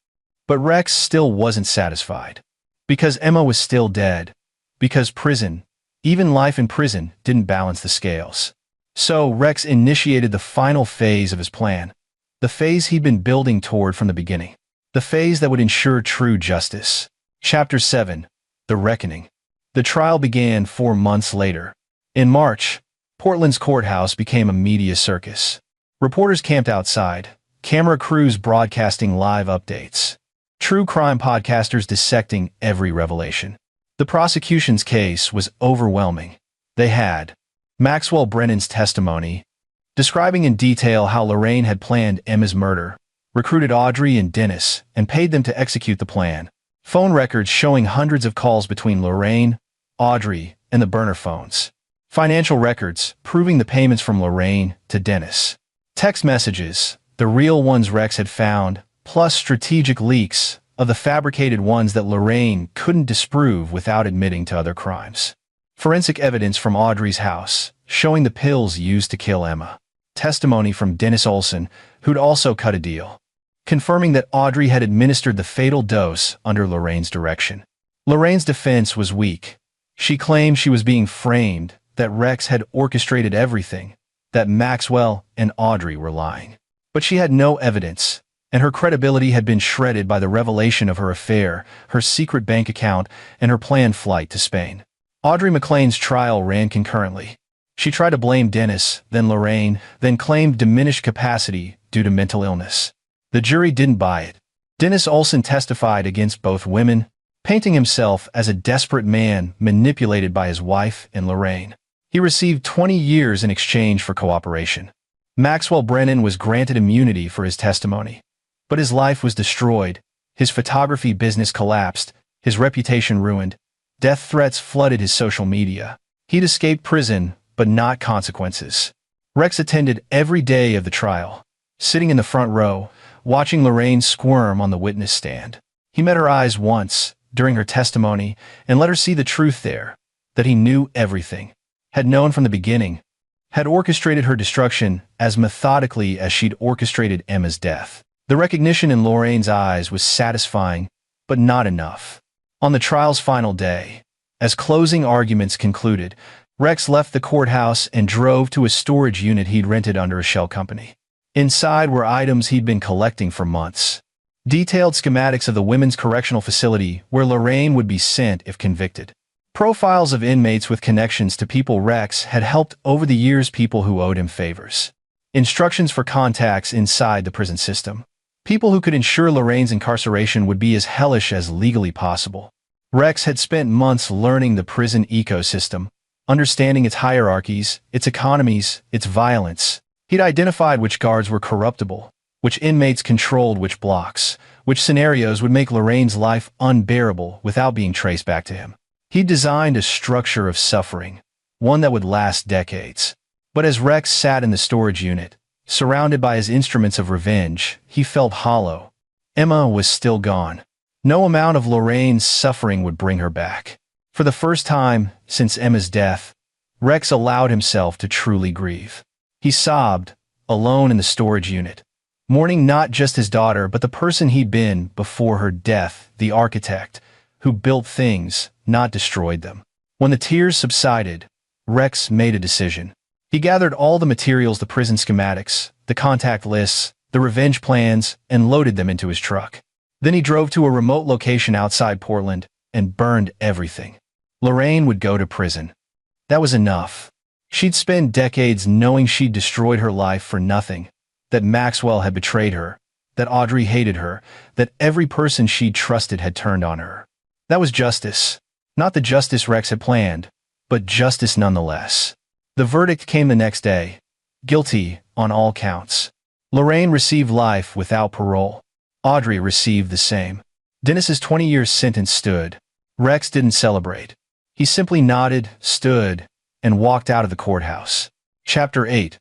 But Rex still wasn't satisfied. Because Emma was still dead. Because prison, even life in prison, didn't balance the scales. So Rex initiated the final phase of his plan. The phase he'd been building toward from the beginning. The phase that would ensure true justice. Chapter 7. The Reckoning. The trial began 4 months later. In March, Portland's courthouse became a media circus. Reporters camped outside, camera crews broadcasting live updates, true crime podcasters dissecting every revelation. The prosecution's case was overwhelming. They had Maxwell Brennan's testimony, describing in detail how Lorraine had planned Emma's murder, recruited Audrey and Dennis, and paid them to execute the plan. Phone records showing hundreds of calls between Lorraine, Audrey, and the burner phones. Financial records proving the payments from Lorraine to Dennis. Text messages, the real ones Rex had found, plus strategic leaks of the fabricated ones that Lorraine couldn't disprove without admitting to other crimes. Forensic evidence from Audrey's house, showing the pills used to kill Emma. Testimony from Dennis Olson, who'd also cut a deal, confirming that Audrey had administered the fatal dose under Lorraine's direction. Lorraine's defense was weak. She claimed she was being framed, that Rex had orchestrated everything, that Maxwell and Audrey were lying. But she had no evidence, and her credibility had been shredded by the revelation of her affair, her secret bank account, and her planned flight to Spain. Audrey McLean's trial ran concurrently. She tried to blame Dennis, then Lorraine, then claimed diminished capacity due to mental illness. The jury didn't buy it. Dennis Olson testified against both women, painting himself as a desperate man manipulated by his wife and Lorraine. He received 20 years in exchange for cooperation. Maxwell Brennan was granted immunity for his testimony. But his life was destroyed, his photography business collapsed, his reputation ruined, death threats flooded his social media. He'd escaped prison, but not consequences. Rex attended every day of the trial, sitting in the front row, watching Lorraine squirm on the witness stand. He met her eyes once, during her testimony, and let her see the truth there, that he knew everything, had known from the beginning, had orchestrated her destruction as methodically as she'd orchestrated Emma's death. The recognition in Lorraine's eyes was satisfying, but not enough. On the trial's final day, as closing arguments concluded, Rex left the courthouse and drove to a storage unit he'd rented under a shell company. Inside were items he'd been collecting for months. Detailed schematics of the women's correctional facility where Lorraine would be sent if convicted. Profiles of inmates with connections to people Rex had helped over the years, people who owed him favors. Instructions for contacts inside the prison system. People who could ensure Lorraine's incarceration would be as hellish as legally possible. Rex had spent months learning the prison ecosystem, understanding its hierarchies, its economies, its violence. He'd identified which guards were corruptible, which inmates controlled which blocks, which scenarios would make Lorraine's life unbearable without being traced back to him. He'd designed a structure of suffering, one that would last decades. But as Rex sat in the storage unit, surrounded by his instruments of revenge, he felt hollow. Emma was still gone. No amount of Lorraine's suffering would bring her back. For the first time since Emma's death, Rex allowed himself to truly grieve. He sobbed, alone in the storage unit, mourning not just his daughter but the person he'd been before her death, the architect, who built things, not destroyed them. When the tears subsided, Rex made a decision. He gathered all the materials, the prison schematics, the contact lists, the revenge plans, and loaded them into his truck. Then he drove to a remote location outside Portland and burned everything. Lorraine would go to prison. That was enough. She'd spend decades knowing she'd destroyed her life for nothing, that Maxwell had betrayed her, that Audrey hated her, that every person she'd trusted had turned on her. That was justice. Not the justice Rex had planned, but justice nonetheless. The verdict came the next day. Guilty on all counts. Lorraine received life without parole. Audrey received the same. Dennis's 20-year sentence stood. Rex didn't celebrate. He simply nodded, stood, and walked out of the courthouse. Chapter 8.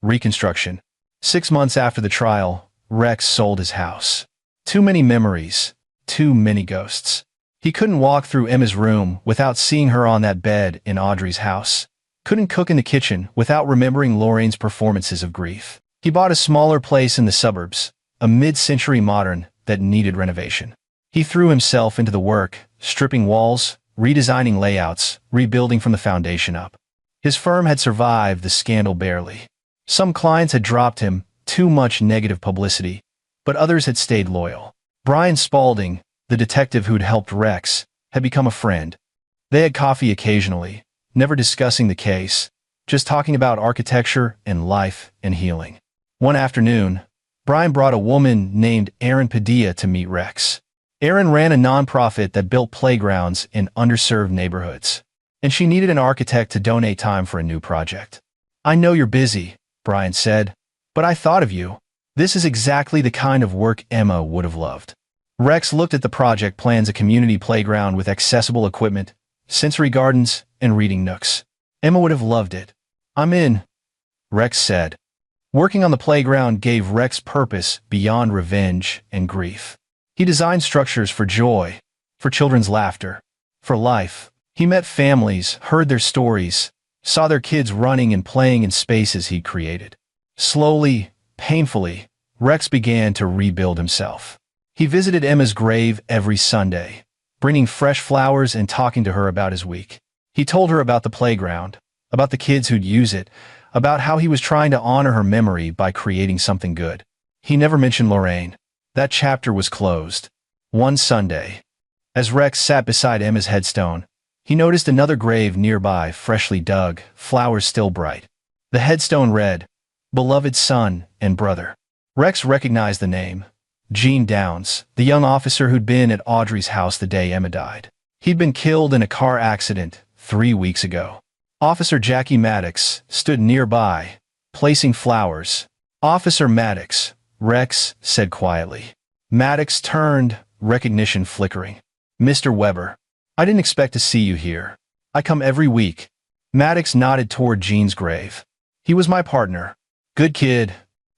Reconstruction. 6 months after the trial, Rex sold his house. Too many memories. Too many ghosts. He couldn't walk through Emma's room without seeing her on that bed in Audrey's house. Couldn't cook in the kitchen without remembering Lorraine's performances of grief. He bought a smaller place in the suburbs, a mid-century modern that needed renovation. He threw himself into the work, stripping walls, redesigning layouts, rebuilding from the foundation up. His firm had survived the scandal barely. Some clients had dropped him, too much negative publicity, but others had stayed loyal. Brian Spaulding, the detective who'd helped Rex, had become a friend. They had coffee occasionally, never discussing the case, just talking about architecture and life and healing. One afternoon, Brian brought a woman named Erin Padilla to meet Rex. Erin ran a nonprofit that built playgrounds in underserved neighborhoods, and she needed an architect to donate time for a new project. "I know you're busy," Brian said, "but I thought of you. This is exactly the kind of work Emma would have loved." Rex looked at the project plans: a community playground with accessible equipment, sensory gardens, and reading nooks. "Emma would have loved it." "I'm in," Rex said. Working on the playground gave Rex purpose beyond revenge and grief. He designed structures for joy, for children's laughter, for life. He met families, heard their stories, saw their kids running and playing in spaces he'd created. Slowly, painfully, Rex began to rebuild himself. He visited Emma's grave every Sunday, bringing fresh flowers and talking to her about his week. He told her about the playground, about the kids who'd use it, about how he was trying to honor her memory by creating something good. He never mentioned Lorraine. That chapter was closed. One Sunday, as Rex sat beside Emma's headstone, he noticed another grave nearby, freshly dug, flowers still bright. The headstone read, "Beloved son and brother." Rex recognized the name. Gene Downs, the young officer who'd been at Audrey's house the day Emma died. He'd been killed in a car accident 3 weeks ago. Officer Jackie Maddox stood nearby, placing flowers. "Officer Maddox," Rex said quietly. Maddox turned, recognition flickering. "Mr. Weber, I didn't expect to see you here. I come every week." Maddox nodded toward Gene's grave. "He was my partner. Good kid,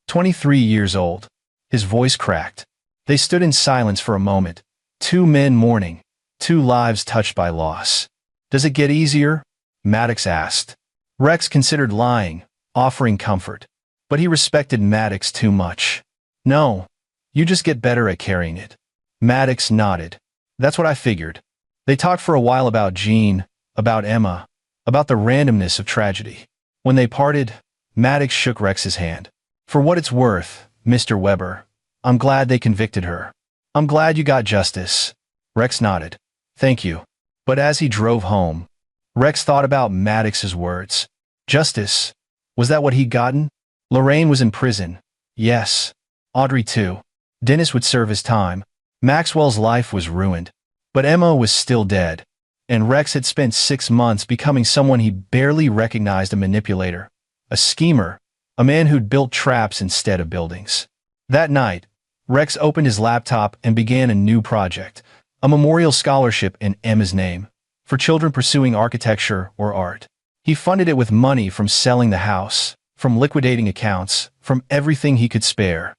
23 years old." His voice cracked. They stood in silence for a moment. Two men mourning, two lives touched by loss. "Does it get easier?" Maddox asked. Rex considered lying, offering comfort. But he respected Maddox too much. "No, you just get better at carrying it." Maddox nodded. "That's what I figured." They talked for a while about Gene, about Emma, about the randomness of tragedy. When they parted, Maddox shook Rex's hand. "For what it's worth, Mr. Weber, I'm glad they convicted her. I'm glad you got justice." Rex nodded. "Thank you." But as he drove home, Rex thought about Maddox's words. Justice. Was that what he'd gotten? Lorraine was in prison. Yes. Audrey too. Dennis would serve his time. Maxwell's life was ruined. But Emma was still dead. And Rex had spent 6 months becoming someone he barely recognized: a manipulator, a schemer, a man who'd built traps instead of buildings. That night, Rex opened his laptop and began a new project, a memorial scholarship in Emma's name, for children pursuing architecture or art. He funded it with money from selling the house, from liquidating accounts, from everything he could spare.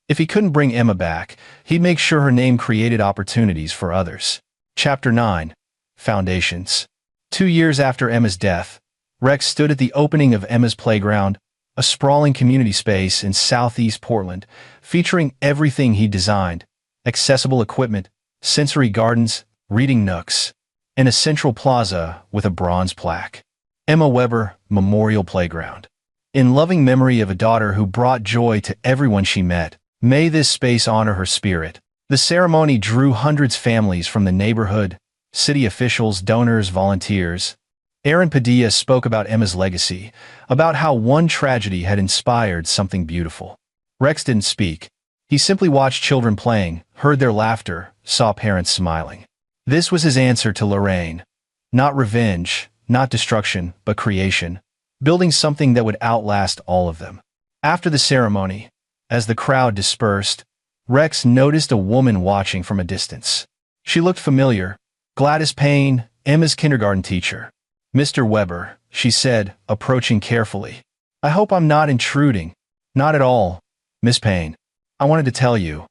If he couldn't bring Emma back, he'd make sure her name created opportunities for others. Chapter 9. Foundations. 2 years after Emma's death, Rex stood at the opening of Emma's Playground, a sprawling community space in southeast Portland, featuring everything he designed: accessible equipment, sensory gardens, reading nooks, and a central plaza with a bronze plaque. Emma Weber Memorial Playground. In loving memory of a daughter who brought joy to everyone she met, may this space honor her spirit. The ceremony drew hundreds of families from the neighborhood, city officials, donors, volunteers. Erin Padilla spoke about Emma's legacy, about how one tragedy had inspired something beautiful. Rex didn't speak. He simply watched children playing, heard their laughter, saw parents smiling. This was his answer to Lorraine. Not revenge, not destruction, but creation, building something that would outlast all of them. After the ceremony, as the crowd dispersed, Rex noticed a woman watching from a distance. She looked familiar. Gladys Payne, Emma's kindergarten teacher. "Mr. Weber," she said, approaching carefully. "I hope I'm not intruding." "Not at all, Miss Payne. I wanted to tell you.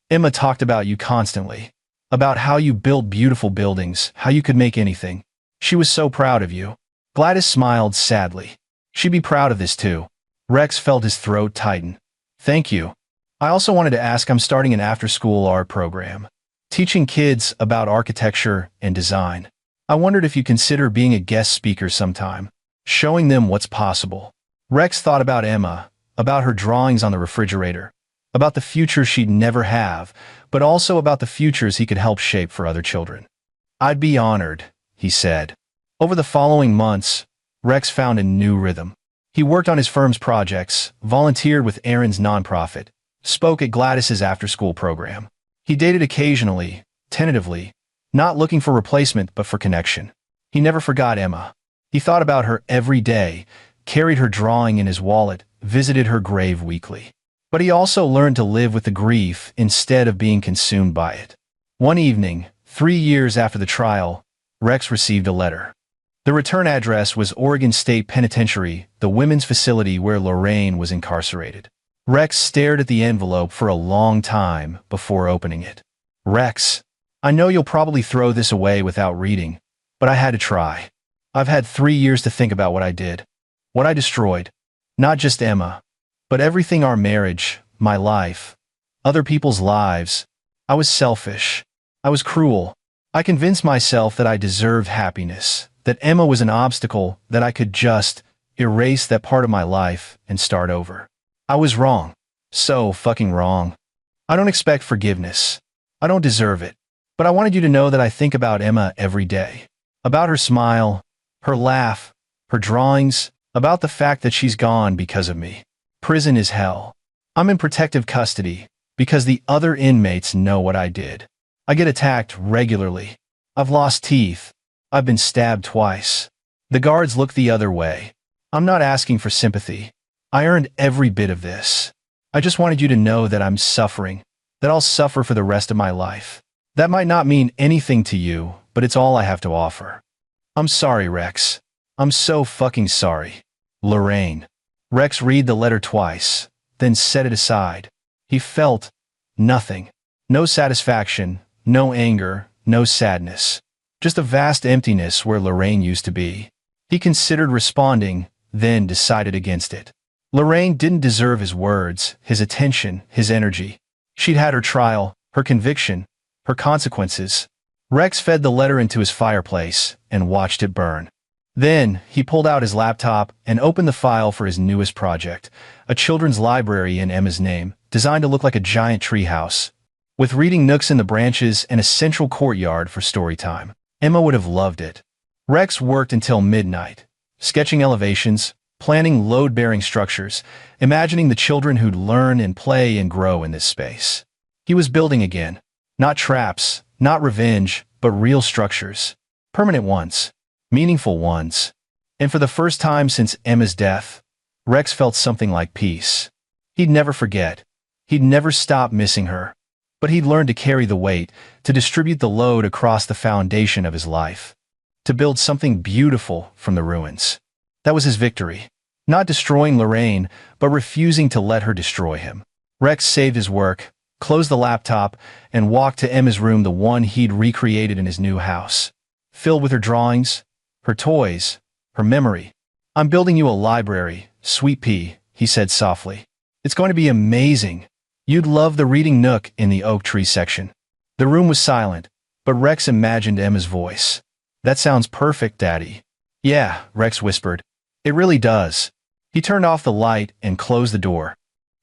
Emma talked about you constantly. About how you built beautiful buildings, how you could make anything. She was so proud of you." Gladys smiled sadly. "She'd be proud of this too." Rex felt his throat tighten. "Thank you. I also wanted to ask, I'm starting an after-school art program, teaching kids about architecture and design. I wondered if you consider being a guest speaker sometime, showing them what's possible." Rex thought about Emma, about her drawings on the refrigerator, about the future she'd never have, but also about the futures he could help shape for other children. "I'd be honored," he said. Over the following months, Rex found a new rhythm. He worked on his firm's projects, volunteered with Aaron's nonprofit, spoke at Gladys's after-school program. He dated occasionally, tentatively, not looking for replacement but for connection. He never forgot Emma. He thought about her every day, carried her drawing in his wallet, visited her grave weekly. But he also learned to live with the grief instead of being consumed by it. One evening, 3 years after the trial, Rex received a letter. The return address was Oregon State Penitentiary, the women's facility where Lorraine was incarcerated. Rex stared at the envelope for a long time before opening it. Rex, I know you'll probably throw this away without reading, but I had to try. I've had 3 years to think about what I did. What I destroyed. Not just Emma, but everything: our marriage, my life, other people's lives. I was selfish. I was cruel. I convinced myself that I deserved happiness, that Emma was an obstacle, that I could just erase that part of my life and start over. I was wrong. So fucking wrong. I don't expect forgiveness. I don't deserve it. But I wanted you to know that I think about Emma every day. About her smile, her laugh, her drawings, about the fact that she's gone because of me. Prison is hell. I'm in protective custody because the other inmates know what I did. I get attacked regularly. I've lost teeth. I've been stabbed twice. The guards look the other way. I'm not asking for sympathy. I earned every bit of this. I just wanted you to know that I'm suffering, that I'll suffer for the rest of my life. That might not mean anything to you, but it's all I have to offer. I'm sorry, Rex. I'm so fucking sorry. Lorraine. Rex read the letter twice, then set it aside. He felt nothing. No satisfaction, no anger, no sadness. Just a vast emptiness where Lorraine used to be. He considered responding, then decided against it. Lorraine didn't deserve his words, his attention, his energy. She'd had her trial, her conviction, her consequences. Rex fed the letter into his fireplace and watched it burn. Then, he pulled out his laptop and opened the file for his newest project, a children's library in Emma's name, designed to look like a giant treehouse, with reading nooks in the branches and a central courtyard for story time. Emma would have loved it. Rex worked until midnight, sketching elevations, planning load-bearing structures, imagining the children who'd learn and play and grow in this space. He was building again. Not traps, not revenge, but real structures. Permanent ones. Meaningful ones. And for the first time since Emma's death, Rex felt something like peace. He'd never forget. He'd never stop missing her. But he'd learned to carry the weight, to distribute the load across the foundation of his life. To build something beautiful from the ruins. That was his victory. Not destroying Lorraine, but refusing to let her destroy him. Rex saved his work, closed the laptop, and walked to Emma's room, the one he'd recreated in his new house. Filled with her drawings, her toys, her memory. I'm building you a library, Sweet Pea, he said softly. It's going to be amazing. You'd love the reading nook in the oak tree section. The room was silent, but Rex imagined Emma's voice. That sounds perfect, Daddy. Yeah, Rex whispered. It really does. He turned off the light and closed the door,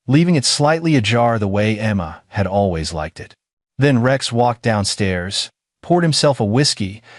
leaving it slightly ajar the way Emma had always liked it. Then Rex walked downstairs, poured himself a whiskey,